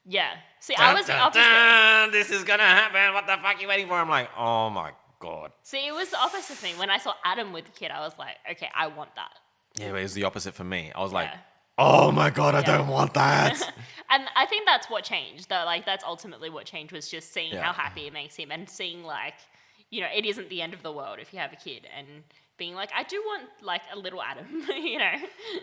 Yeah. See, dun, I was the dun, opposite. dun, this is gonna happen. What the fuck are you waiting for? I'm like, oh my god. See, it was the opposite for me. When I saw Adam with the kid, I was like, okay, I want that. Yeah, but it was the opposite for me. I was like, Yeah. oh my god, I don't want that. And I think that's what changed. Though, like that's ultimately what changed, was just seeing Yeah. how happy it makes him, and seeing like, it isn't the end of the world if you have a kid, and being like, I do want like a little Adam,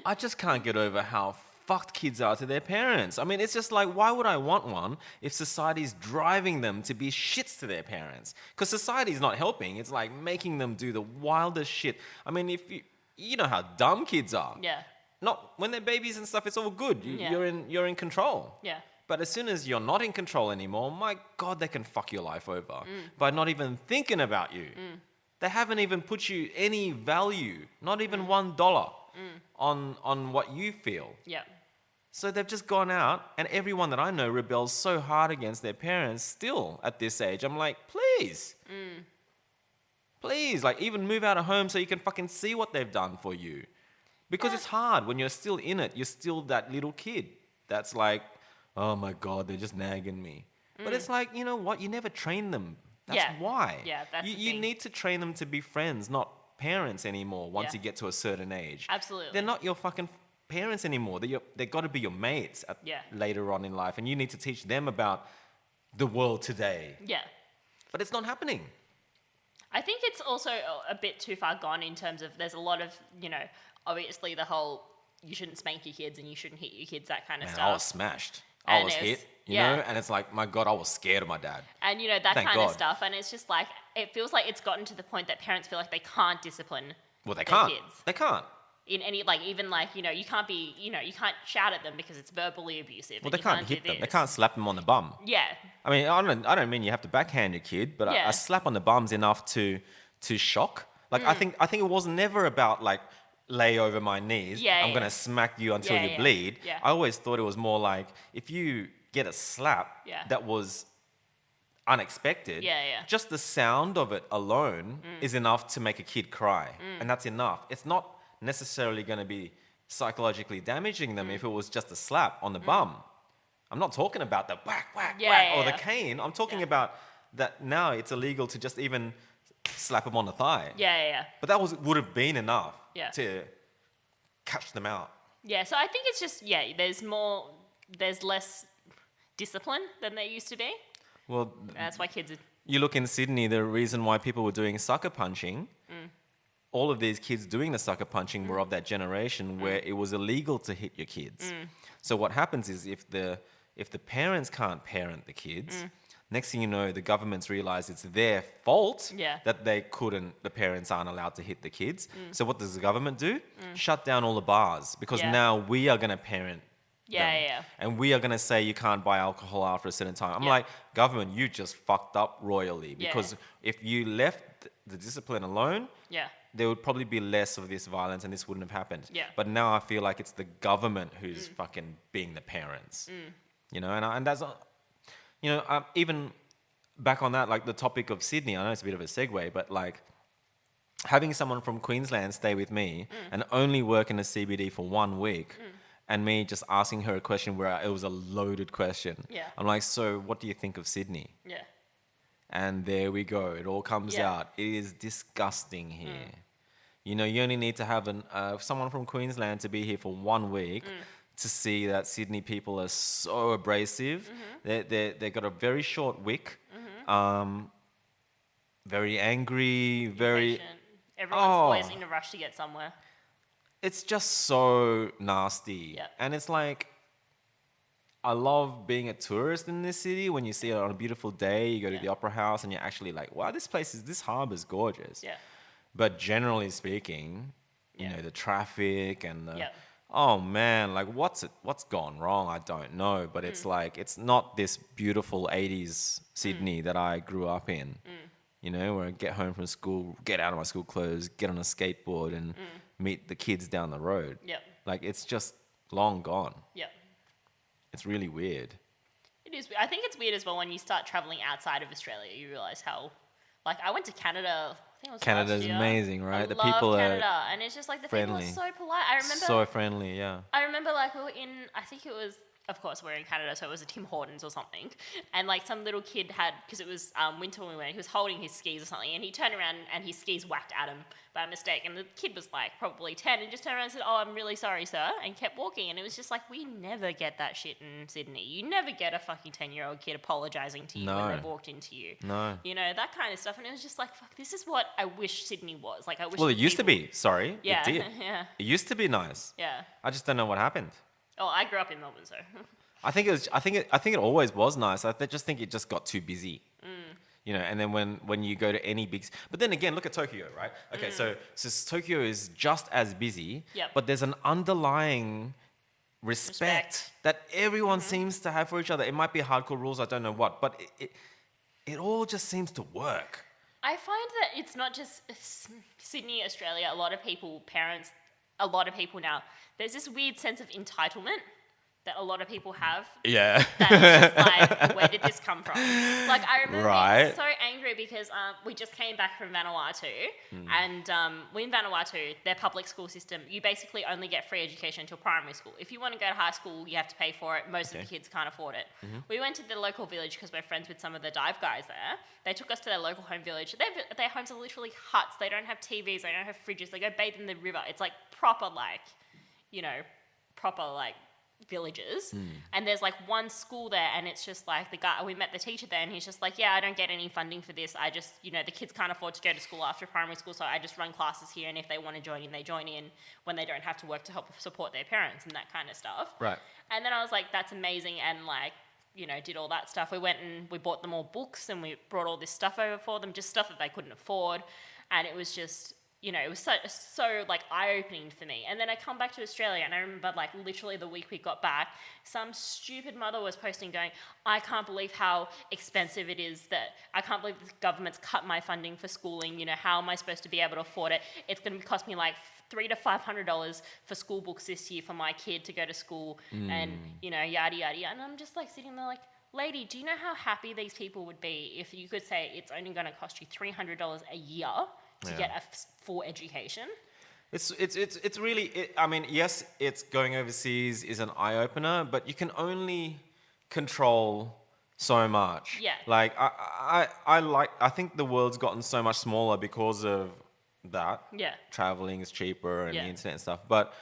I just can't get over how fucked kids are to their parents. I mean, it's just like, why would I want one if society's driving them to be shits to their parents? Because society's not helping. It's like making them do the wildest shit. I mean, if you know how dumb kids are. Yeah. Not when they're babies and stuff, it's all good. Yeah. You're in control. Yeah. But as soon as you're not in control anymore, my God, they can fuck your life over by not even thinking about you. They haven't even put you any value, not even $1 on what you feel. Yeah. So they've just gone out, and everyone that I know rebels so hard against their parents still at this age. I'm like, please. Please, like even move out of home so you can fucking see what they've done for you. Because it's hard when you're still in it. You're still that little kid that's like, oh my God, they're just nagging me. But it's like, you know what? You never train them. That's why. Yeah, that's the you thing. need to train them to be friends, not parents anymore once Yeah. you get to a certain age. Absolutely. They're not your fucking parents anymore. They've got to be your mates later on in life. And you need to teach them about the world today. Yeah. But it's not happening. I think it's also a bit too far gone in terms of, there's a lot of, obviously the whole, you shouldn't spank your kids and you shouldn't hit your kids, that kind of Man, stuff. I was smashed. I was hit, you know? And it's like, my God, I was scared of my dad. And, that Thank kind of God. stuff. And it's just like, it feels like it's gotten to the point that parents feel like they can't discipline Well, they their can't. kids. They can't. In any, like, even like, you can't be, you can't shout at them because it's verbally abusive. Well, and they you can't do hit them. They this. can't slap them on the bum. Yeah. I mean, I don't mean you have to backhand your kid, but Yeah. a slap on the bum's enough to shock. Like, I think it was never about, like, lay over my knees. Yeah, I'm yeah. going to smack you until you Yeah. bleed. Yeah. I always thought it was more like, if you get a slap that was unexpected, just the sound of it alone is enough to make a kid cry. And that's enough. It's not necessarily going to be psychologically damaging them if it was just a slap on the bum. I'm not talking about the whack, whack, whack, or the cane. I'm talking about that now it's illegal to just even slap them on the thigh. Yeah. But that would have been enough Yeah. to catch them out. Yeah, so I think it's just, there's less discipline than there used to be. Well, That's why kids are... you look in Sydney, the reason why people were doing sucker punching, all of these kids doing the sucker punching were of that generation where it was illegal to hit your kids. So what happens is if the parents can't parent the kids, next thing you know, the government's realised it's their fault that the parents aren't allowed to hit the kids. So what does the government do? Shut down all the bars because now we are going to parent them. And we are going to say you can't buy alcohol after a certain time. I'm like, government, you just fucked up royally because if you left the discipline alone, there would probably be less of this violence and this wouldn't have happened. But now I feel like it's the government who's fucking being the parents. You know, and that's, even back on that, like the topic of Sydney, I know it's a bit of a segue, but like having someone from Queensland stay with me and only work in a CBD for 1 week and me just asking her a question where it was a loaded question. I'm like, so what do you think of Sydney? And there we go. It all comes out. It is disgusting here. You know, you only need to have someone from Queensland to be here for 1 week to see that Sydney people are so abrasive. They've got a very short wick, very angry, very Everyone's always in a rush to get somewhere. It's just so nasty. Yeah. And it's like, I love being a tourist in this city. When you see it on a beautiful day, you go to the Opera House and you're actually like, wow, this harbor's gorgeous. Yeah. But generally speaking, you know, the traffic and the, Yeah. oh man, like what's gone wrong? I don't know. But it's like, it's not this beautiful 80s Sydney that I grew up in. You know, where I get home from school, get out of my school clothes, get on a skateboard and meet the kids down the road. Yep. Like, it's just long gone. Yep. It's really weird. It is. I think it's weird as well when you start traveling outside of Australia. You realize how, like, I went to Canada. I think it was Canada's last year. amazing, right? I the love people Canada, are and it's just like the friendly. people are so polite. I remember so friendly, yeah. I remember, like, we were in, I think it was, of course, we're in Canada, so it was a Tim Hortons or something. And, like, some little kid had, because it was winter when we went, he was holding his skis or something, and he turned around and his skis whacked at him by mistake. And the kid was, like, probably 10, and just turned around and said, "Oh, I'm really sorry, sir," and kept walking. And it was just like, we never get that shit in Sydney. You never get a fucking 10-year-old kid apologising to you when they've walked into you. No. You know, that kind of stuff. And it was just like, fuck, this is what I wish Sydney was. Like, I wish. Well, it used to people- be. Sorry. Yeah. It did. Yeah. It used to be nice. Yeah. I just don't know what happened. Oh, I grew up in Melbourne, so. I think it always was nice. Just think it just got too busy. You know, and then when you go to any big, but then again, look at Tokyo, right? Okay, so Tokyo is just as busy, Yep. but there's an underlying respect that everyone Mm-hmm. seems to have for each other. It might be hardcore rules, I don't know what, but it all just seems to work. I find that it's not just Sydney, Australia. A lot of people, parents, a lot of people now, there's this weird sense of entitlement that a lot of people have. Yeah. That is just like, where did this come from? Like, I remember being so angry because we just came back from Vanuatu, and in Vanuatu, their public school system, you basically only get free education until primary school. If you want to go to high school, you have to pay for it. Most of the kids can't afford it. We went to the local village because we're friends with some of the dive guys there. They took us to their local home village. Their homes are literally huts. They don't have TVs. They don't have fridges. They go bathe in the river. It's like proper, like, you know, villages, and there's like one school there, and it's just like we met the teacher there, and he's just like, yeah, I don't get any funding for this. I just, you know, the kids can't afford to go to school after primary school, so I just run classes here, and if they want to join in, they join in when they don't have to work to help support their parents and that kind of stuff. Right. And then I was like, that's amazing, and like, you know, did all that stuff. We went and we bought them all books, and we brought all this stuff over for them, just stuff that they couldn't afford, and it was just, you know, it was so like eye-opening for me. And then I come back to Australia, and I remember, like, literally the week we got back, some stupid mother was posting going, I can't believe how expensive it is, that I can't believe the government's cut my funding for schooling. You know, how am I supposed to be able to afford it? It's going to cost me like $300 to $500 for school books this year for my kid to go to school, and, you know, yada, yada, yada. And I'm just like sitting there like, lady, do you know how happy these people would be if you could say it's only going to cost you $300 a year to get a full education? It's really, I mean, yes, it's going overseas is an eye-opener, but you can only control so much. Yeah. Like, I think the world's gotten so much smaller because of that. Yeah. Traveling is cheaper and the Yeah. internet and stuff, but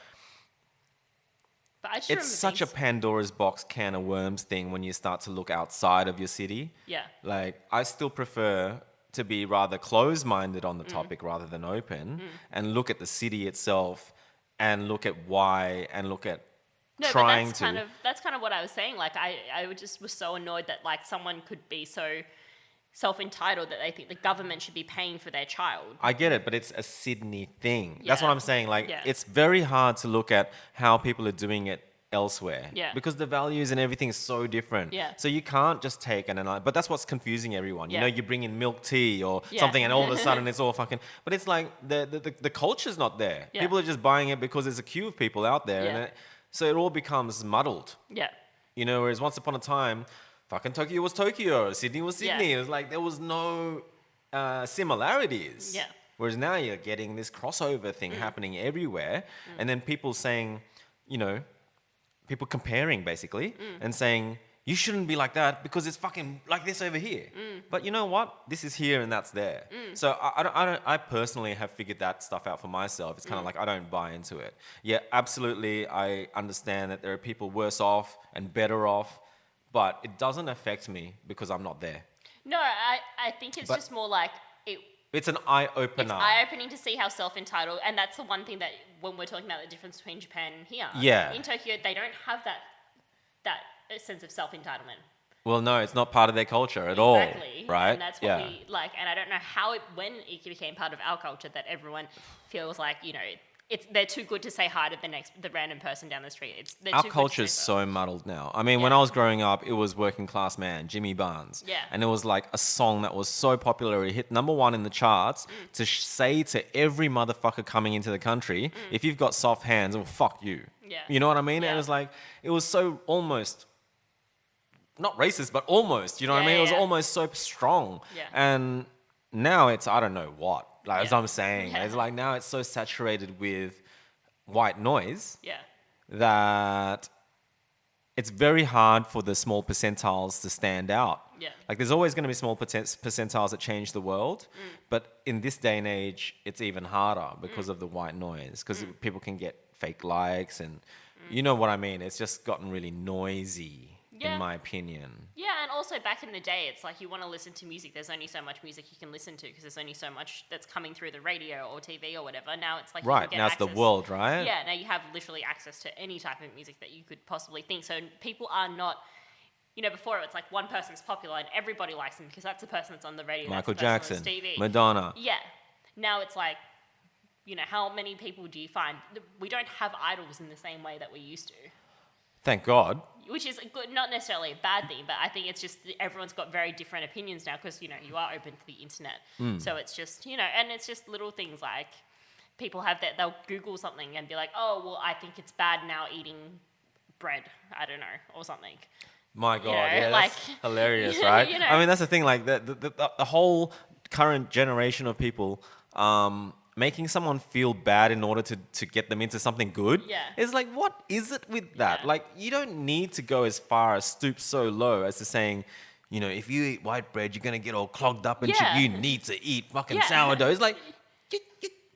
I just it's remember such a being Pandora's box can of worms thing when you start to look outside of your city. Yeah. Like, I still prefer to be rather closed-minded on the topic rather than open, and look at the city itself, and look at why, and look at trying to. That's kind of what I was saying. Like, I just was so annoyed that, like, someone could be so self-entitled that they think the government should be paying for their child. I get it, but it's a Sydney thing. That's what Yeah. I'm saying. Like, Yeah. it's very hard to look at how people are doing it elsewhere. Yeah. Because the values and everything is so different. Yeah. So you can't just take but that's what's confusing everyone. You Yeah. know, you bring in milk tea or Yeah. something, and all of a sudden it's all fucking. But it's like the culture's not there. Yeah. People are just buying it because there's a queue of people out there, Yeah. so it all becomes muddled. Yeah. You know, whereas once upon a time, fucking Tokyo was Tokyo, Sydney was Sydney. Yeah. It was like there was no similarities. Yeah. Whereas now you're getting this crossover thing happening everywhere, and then people saying, you know, people comparing basically and saying, you shouldn't be like that because it's fucking like this over here. But you know what? This is here and that's there. So I personally have figured that stuff out for myself. It's kind of like I don't buy into it. Yeah, absolutely. I understand that there are people worse off and better off, but it doesn't affect me because I'm not there. No, I think it's just more like It's an eye-opener. It's eye-opening to see how self-entitled, and that's the one thing that when we're talking about the difference between Japan and here. Yeah. In Tokyo, they don't have that sense of self-entitlement. Well, no, it's not part of their culture at all. Exactly. Right? And that's what we like. And I don't know when it became part of our culture that everyone feels like, they're too good to say hi to the random person down the street. Our culture is so muddled now. I mean, when I was growing up, it was Working Class Man, Jimmy Barnes. Yeah. And it was like a song that was so popular. It hit #1 in the charts to say to every motherfucker coming into the country, if you've got soft hands, well, fuck you. Yeah. You know what I mean? Yeah. And it was like, it was so almost, not racist, but almost, you know what I mean? It was almost so strong. Yeah. And now it's, I don't know what. Like, as I'm saying, Yeah. it's like now it's so saturated with white noise Yeah. that it's very hard for the small percentiles to stand out. Yeah. Like, there's always going to be small percentiles that change the world, but in this day and age, it's even harder because of the white noise, because people can get fake likes and you know what I mean? It's just gotten really noisy, in my opinion. Yeah, and also back in the day, it's like you want to listen to music. There's only so much music you can listen to because there's only so much that's coming through the radio or TV or whatever. Now it's like you can get now it's the world, right? Yeah, now you have literally access to any type of music that you could possibly think. So people are not, before it's like one person's popular and everybody likes them because that's the person that's on the radio. Michael that's the person Jackson, on TV. Madonna. Yeah. Now it's like, how many people do you find? We don't have idols in the same way that we used to. Thank God. Which is good, not necessarily a bad thing, but I think it's just everyone's got very different opinions now because, you are open to the internet. So it's just, and it's just little things like people have that, they'll Google something and be like, oh, well, I think it's bad now eating bread, I don't know, or something. My God, that's hilarious, right? I mean, that's the thing, like the whole current generation of people, making someone feel bad in order to get them into something good. Yeah. It's like, what is it with that? Yeah. Like, you don't need to go as far as stoop so low as to saying, if you eat white bread, you're going to get all clogged up and shit. You need to eat fucking sourdough. It's like,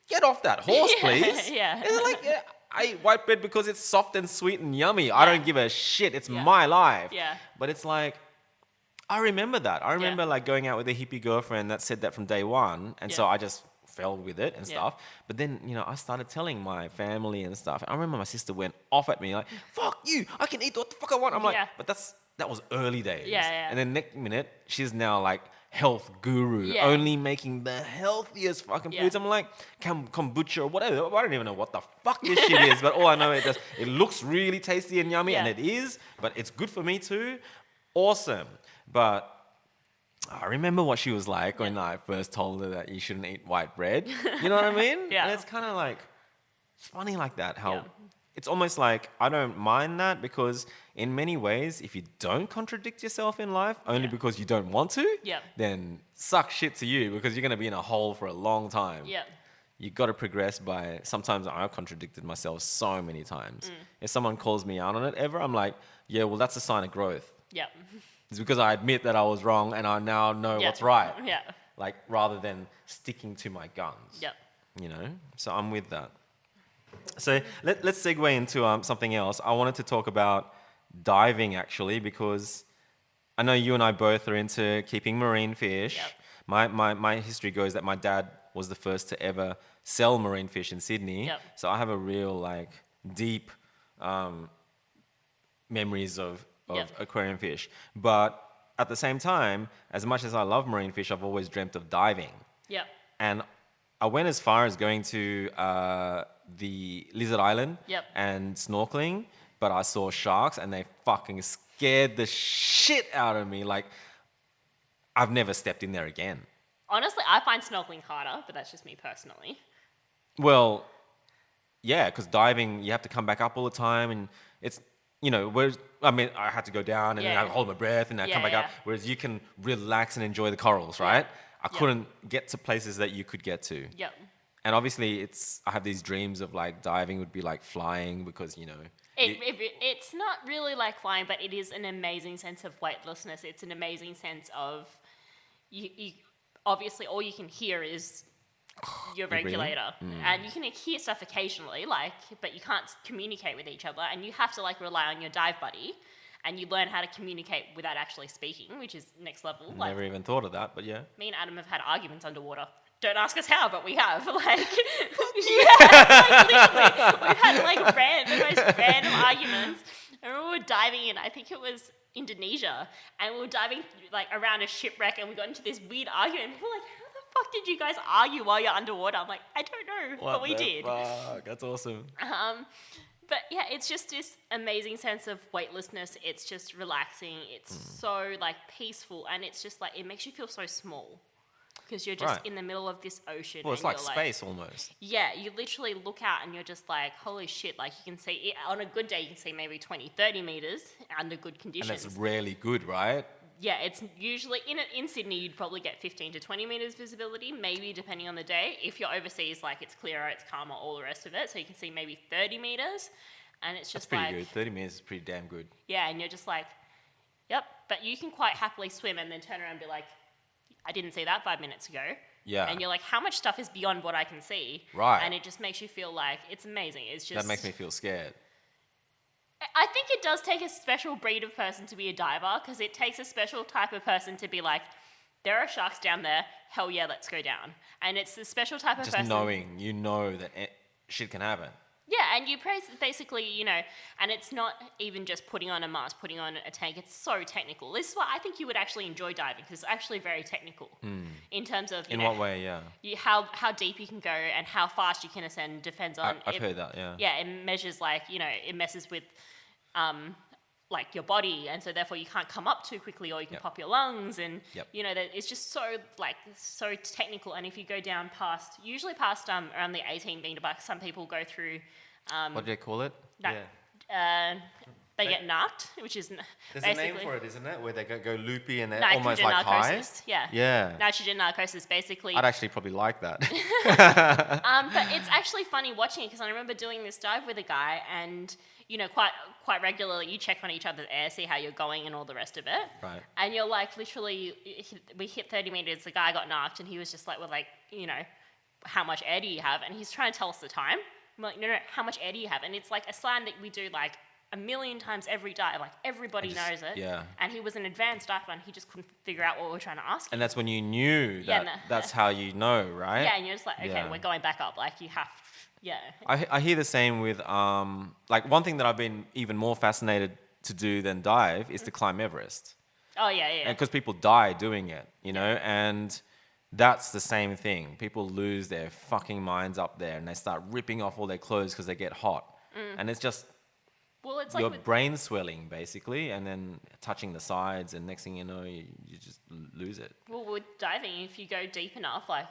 get off that horse, please. Yeah. It's like, I eat white bread because it's soft and sweet and yummy. I don't give a shit. It's my life. Yeah. But it's like, I remember that. I remember like going out with a hippie girlfriend that said that from day one. And so I just fell with it and stuff. But then, I started telling my family and stuff. I remember my sister went off at me like, fuck you, I can eat what the fuck I want. I'm like, but that was early days. Yeah. And then next minute, she's now like health guru, only making the healthiest fucking foods. I'm like, kombucha or whatever. I don't even know what the fuck this shit is, but all I know is it looks really tasty and yummy, and it is, but it's good for me too. Awesome. But I remember what she was like when I first told her that you shouldn't eat white bread. You know what I mean? And it's kind of like, it's funny like that, how it's almost like I don't mind that because in many ways, if you don't contradict yourself in life only because you don't want to, then suck shit to you because you're going to be in a hole for a long time. You've got to progress by, sometimes I've contradicted myself so many times. If someone calls me out on it ever, I'm like, yeah, well, that's a sign of growth. It's because I admit that I was wrong and I now know what's right. Like, rather than sticking to my guns. So I'm with that. So let's segue into something else. I wanted to talk about diving, actually, because I know you and I both are into keeping marine fish. My history goes that my dad was the first to ever sell marine fish in Sydney. So I have a real, like, deep memories of aquarium fish. But at the same time, as much as I love marine fish, I've always dreamt of diving. And I went as far as going to the Lizard Island and snorkeling, but I saw sharks and they fucking scared the shit out of me. Like, I've never stepped in there again. Honestly, I find snorkeling harder, but that's just me personally. Well, yeah, because diving, you have to come back up all the time and it's, whereas, I mean, I had to go down and then I hold my breath and I come back up. Whereas you can relax and enjoy the corals, right? I couldn't get to places that you could get to. And obviously, I have these dreams of like diving would be like flying because, it's not really like flying, but it is an amazing sense of weightlessness. It's an amazing sense of, you obviously, all you can hear is your regulator, and you can hear stuff occasionally, but you can't communicate with each other, and you have to rely on your dive buddy, and you learn how to communicate without actually speaking, which is next level. Never even thought of that, but yeah. Me and Adam have had arguments underwater. don't ask us how, but we have. Like, literally, we've had like the most random arguments. I remember we were diving in, I think it was Indonesia, and we were diving like around a shipwreck, and we got into this weird argument. People were like, how the fuck did you guys argue while you're underwater? I'm like, I don't know, but we did. Fuck? That's awesome. But yeah, it's just this amazing sense of weightlessness. It's just relaxing. It's so like peaceful, and it's just like it makes you feel so small because you're just in the middle of this ocean. Well, it's like space almost. Yeah, you literally look out and you're just like, holy shit, like you can see it, on a good day you can see maybe 20, 30 meters under good conditions. And that's rarely good, right? Yeah, it's usually, in Sydney, you'd probably get 15 to 20 metres visibility, maybe depending on the day. If you're overseas, like it's clearer, it's calmer, all the rest of it. So you can see maybe 30 metres. And it's just that's pretty good. 30 metres is pretty damn good. Yeah, and you're just like, yep. But you can quite happily swim and then turn around and be like, I didn't see that 5 minutes ago. Yeah. And you're like, how much stuff is beyond what I can see? Right. And it just makes you feel like it's amazing. It's just... That makes me feel scared. I think it does take a special breed of person to be a diver, because it takes a special type of person to be like, there are sharks down there, hell yeah, let's go down. And it's the special type of person... Just knowing, you know that shit can happen. Yeah, and you basically, you know, and it's not even just putting on a mask, putting on a tank. It's so technical. This is why I think you would actually enjoy diving, because it's actually very technical in terms of, in what way, yeah. How deep you can go and how fast you can ascend depends on... I've heard that, yeah. Yeah, it measures like, you know, it messes with like your body, and so therefore you can't come up too quickly, or you can pop your lungs, and you know that it's just so technical. And if you go down usually past around the 18 meter mark, some people go through what do they call it? They get narked, which is there's basically... a name for it, isn't it? Where they go loopy and they're nitrogen almost like narcosis. high. Yeah. Nitrogen narcosis, basically. I'd actually probably like that. But it's actually funny watching it, because I remember doing this dive with a guy, and you know, quite regularly, you check on each other's air, see how you're going and all the rest of it. Right. And you're like, literally, we hit 30 meters, the guy got narked, and he was just like, well, like, you know, how much air do you have? And he's trying to tell us the time. I'm like, no, how much air do you have? And it's like a slam that we do like 1,000,000 times every dive. Like everybody knows it. Yeah. And he was an advanced diver, and he just couldn't figure out what we were trying to ask him. And that's when you knew that that's how you know, right? Yeah, and you're just like, okay, we're going back up. Like you have... Yeah. I hear the same with, like one thing that I've been even more fascinated to do than dive is to climb Everest. Oh, yeah. Because people die doing it, you know, and that's the same thing. People lose their fucking minds up there, and they start ripping off all their clothes because they get hot. And it's just it's your like brain swelling, basically, and then touching the sides, and next thing you know, you just lose it. Well, with diving, if you go deep enough, like...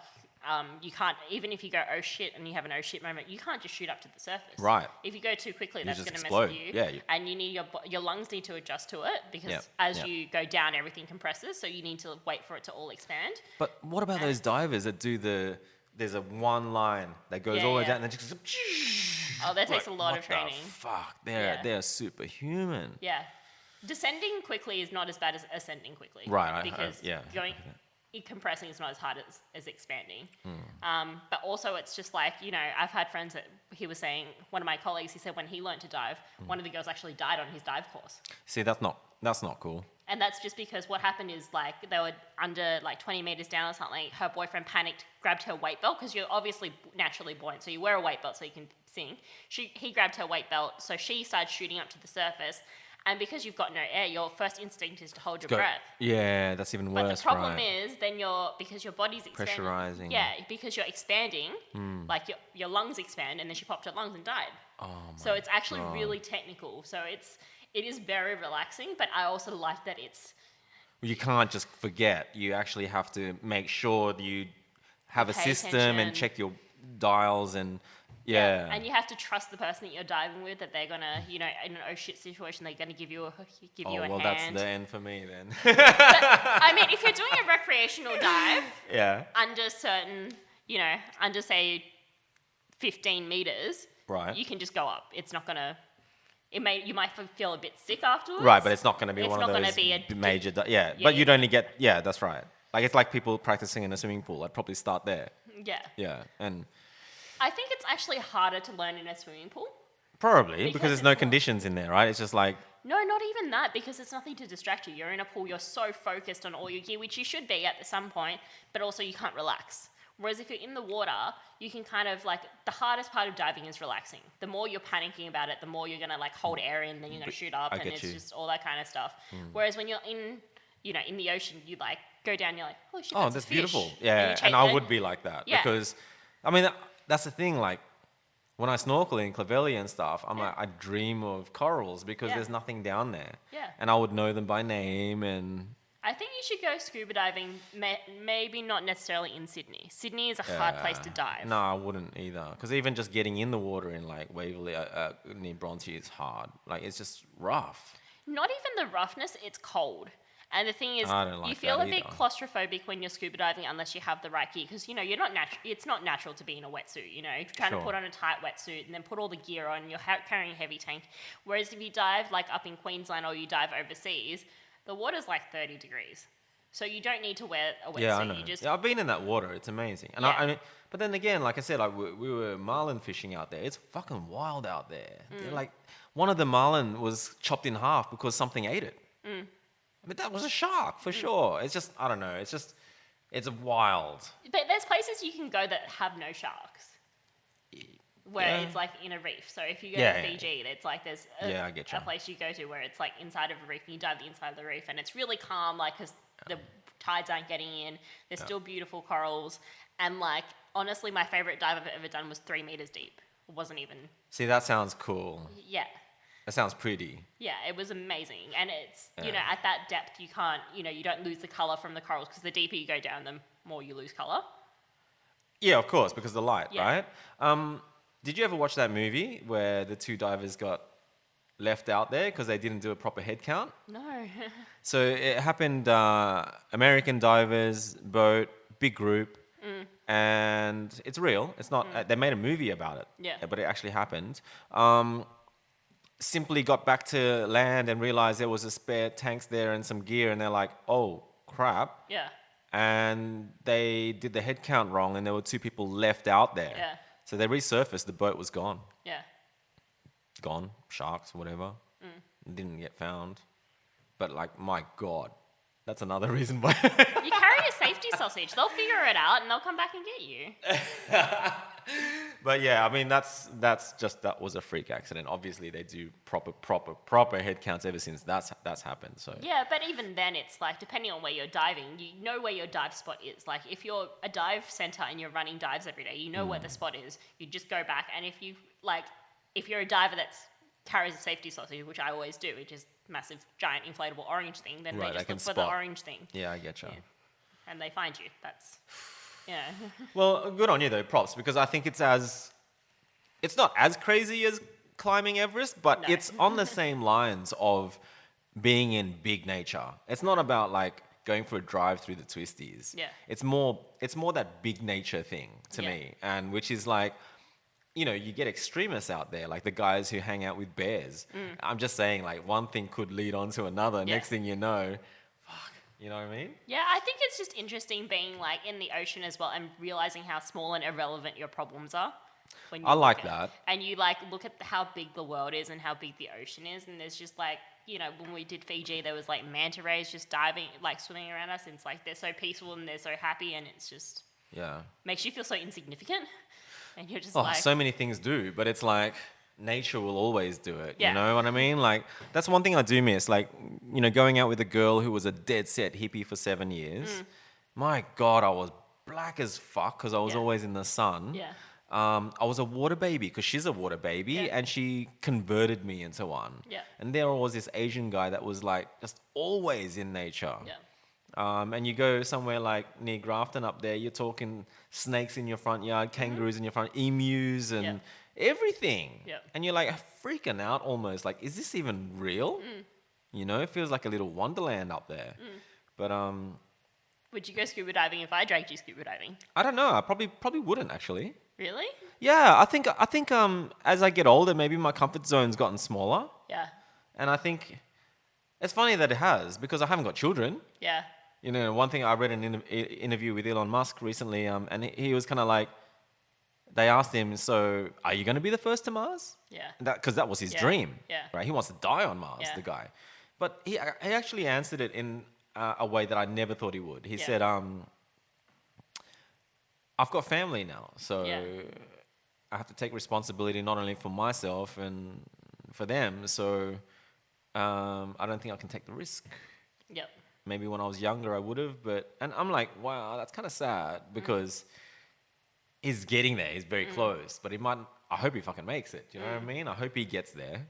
you can't, even if you go, oh shit, and you have an oh shit moment, you can't just shoot up to the surface. Right. If you go too quickly, that's going to mess explode. with you. Yeah. And you need your lungs need to adjust to it, because as you go down, everything compresses, so you need to wait for it to all expand. But what about those divers that do there's a one line that goes all the way down, and then just... Oh, that takes a lot of training. Fuck, they're superhuman. Yeah. Descending quickly is not as bad as ascending quickly. Right. Because compressing is not as hard as expanding. But also it's just like, you know, I've had friends that he was saying, one of my colleagues, he said when he learned to dive, one of the girls actually died on his dive course. See, that's not cool. And that's just because what happened is like they were under like 20 meters down or something. Her boyfriend panicked, grabbed her weight belt, because you're obviously naturally buoyant, so you wear a weight belt so you can sink. He grabbed her weight belt, so she started shooting up to the surface. And because you've got no air, your first instinct is to hold your breath. Yeah, that's even worse. But the problem is then because your body's expanding. Pressurizing. Yeah, because you're expanding, like your lungs expand, and then she popped her lungs and died. Oh my So it's actually God. really technical. So it is very relaxing, but I also like that it's... You can't just forget. You actually have to make sure that you have a system and check your dials and... Yeah. And you have to trust the person that you're diving with, that they're gonna, you know, in an oh shit situation, they're gonna give you a hand. Well, that's the end for me then. But, I mean, if you're doing a recreational dive, under certain, you know, under say 15 meters, right, you can just go up. It's not gonna. You might feel a bit sick afterwards. Right, but it's not going to be one of those major. But you'd only get. Yeah, that's right. Like it's like people practicing in a swimming pool. I'd probably start there. Yeah. Yeah, and. I think it's actually harder to learn in a swimming pool. Probably, because there's no conditions in there, right? It's just like... No, not even that, because it's nothing to distract you. You're in a pool, you're so focused on all your gear, which you should be at some point, but also you can't relax. Whereas if you're in the water, you can kind of like, the hardest part of diving is relaxing. The more you're panicking about it, the more you're going to like hold air in, then you're going to shoot up, and it's just all that kind of stuff. Whereas when you're in, you know, in the ocean, you like go down, you're like, oh shit, that's a fish. Beautiful. Yeah, and I would be like that because, I mean, that's the thing, like, when I snorkel in Clovelly and stuff, I'm like, I dream of corals because there's nothing down there. Yeah. And I would know them by name and... I think you should go scuba diving, maybe not necessarily in Sydney. Sydney is a hard place to dive. No, I wouldn't either. Because even just getting in the water in like Waverley, near Bronte is hard. Like, it's just rough. Not even the roughness, it's cold. And the thing is, you feel a bit claustrophobic when you're scuba diving unless you have the right gear. Because, you know, it's not natural to be in a wetsuit, you know. You're trying to put on a tight wetsuit and then put all the gear on. You're carrying a heavy tank. Whereas if you dive, like, up in Queensland or you dive overseas, the water's like 30 degrees. So you don't need to wear a wetsuit. Yeah, I know. I've been in that water. It's amazing. And I mean, but then again, like I said, like we were marlin fishing out there. It's fucking wild out there. Like, one of the marlin was chopped in half because something ate it. But that was a shark, for sure. It's just, I don't know. It's wild. But there's places you can go that have no sharks. Where it's like in a reef. So if you go to Fiji, it's like there's a place you go to where it's like inside of a reef and you dive the inside of the reef and it's really calm, like, because the tides aren't getting in. There's still beautiful corals. And like, honestly, my favorite dive I've ever done was 3 meters deep. It wasn't even... See, that sounds cool. Yeah. That sounds pretty. Yeah, it was amazing. And it's, you know, at that depth, you can't, you know, you don't lose the color from the corals because the deeper you go down, the more you lose color. Yeah, of course, because of the light, right? Did you ever watch that movie where the 2 divers got left out there because they didn't do a proper head count? No. So it happened, American divers, boat, big group, and it's real. It's not, they made a movie about it, but it actually happened. Simply got back to land and realized there was a spare tanks there and some gear, and they're like, oh, crap. Yeah. And they did the head count wrong, and there were 2 people left out there. Yeah. So they resurfaced, the boat was gone. Yeah. Gone, sharks, whatever. Didn't get found. But like, my God, that's another reason why. You carry a safety sausage. They'll figure it out and they'll come back and get you. But yeah, I mean, that was a freak accident. Obviously, they do proper head counts ever since that's happened. So yeah, but even then, it's like, depending on where you're diving, you know where your dive spot is. Like, if you're a dive center and you're running dives every day, you know where the spot is. You just go back, and if you're a diver that carries a safety sausage, which I always do, which is massive, giant, inflatable orange thing, then they just look for the orange thing. Yeah, I get you. Yeah. And they find you. That's... Yeah. Well, good on you though, props, because I think it's not as crazy as climbing Everest, but it's on the same lines of being in big nature. It's not about like going for a drive through the twisties. Yeah. It's more that big nature thing to me, and which is like, you know, you get extremists out there, like the guys who hang out with bears. I'm just saying, like, one thing could lead on to another. Yeah. Next thing you know, you know what I mean? Yeah, I think it's just interesting being like in the ocean as well and realizing how small and irrelevant your problems are. When you I like that. And you like look at how big the world is and how big the ocean is, and there's just like, you know, when we did Fiji, there was like manta rays just diving, like swimming around us, and it's like they're so peaceful and they're so happy, and it's just makes you feel so insignificant, and you're just like, so many things do, but it's like, nature will always do it. You know what I mean? Like, that's one thing I do miss. Like, you know, going out with a girl who was a dead set hippie for 7 years. My God, I was black as fuck because I was always in the sun. Yeah. I was a water baby because she's a water baby, and she converted me into one. Yeah. And there was this Asian guy that was like just always in nature. Yeah. And you go somewhere like near Grafton up there, you're talking snakes in your front yard, kangaroos in your front, emus and everything. Yeah. And you're like freaking out almost, like, is this even real? You know, it feels like a little wonderland up there. But would you go scuba diving if I dragged you scuba diving? I don't know. I probably wouldn't actually. Really? Yeah, I think as I get older, maybe my comfort zone's gotten smaller. Yeah. And I think it's funny that it has, because I haven't got children. Yeah. You know, one thing, I read an interview with Elon Musk recently, and he was kind of like, they asked him, so are you going to be the first to Mars? Yeah. Because that was his dream. Yeah. Right? He wants to die on Mars, the guy. But he actually answered it in a way that I never thought he would. He said, I've got family now, so Yeah. I have to take responsibility not only for myself and for them. So I don't think I can take the risk. Yep. Maybe when I was younger, I would have, and I'm like, wow, that's kind of sad because he's getting there. He's very close, but he might. I hope he fucking makes it. Do you know what I mean? I hope he gets there.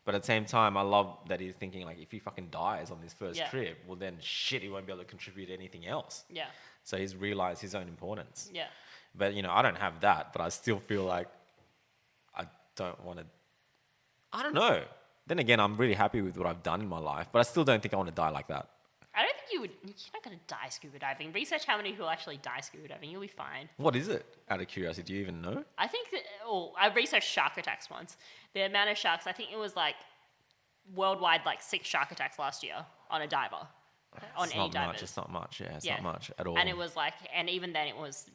But at the same time, I love that he's thinking like, if he fucking dies on this first trip, well then shit, he won't be able to contribute anything else. Yeah. So he's realized his own importance. Yeah. But I don't have that. But I still feel like I don't want to. I don't know. Then again, I'm really happy with what I've done in my life, but I still don't think I want to die like that. I don't think you would. You're not going to die scuba diving. Research how many people actually die scuba diving. You'll be fine. What is it? Out of curiosity, do you even know? I think that. Oh, I researched shark attacks once. The amount of sharks. I think it was like worldwide, like 6 shark attacks last year on a diver. On It's any not divers. much. It's not much. Yeah, it's not much at all. And it was like, and even then, it was,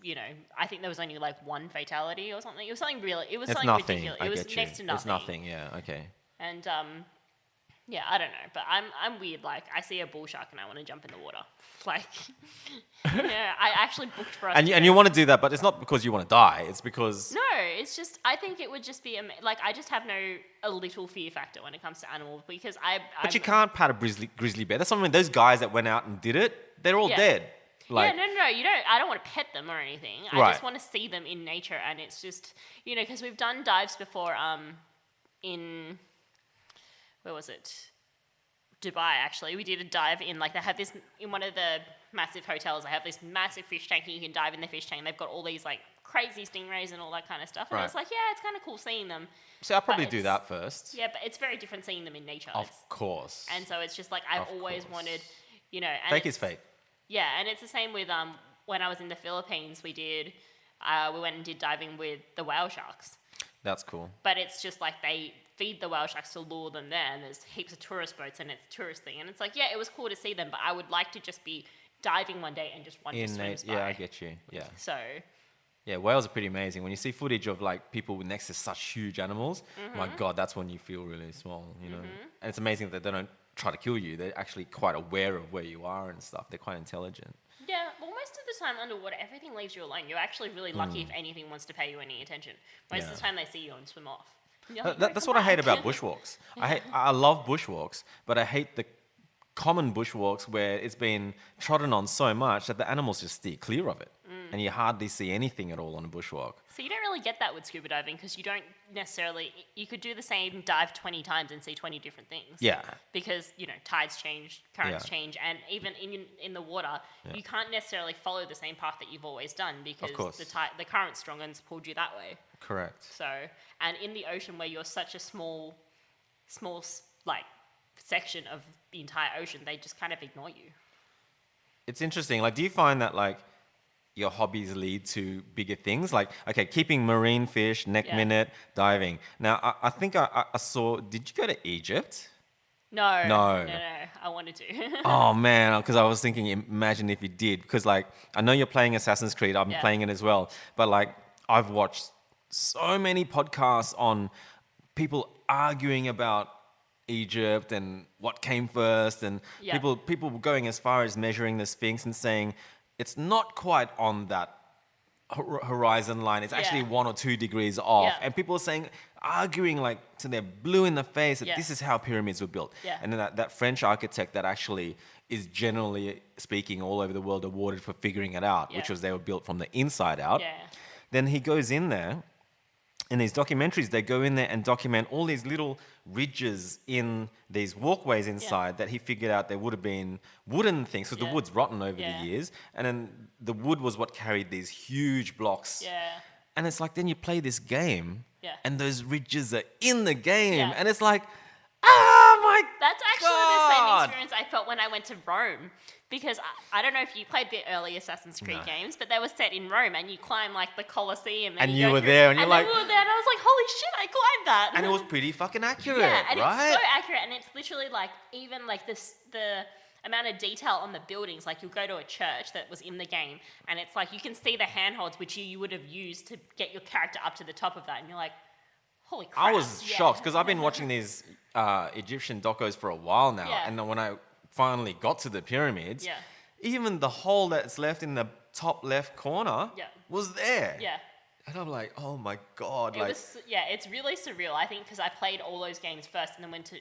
I think there was only like 1 fatality or something. It was something really. It was It's something nothing. ridiculous. I It was get you. next to nothing. It's nothing. Yeah. Okay. And yeah, I don't know, but I'm weird. Like, I see a bull shark and I want to jump in the water. Like, I actually booked for us. And you want to do that, but it's not because you want to die. It's because No, it's just I think it would just be like I just have a little fear factor when it comes to animals because But you can't pat a grizzly bear. That's something. Those guys that went out and did it, they're all dead. Like, no, you don't. I don't want to pet them or anything. I Right. just want to see them in nature, and it's just because we've done dives before. In where was it? Dubai, actually. We did a dive in, like, they have this, in one of the massive hotels, they have this massive fish tank, and you can dive in the fish tank. They've got all these, like, crazy stingrays and all that kind of stuff. And I was like, yeah, it's kind of cool seeing them. So I'll probably But do it's- that first. Yeah, but it's very different seeing them in nature. Of course. And so it's just, like, I've Of always course. wanted, and Fake is fake. Yeah, and it's the same with, when I was in the Philippines, we went and did diving with the whale sharks. That's cool. But it's just like they feed the whale sharks to lure them there, and there's heaps of tourist boats, and it's a tourist thing. And it's like, yeah, it was cool to see them, but I would like to just be diving one day and just one just swims by. Yeah, I get you. Yeah. So, Yeah, whales are pretty amazing. When you see footage of like people next to such huge animals, my God, that's when you feel really small, And it's amazing that they don't try to kill you. They're actually quite aware of where you are and stuff. They're quite intelligent. yeah, well, most of the time underwater, everything leaves you alone. You're actually really lucky if anything wants to pay you any attention. Most of the time they see you and swim off. You're like, That's what I hate about bushwalks. I love bushwalks, but I hate the common bushwalks where it's been trodden on so much that the animals just steer clear of it. And you hardly see anything at all on a bushwalk. So you don't really get that with scuba diving because you don't necessarily, you could do the same dive 20 times and see 20 different things. Yeah. Because, tides change, currents change, and even in the water, you can't necessarily follow the same path that you've always done because the current's strong and it's pulled you that way. Correct. So, and in the ocean where you're such a small, like, section of the entire ocean, they just kind of ignore you. It's interesting. Like, do you find that, like, your hobbies lead to bigger things? Like, okay, keeping marine fish, neck minute, diving. Now, I think I saw, did you go to Egypt? No. I wanted to. Oh, man, because I was thinking, imagine if you did. Because, like, I know you're playing Assassin's Creed. I'm playing it as well. But, like, I've watched so many podcasts on people arguing about Egypt and what came first, and people going as far as measuring the Sphinx and saying it's not quite on that horizon line. It's actually 1 or 2 degrees off. And people are saying, arguing like till they're blue in the face that this is how pyramids were built. And then that French architect that actually is generally speaking all over the world awarded for figuring it out, which was they were built from the inside out. Then he goes in there. In these documentaries, they go in there and document all these little ridges in these walkways inside that he figured out there would have been wooden things because the wood's rotten over the years. And then the wood was what carried these huge blocks. And it's like, then you play this game and those ridges are in the game. And it's like, oh my God. That's actually the same experience I felt when I went to Rome. Because I don't know if you played the early Assassin's Creed games, but they were set in Rome, and you climb like the Colosseum. And you were there, and you're like, we were there, and I was like, holy shit, I climbed that. And it was pretty fucking accurate, and right? it's so accurate, and it's literally like even like the amount of detail on the buildings. Like you'll go to a church that was in the game, and it's like you can see the handholds which you would have used to get your character up to the top of that, and you're like, holy crap. I was shocked because I've been watching these Egyptian docos for a while now, and then when I finally got to the pyramids, even the hole that's left in the top left corner was there. Yeah. And I'm like, oh my God. It's really surreal. I think because I played all those games first and then went to,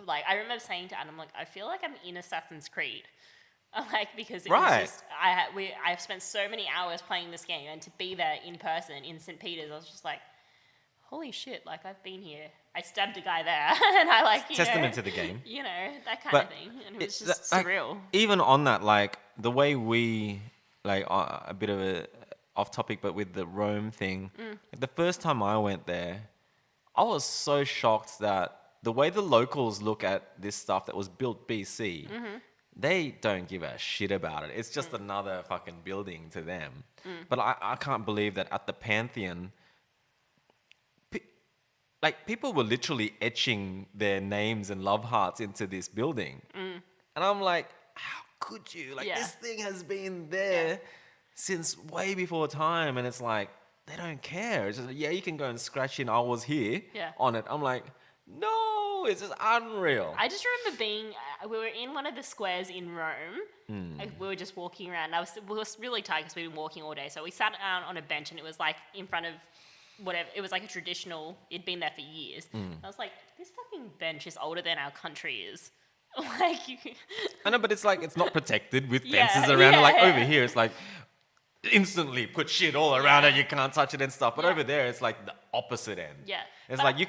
like, I remember saying to Adam, like, I feel like I'm in Assassin's Creed. Like, because it was just, I've spent so many hours playing this game, and to be there in person in St. Peter's, I was just like, holy shit, like, I've been here. I stabbed a guy there, and I, like, Testament to the game. You know, that kind of thing. And it was just surreal. Like, even on that, like, the way we, like, a bit of a off topic, but with the Rome thing, like, the first time I went there, I was so shocked that the way the locals look at this stuff that was built BC, they don't give a shit about it. It's just another fucking building to them. But I can't believe that at the Pantheon, like, people were literally etching their names and love hearts into this building. And I'm like, how could you? Like, this thing has been there since way before time. And it's like, they don't care. It's just, you can go and scratch in, I was here on it. I'm like, no, it's just unreal. I just remember we were in one of the squares in Rome. Like, we were just walking around. We were really tired because we'd been walking all day. So we sat down on a bench, and it was like in front of whatever. It was like a traditional, it'd been there for years. I was like, this fucking bench is older than our country is. Like, I know, but it's like, it's not protected with fences around it. Like, over here, it's like, instantly put shit all around it, you can't touch it and stuff. But over there, it's like the opposite end. Yeah. It's like you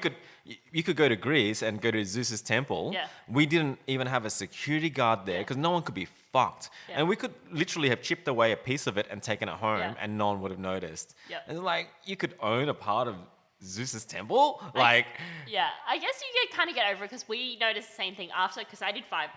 could go to Greece and go to Zeus's temple. Yeah. We didn't even have a security guard there because no one could be fucked. And we could literally have chipped away a piece of it and taken it home and no one would have noticed. And it's like, you could own a part of Zeus's temple? Like... Yeah, I guess you kind of get over it because we noticed the same thing after, because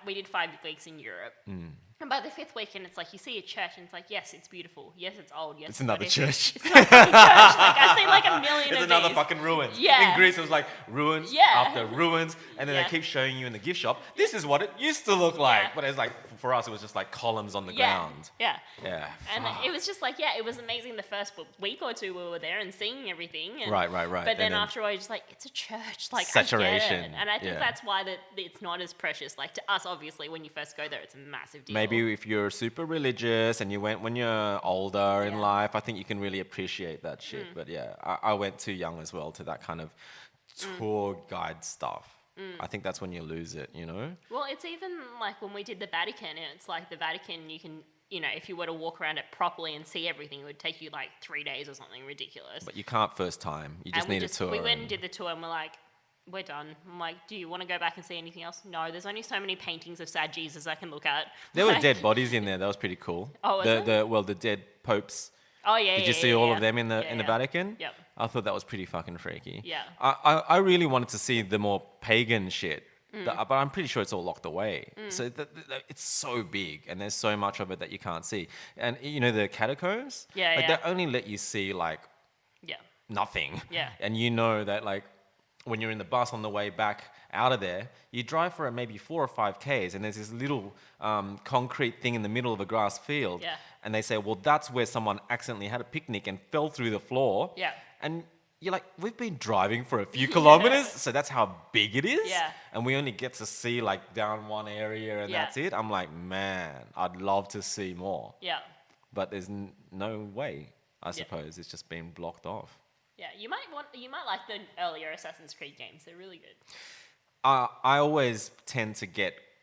we did 5 weeks in Europe. And by the 5th weekend, it's like, you see a church and it's like, yes, it's beautiful. Yes, it's old. Yes, it's another church. It's another fucking church. Like, I've seen like a million it's of another these. fucking ruins. Yeah. In Greece, it was like ruins after ruins. And then they keep showing you in the gift shop, this is what it used to look like. But it's like, for us, it was just like columns on the ground. Yeah. And fuck. it was just like, it was amazing the first week or two we were there and seeing everything. And, right. But then after a while, you're just like, it's a church. Like, saturation. I get it. And I think that's why it's not as precious. Like, to us, obviously, when you first go there, it's a massive deal. Maybe if you're super religious and you went when you're older in life, I think you can really appreciate that shit. But I went too young as well to that kind of tour guide stuff. I think that's when you lose it, you know? Well, it's even like when we did the Vatican, it's like the Vatican, you can, you know, if you were to walk around it properly and see everything, it would take you like 3 days or something ridiculous. But you can't first time. You just need a tour. We went and did the tour and we're like, we're done. I'm like, do you want to go back and see anything else? No, there's only so many paintings of sad Jesus I can look at. There were dead bodies in there. That was pretty cool. Oh, was it? The dead popes. Oh, yeah, Did you see all of them in the Vatican? Yep. I thought that was pretty fucking freaky. Yeah. I really wanted to see the more pagan shit, but I'm pretty sure it's all locked away. So it's so big, and there's so much of it that you can't see. And you know the catacombs? They only let you see like nothing. Yeah. And you know that like when you're in the bus on the way back out of there, you drive for maybe 4 or 5 Ks, and there's this little concrete thing in the middle of a grass field. Yeah. And they say, well, that's where someone accidentally had a picnic and fell through the floor. Yeah. And you're like, we've been driving for a few kilometers, so that's how big it is. Yeah. And we only get to see like down one area and that's it. I'm like, man, I'd love to see more. Yeah. But there's no way, I suppose. It's just been blocked off. Yeah, you might like the earlier Assassin's Creed games. They're really good. I always tend to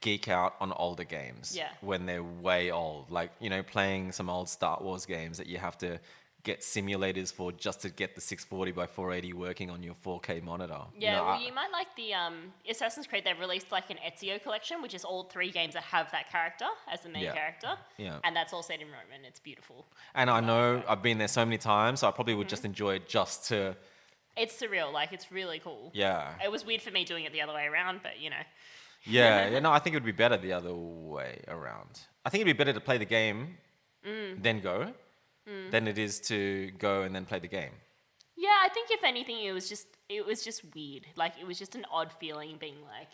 geek out on older games when they're way old. Like, you know, playing some old Star Wars games that you have to get simulators for just to get the 640 by 480 working on your 4K monitor. Yeah, you know, well, you might like the Assassin's Creed. They've released like an Ezio collection, which is all 3 games that have that character as the main character. Yeah. And that's all set in Rome, and it's beautiful. And I know I've been there so many times, so I probably would just enjoy it just to... It's surreal. Like, it's really cool. Yeah. It was weird for me doing it the other way around, but, you know. No, I think it would be better the other way around. I think it'd be better to play the game, then go, than it is to go and then play the game. Yeah, I think if anything, it was just weird. Like, it was just an odd feeling being like...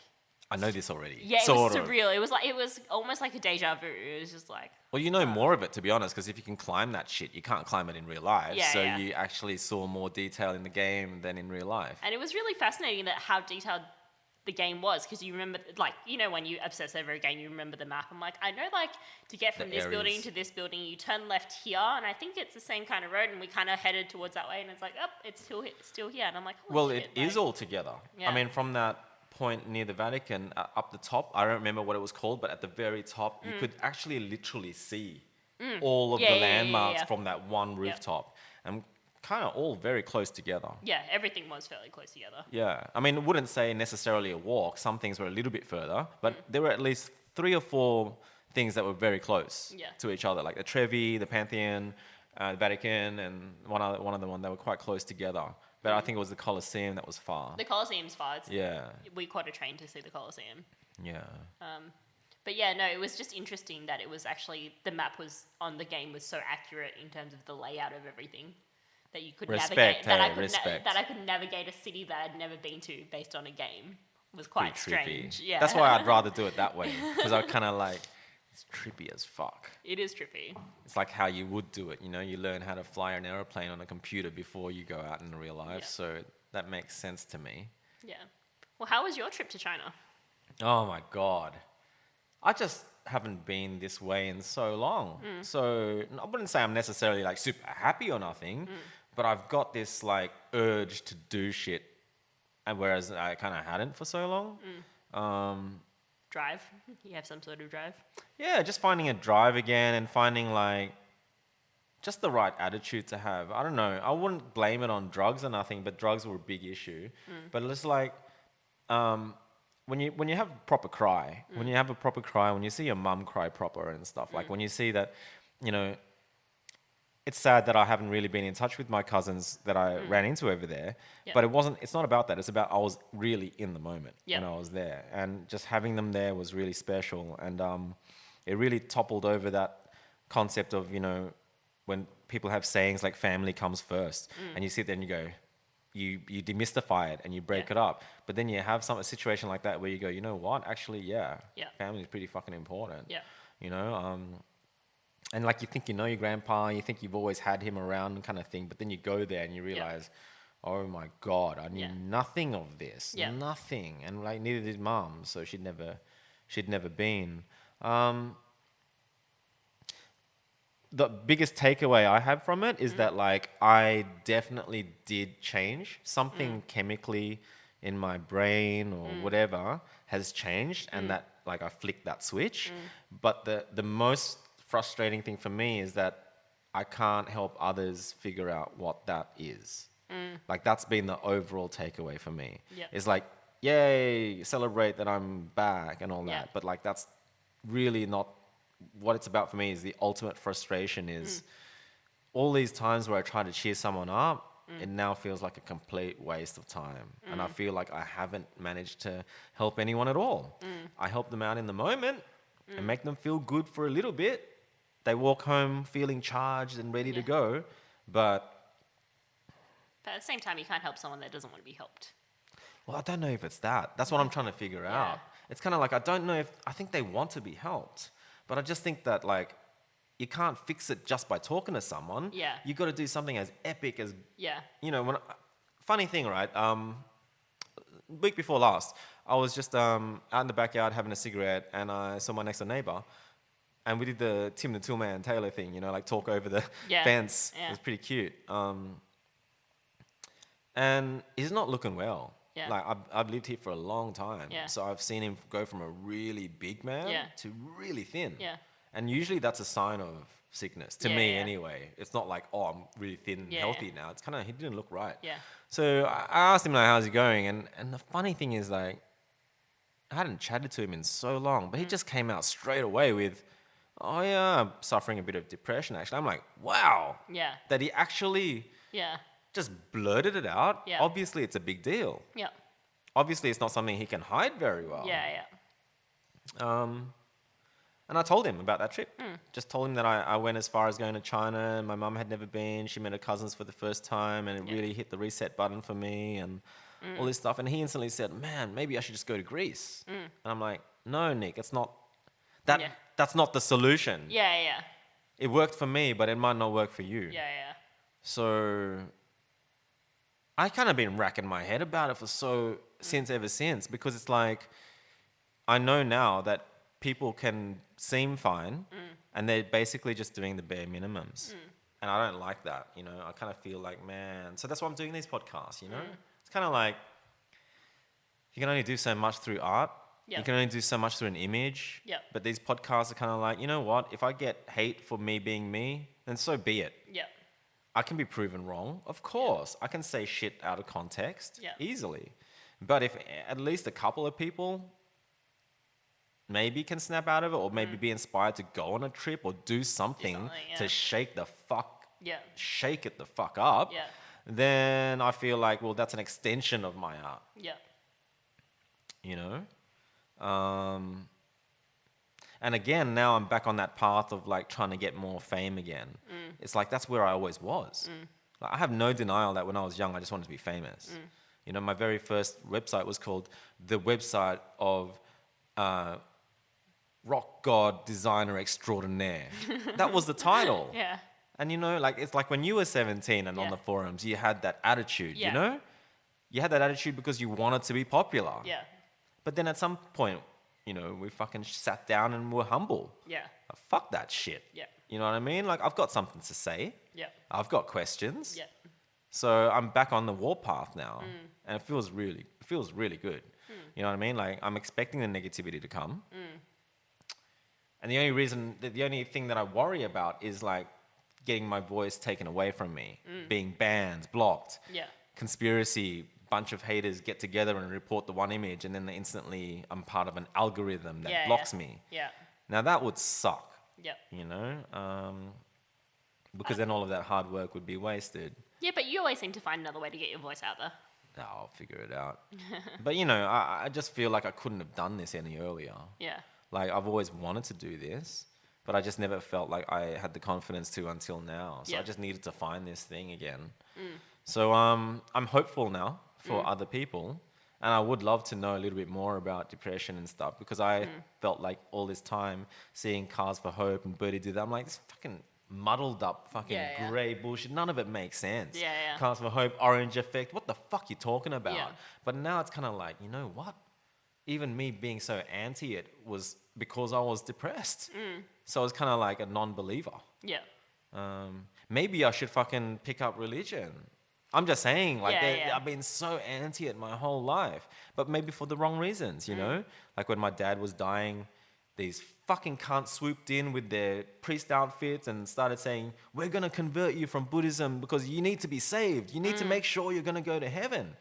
I know this already. Yeah, it was surreal. It was almost like a deja vu. It was just like... Well, you know more of it, to be honest, because if you can climb that shit, you can't climb it in real life. Yeah, so you actually saw more detail in the game than in real life. And it was really fascinating that how detailed the game was, because you remember, like, you know, when you obsess over a game, you remember the map. I'm like, I know, like, to get from this building to this building, you turn left here, and I think it's the same kind of road, and we kind of headed towards that way, and it's like, oh, it's still here, and I'm like, holy well, shit, it is all together. Yeah. I mean, from that point near the Vatican up the top, I don't remember what it was called, but at the very top, you could actually literally see all of the landmarks from that one rooftop, and kind of all very close together. Yeah, everything was fairly close together. Yeah, I mean, I wouldn't say necessarily a walk. Some things were a little bit further, but there were at least 3 or 4 things that were very close to each other, like the Trevi, the Pantheon, the Vatican, and one of them they were quite close together. But I think it was the Colosseum that was far. The Colosseum's far. Yeah. We caught a train to see the Colosseum. Yeah. But yeah, no, it was just interesting that it was actually, the map was on the game was so accurate in terms of the layout of everything. That you could navigate, that I could navigate a city that I'd never been to based on a game. It was quite strange. Yeah, that's why I'd rather do it that way, because I kind of like, it's trippy as fuck. It is trippy. It's like how you would do it, you know. You learn how to fly an aeroplane on a computer before you go out in real life, so that makes sense to me. Yeah. Well, how was your trip to China? Oh my god, I just haven't been this way in so long. So I wouldn't say I'm necessarily like super happy or nothing. But I've got this like urge to do shit, and whereas I kind of hadn't for so long. Drive? You have some sort of drive? Yeah, just finding a drive again and finding like just the right attitude to have. I don't know. I wouldn't blame it on drugs or nothing, but drugs were a big issue. But it's like when you have a proper cry, when you see your mum cry proper and stuff, like when you see that, you know. It's sad that I haven't really been in touch with my cousins that I ran into over there, but it's not about that. It's about I was really in the moment when I was there, and just having them there was really special. And it really toppled over that concept of, you know, when people have sayings like family comes first, and you sit there and you go, you demystify it and you break it up. But then you have a situation like that where you go, you know what? Actually, family is pretty fucking important. Yeah. You know, and like you think you know your grandpa, you think you've always had him around kind of thing, but then you go there and you realize, oh my God, I knew nothing of this, nothing. And like neither did mum, so she'd never been. The biggest takeaway I have from it is that like I definitely did change. Something chemically in my brain or whatever has changed, and that like I flicked that switch. But the most frustrating thing for me is that I can't help others figure out what that is. Like that's been the overall takeaway for me. It's like, yay, celebrate that I'm back and all that. But like that's really not what it's about for me. Is the ultimate frustration is all these times where I try to cheer someone up, it now feels like a complete waste of time. And I feel like I haven't managed to help anyone at all. I help them out in the moment and make them feel good for a little bit. They walk home feeling charged and ready to go, but at the same time, you can't help someone that doesn't want to be helped. Well, I don't know if it's that. That's what I'm trying to figure out. It's kind of like, I don't know I think they want to be helped, but I just think that like, you can't fix it just by talking to someone. Yeah. You got to do something as epic as, you know, funny thing, right? Week before last, I was just out in the backyard having a cigarette, and I saw my next door neighbor. And we did the Tim the Toolman Taylor thing, you know, like talk over the fence. It was pretty cute. And he's not looking well. Yeah. Like I've lived here for a long time. Yeah. So I've seen him go from a really big man to really thin. Yeah. And usually that's a sign of sickness, to me anyway. It's not like, oh, I'm really thin and healthy now. It's kind of, he didn't look right. Yeah. So I asked him, like, how's he going? And the funny thing is, like, I hadn't chatted to him in so long, but he just came out straight away with, oh yeah, I'm suffering a bit of depression actually. I'm like, wow. Yeah. That he actually just blurted it out. Yeah. Obviously it's a big deal. Yeah. Obviously it's not something he can hide very well. Yeah, yeah. And I told him about that trip. Just told him that I went as far as going to China. My mum had never been. She met her cousins for the first time, and it really hit the reset button for me and all this stuff. And he instantly said, man, maybe I should just go to Greece. And I'm like, no, Nick, it's not that. Yeah. That's not the solution. Yeah, yeah. It worked for me, but it might not work for you. Yeah, yeah. So I kind of been racking my head about it ever since, because it's like, I know now that people can seem fine and they're basically just doing the bare minimums. And I don't like that, you know. I kind of feel like, man, so that's why I'm doing these podcasts, you know. It's kind of like, you can only do so much through art. Yep. You can only do so much through an image. Yep. But these podcasts are kind of like, you know what? If I get hate for me being me, then so be it. Yep. I can be proven wrong. Of course. I can say shit out of context easily. But if at least a couple of people maybe can snap out of it, or maybe be inspired to go on a trip or do something to shake it the fuck up, then I feel like, well, that's an extension of my art. Yeah. You know? And again, now I'm back on that path of like trying to get more fame again. It's like, that's where I always was. Like, I have no denial that when I was young, I just wanted to be famous. You know, my very first website was called The Website of Rock God Designer Extraordinaire. That was the title. Yeah. And you know, like, it's like when you were 17 and on the forums, you had that attitude, you know? You had that attitude because you wanted to be popular. Yeah. But then at some point, you know, we fucking sat down and were humble. Yeah. Fuck that shit. Yeah. You know what I mean? Like, I've got something to say. Yeah. I've got questions. Yeah. So I'm back on the warpath now. And it feels really good. You know what I mean? Like, I'm expecting the negativity to come. And the only thing that I worry about is like getting my voice taken away from me, being banned, blocked, conspiracy, bunch of haters get together and report the one image, and then instantly I'm part of an algorithm that blocks me. Yeah. Now that would suck. Yeah. You know, because then all of that hard work would be wasted. Yeah, but you always seem to find another way to get your voice out there. I'll figure it out. But you know, I just feel like I couldn't have done this any earlier. Yeah. Like, I've always wanted to do this, but I just never felt like I had the confidence to until now. So I just needed to find this thing again. So I'm hopeful now for other people. And I would love to know a little bit more about depression and stuff, because I felt like all this time seeing Cars for Hope and Birdie do that, I'm like, this fucking muddled up fucking grey bullshit. None of it makes sense. Cars for Hope, Orange Effect, what the fuck you talking about? Yeah. But now it's kind of like, you know what? Even me being so anti it was because I was depressed. So I was kind of like a non-believer. Yeah. Maybe I should fucking pick up religion. I'm just saying, like, Yeah. I've been so anti it my whole life, but maybe for the wrong reasons, you know? Like when my dad was dying, these fucking cunts swooped in with their priest outfits and started saying, we're going to convert you from Buddhism because you need to be saved. You need to make sure you're going to go to heaven.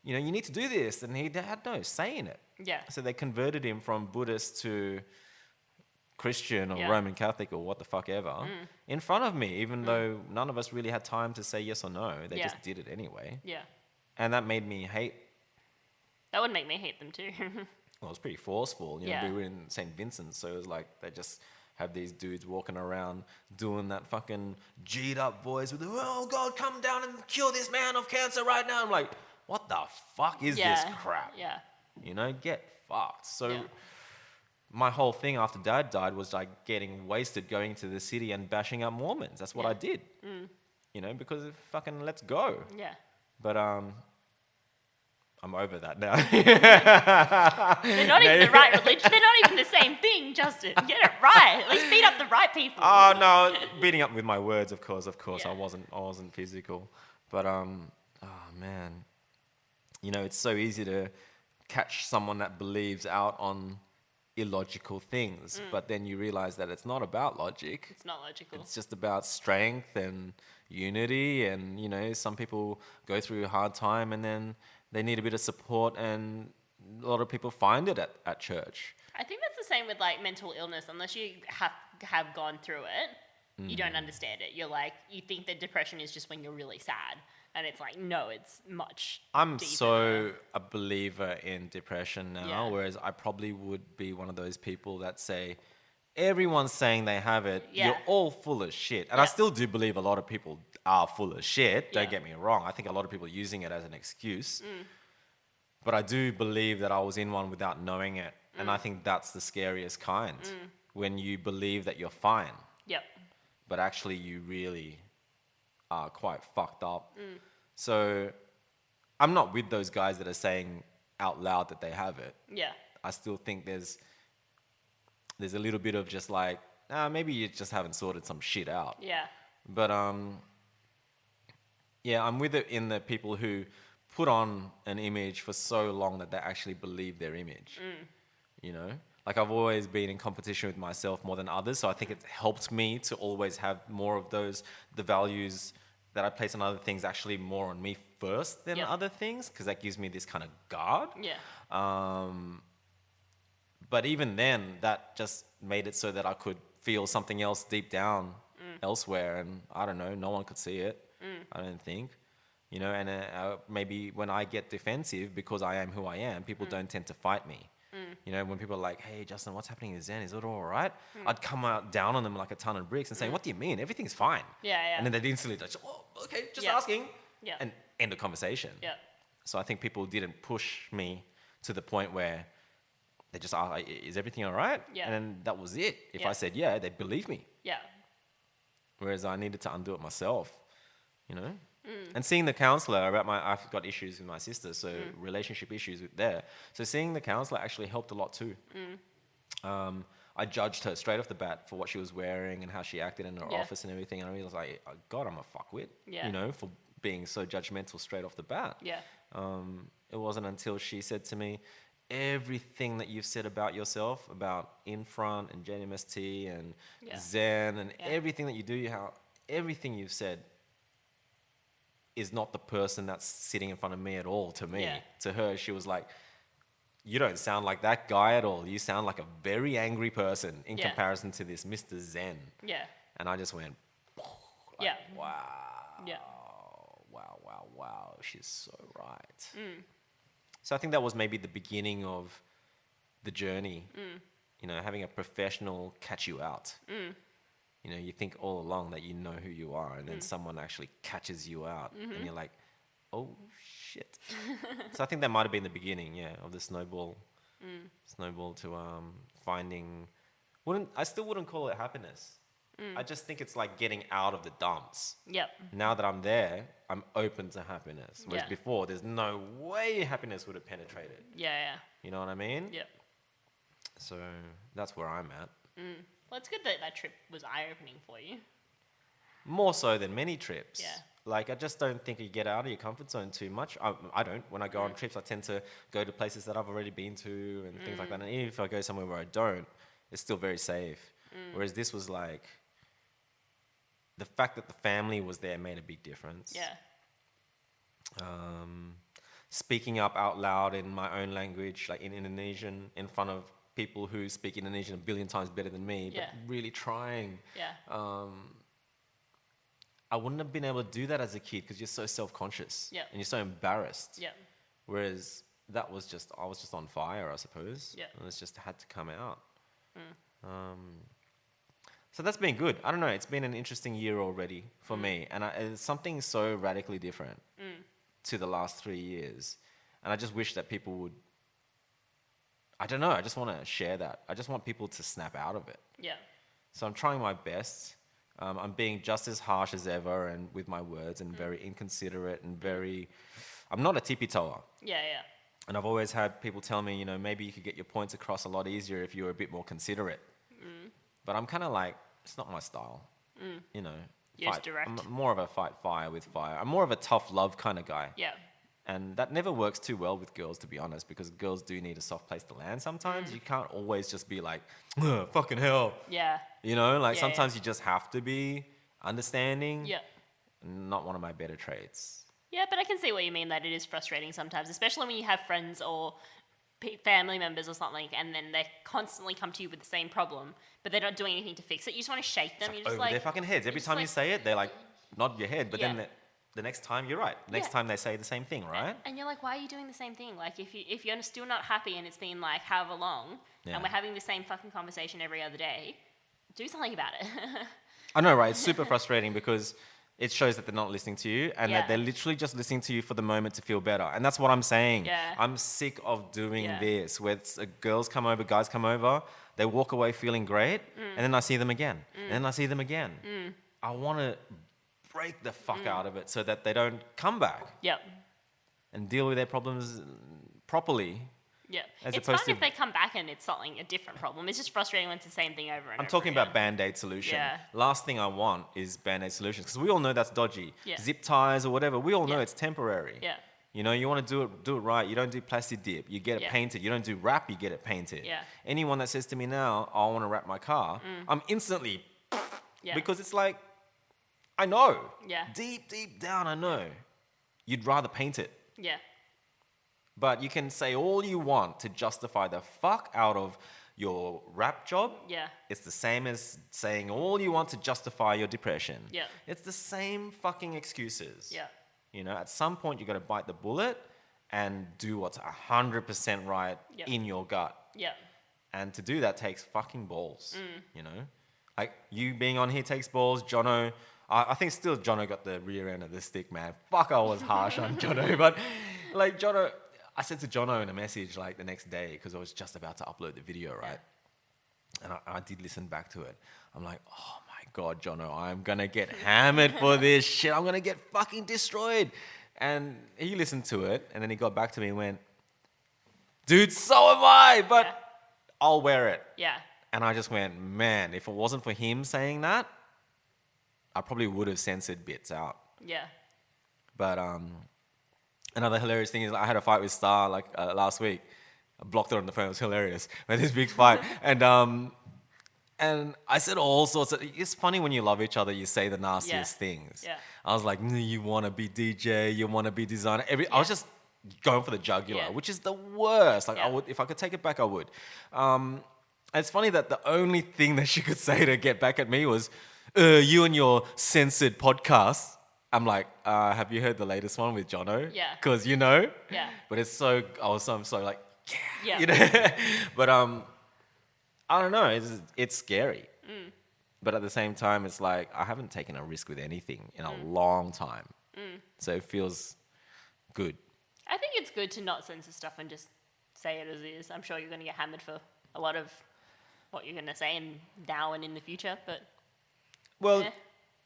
You know, you need to do this. And he had no say in it. Yeah. So they converted him from Buddhist to Christian or Roman Catholic or what the fuck ever in front of me, even though none of us really had time to say yes or no. They just did it anyway. Yeah. And that made me hate. That would make me hate them too. Well, it was pretty forceful. You know, we were in St. Vincent, so it was like they just have these dudes walking around doing that fucking G'd up voice with, oh God, come down and cure this man of cancer right now. I'm like, what the fuck is this crap? Yeah. You know, get fucked. So my whole thing after Dad died was like getting wasted, going to the city and bashing up Mormons. That's what I did. You know, because fucking let's go. Yeah. But I'm over that now. They're not even the right religion. They're not even the same thing, Justin. Get it right. At least beat up the right people. Oh no, beating up with my words, of course. Yeah. I wasn't physical. But oh man. You know, it's so easy to catch someone that believes out on illogical things, but then you realize that it's not about logic. It's not logical. It's just about strength and unity, and you know, some people go through a hard time and then they need a bit of support, and a lot of people find it at church. I think that's the same with like mental illness. Unless you have gone through it, you don't understand it. You're like, you think that depression is just when you're really sad. And it's like, no, it's much I'm deeper. so a believer in depression now, whereas I probably would be one of those people that say, everyone's saying they have it, you're all full of shit. And I still do believe a lot of people are full of shit, don't get me wrong. I think a lot of people are using it as an excuse. But I do believe that I was in one without knowing it. And I think that's the scariest kind, when you believe that you're fine. Yep. But actually you really are quite fucked up. So I'm not with those guys that are saying out loud that they have it. Yeah. I still think there's a little bit of just like, maybe you just haven't sorted some shit out. Yeah. But yeah, I'm with it in the people who put on an image for so long that they actually believe their image. You know, like I've always been in competition with myself more than others, so I think it's helped me to always have more of the values that I place on other things actually more on me first than other things, because that gives me this kind of guard. Yeah. But even then, that just made it so that I could feel something else deep down elsewhere, and I don't know, no one could see it. I don't think, you know. And maybe when I get defensive because I am who I am, people don't tend to fight me. You know, when people are like, "Hey, Justin, what's happening in Zen? Is it all right?" I'd come out down on them like a ton of bricks and say, "What do you mean? Everything's fine." Yeah. And then they'd instantly just, "Oh, okay, just asking." Yeah. And end the conversation. Yeah. So I think people didn't push me to the point where they just asked, "Is everything all right?" Yeah. And then that was it. If Yeah. I said yeah, they'd believe me. Yeah. Whereas I needed to undo it myself, you know? And seeing the counselor I've got issues with my sister, so relationship issues with there. So seeing the counselor actually helped a lot too. I judged her straight off the bat for what she was wearing and how she acted in her office and everything. And I realized, like, God, I'm a fuckwit, you know, for being so judgmental straight off the bat. Yeah. It wasn't until she said to me, everything that you've said about yourself, about In Front and JDMST and Zen and everything that you do, everything you've said is not the person that's sitting in front of me at all to me. Yeah. To her, she was like, you don't sound like that guy at all. You sound like a very angry person in comparison to this Mr. Zen. Yeah. And I just went, Yeah. wow. Yeah. Wow. She's so right. So I think that was maybe the beginning of the journey. You know, having a professional catch you out. You know, you think all along that you know who you are, and then someone actually catches you out, and you're like, oh shit. So I think that might have been the beginning, of the snowball to finding. I still wouldn't call it happiness. I just think it's like getting out of the dumps. Yep. Now that I'm there, I'm open to happiness. Whereas before, there's no way happiness would have penetrated. Yeah. You know what I mean? Yep. So that's where I'm at. Well, it's good that trip was eye-opening for you. More so than many trips. Yeah. Like, I just don't think you get out of your comfort zone too much. I don't. When I go on trips, I tend to go to places that I've already been to and things like that. And even if I go somewhere where I don't, it's still very safe. Whereas this was like, the fact that the family was there made a big difference. Yeah. Speaking up out loud in my own language, like in Indonesian, in front of people who speak Indonesian a billion times better than me, but really trying. Yeah. I wouldn't have been able to do that as a kid because you're so self-conscious and you're so embarrassed. Yeah. Whereas I was just on fire, I suppose. Yeah. And it's just had to come out. So that's been good. I don't know. It's been an interesting year already for me. And it's something so radically different to the last 3 years. And I just wish that people would, I don't know, I just want to share that. I just want people to snap out of it. Yeah. So I'm trying my best. I'm being just as harsh as ever and with my words and very inconsiderate and I'm not a tippy-toer. Yeah. And I've always had people tell me, you know, maybe you could get your points across a lot easier if you were a bit more considerate. But I'm kind of like, it's not my style. You know, You're just direct. I'm more of a fight fire with fire. I'm more of a tough love kind of guy. Yeah. And that never works too well with girls, to be honest, because girls do need a soft place to land sometimes. You can't always just be like, fucking hell. Yeah. You know, like sometimes you just have to be understanding. Yeah. Not one of my better traits. Yeah, but I can see what you mean, that it is frustrating sometimes, especially when you have friends or family members or something, and then they constantly come to you with the same problem, but they're not doing anything to fix it. You just want to shake them. You're just over like, their fucking heads. Every time you say it, they like nod your head, but then the next time you're right. Next time they say the same thing, right? And you're like, why are you doing the same thing? Like, if you're still not happy and it's been like however long, and we're having the same fucking conversation every other day, do something about it. I know, right? It's super frustrating because it shows that they're not listening to you and that they're literally just listening to you for the moment to feel better. And that's what I'm saying. Yeah. I'm sick of doing this, where girls come over, guys come over, they walk away feeling great, and then I see them again, and then I see them again. I want to break the fuck out of it so that they don't come back. Yep. and deal with their problems properly. Yeah. As It's opposed fun if to- they come back and it's something, a different problem. It's just frustrating when it's the same thing over and over. I'm talking again. about Band-Aid solution. Yeah. Last thing I want is Band-Aid solutions because we all know that's dodgy. Yeah. Zip ties or whatever, we all know Yeah. it's temporary. Yeah. You know, you want to do it right. You don't do plastic dip. You get it Yeah. painted. You don't do wrap. You get it painted. Yeah. Anyone that says to me now, "I want to wrap my car," I'm instantly Yeah. because it's like, I know. Yeah. Deep down, I know. You'd rather paint it. Yeah. But you can say all you want to justify the fuck out of your rap job. Yeah. It's the same as saying all you want to justify your depression. Yeah. It's the same fucking excuses. Yeah. You know, at some point you got to bite the bullet and do what's 100% right Yep. in your gut. Yeah. And to do that takes fucking balls. You know, like you being on here takes balls. Jono, I think still Jono got the rear end of the stick, man. Fuck, I was harsh on Jono, but like Jono. I said to Jono in a message like the next day because I was just about to upload the video, right? And I did listen back to it. I'm like, oh my God, Jono, I'm going to get hammered for this shit. I'm going to get fucking destroyed. And he listened to it and then he got back to me and went, dude, so am I, but Yeah. I'll wear it. Yeah. And I just went, man, if it wasn't for him saying that, I probably would have censored bits out. Yeah. But another hilarious thing is I had a fight with Star like last week. I blocked her on the phone. It was hilarious. We had this big fight, and I said all sorts of. It's funny when you love each other, you say the nastiest things. Yeah. I was like, you want to be DJ, you want to be designer. I was just going for the jugular, Yeah. which is the worst. Like I Yeah. would, if I could take it back, I would. It's funny that the only thing that she could say to get back at me was, you and your censored podcast. I'm like, have you heard the latest one with Jono? Yeah. Because you know? Yeah. But it's so, I'm so like, Yeah. you know? But I don't know, it's scary. But at the same time, it's like, I haven't taken a risk with anything in a long time. So it feels good. I think it's good to not censor stuff and just say it as is. I'm sure you're going to get hammered for a lot of what you're going to say now and in the future, but Well, yeah.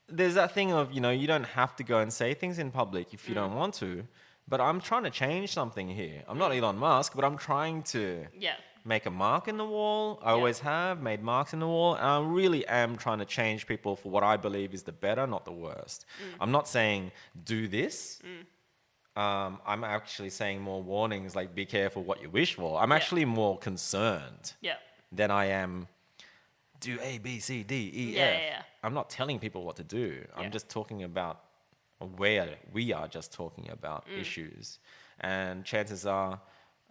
there's that thing of, you know, you don't have to go and say things in public if you don't want to. But I'm trying to change something here. I'm not Elon Musk, but I'm trying to Yeah. make a mark in the wall. I always have made marks in the wall. And I really am trying to change people for what I believe is the better, not the worst. I'm not saying do this. I'm actually saying more warnings like be careful what you wish for. I'm actually more concerned Yeah. than I am do A, B, C, D, E, Yeah, F. yeah, yeah. I'm not telling people what to do. Yeah. I'm just talking about where we are just talking about issues. And chances are,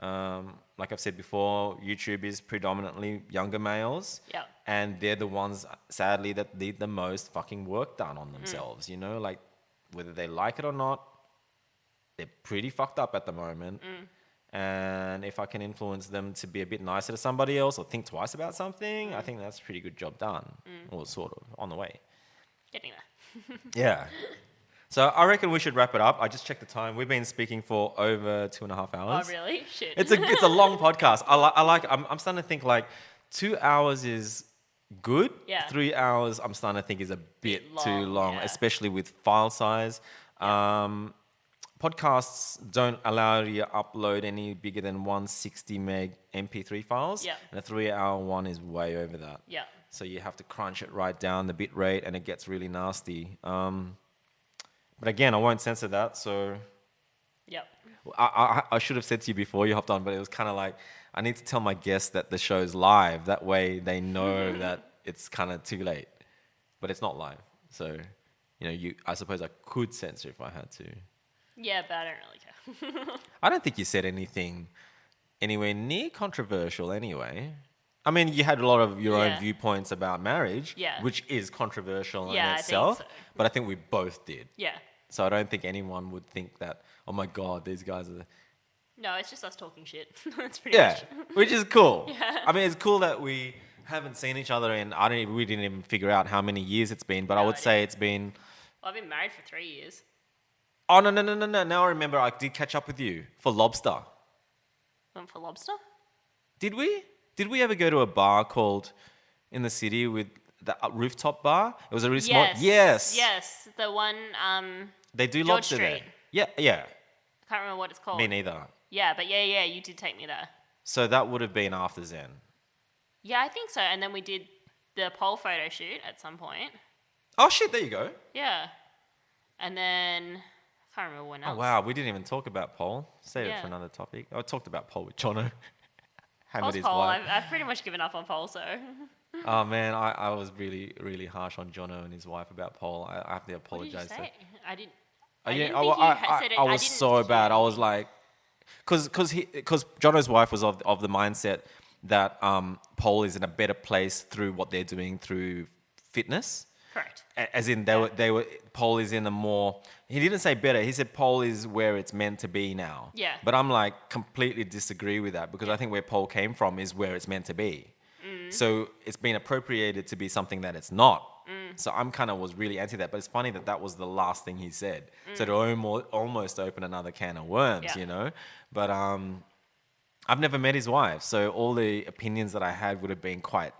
like I've said before, YouTube is predominantly younger males. Yeah. And they're the ones, sadly, that need the most fucking work done on themselves. You know, like whether they like it or not, they're pretty fucked up at the moment. And if I can influence them to be a bit nicer to somebody else or think twice about something, I think that's a pretty good job done. Or sort of, on the way. Getting there. Yeah. So I reckon we should wrap it up. I just checked the time. We've been speaking for over 2.5 hours. Oh, really? Shit. It's a long podcast. I'm starting to think like 2 hours is good. Yeah. 3 hours I'm starting to think is a bit too long, long, yeah. especially with file size. Podcasts don't allow you to upload any bigger than 160 meg MP3 files. Yeah. And a 3 hour one is way over that. Yeah. So you have to crunch it right down the bit rate and it gets really nasty. But again, I won't censor that. So Yep. I should have said to you before you hopped on, but it was kind of like, I need to tell my guests that the show's live. That way they know that it's kind of too late. But it's not live. So, you know, I suppose I could censor if I had to. Yeah, but I don't really care. I don't think you said anything anywhere near controversial anyway. I mean, you had a lot of your own viewpoints about marriage, Yeah. which is controversial in Yeah, I think itself. so. But I think we both did. Yeah. So I don't think anyone would think that, oh my God, these guys are... No, it's just us talking shit. That's pretty Yeah, much. which is cool. Yeah. I mean, it's cool that we haven't seen each other in, we didn't even figure out how many years it's been, but I No would idea. say it's been... Well, I've been married for 3 years. Oh, no. Now I remember I did catch up with you for lobster. Went for lobster? Did we? Did we ever go to a bar called in the city with the rooftop bar? It was a really small... Yes. Yes. The one, They do George lobster Street. there. Yeah. I can't remember what it's called. Me neither. Yeah, but yeah, you did take me there. So that would have been after Zen. Yeah, I think so. And then we did the pole photo shoot at some point. Oh shit! There you go. Yeah. And then I can't remember when else. Oh wow, we didn't even talk about pole. Save it Yeah. for another topic. I talked about pole with Jono. Hammered Pole's his pole. wife. I've pretty much given up on pole, so. Oh man, I was really, really harsh on Jono and his wife about pole. I have to What did you apologize. say? I didn't. I didn't I, think you had said it. I I was didn't so hear bad. I was anything. like, because Jono's wife was of the mindset that pole is in a better place through what they're doing through fitness. Correct. As in they were pole is in a more, he didn't say better, he said pole is where it's meant to be now. Yeah. But I'm like completely disagree with that because I think where pole came from is where it's meant to be. So it's been appropriated to be something that it's not. So I'm kind of was really anti that, but it's funny that was the last thing he said. So to almost open another can of worms, Yeah. you know. But I've never met his wife, so all the opinions that I had would have been quite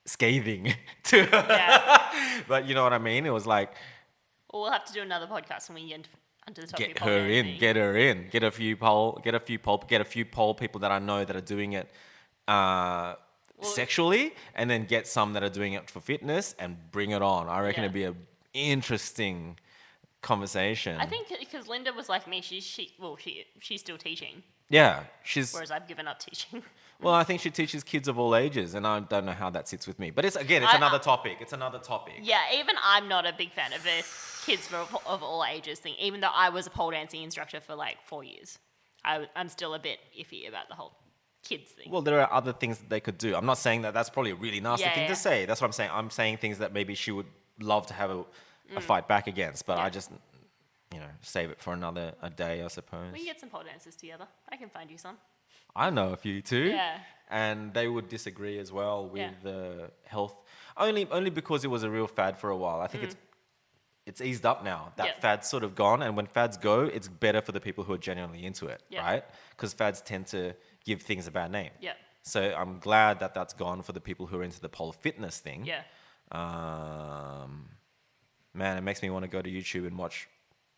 scathing to her. Yeah. But you know what I mean? It was like, Well, we'll have to do another podcast when we get onto the topic. get of pole her in, dancing. get her in, get a few pole people that I know that are doing it sexually, and then get some that are doing it for fitness and bring it on. I reckon Yeah. it'd be a interesting conversation. I think because Linda was like me, she's still teaching, yeah, she's whereas I've given up teaching. well. I think she teaches kids of all ages, and I don't know how that sits with me. But it's another topic. It's another topic. Yeah, even I'm not a big fan of this kids of all ages thing, even though I was a pole dancing instructor for like 4 years. I'm still a bit iffy about the whole kids thing. Well, there are other things that they could do. I'm not saying that that's probably a really nasty Yeah, thing yeah. to say. That's what I'm saying. I'm saying things that maybe she would love to have a fight back against, but Yeah. I just, save it for a day, I suppose. We can get some pole dancers together. I can find you some. I know a few too. Yeah. And they would disagree as well with Yeah. the health, only because it was a real fad for a while. I think it's eased up now. That Yeah. fad's sort of gone, and when fads go, it's better for the people who are genuinely into it, Yeah. right? Because fads tend to give things a bad name. Yeah. So I'm glad that that's gone for the people who are into the pole fitness thing. Yeah. Man, it makes me want to go to YouTube and watch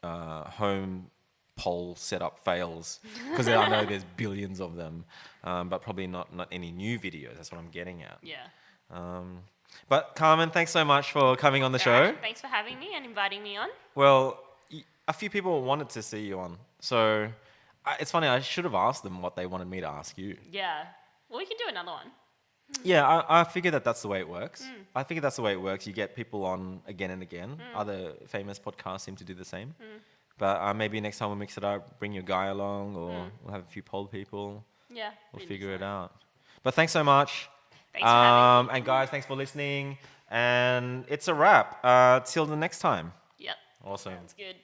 home pole setup fails because I know there's billions of them, but probably not any new videos. That's what I'm getting at. Yeah. But Carmen, thanks so much for coming on the show. Alright, thanks for having me and inviting me on. Well, a few people wanted to see you on, so it's funny. I should have asked them what they wanted me to ask you. Yeah. Well, we can do another one. Yeah, I figure that's the way it works. I figure that's the way it works. You get people on again and again. Other famous podcasts seem to do the same. But maybe next time we'll mix it up, bring your guy along, or we'll have a few pole people. Yeah. We'll figure it out. But thanks so much. Thanks for having me. And guys, thanks for listening. And it's a wrap. Till the next time. Yep. Awesome. Sounds good.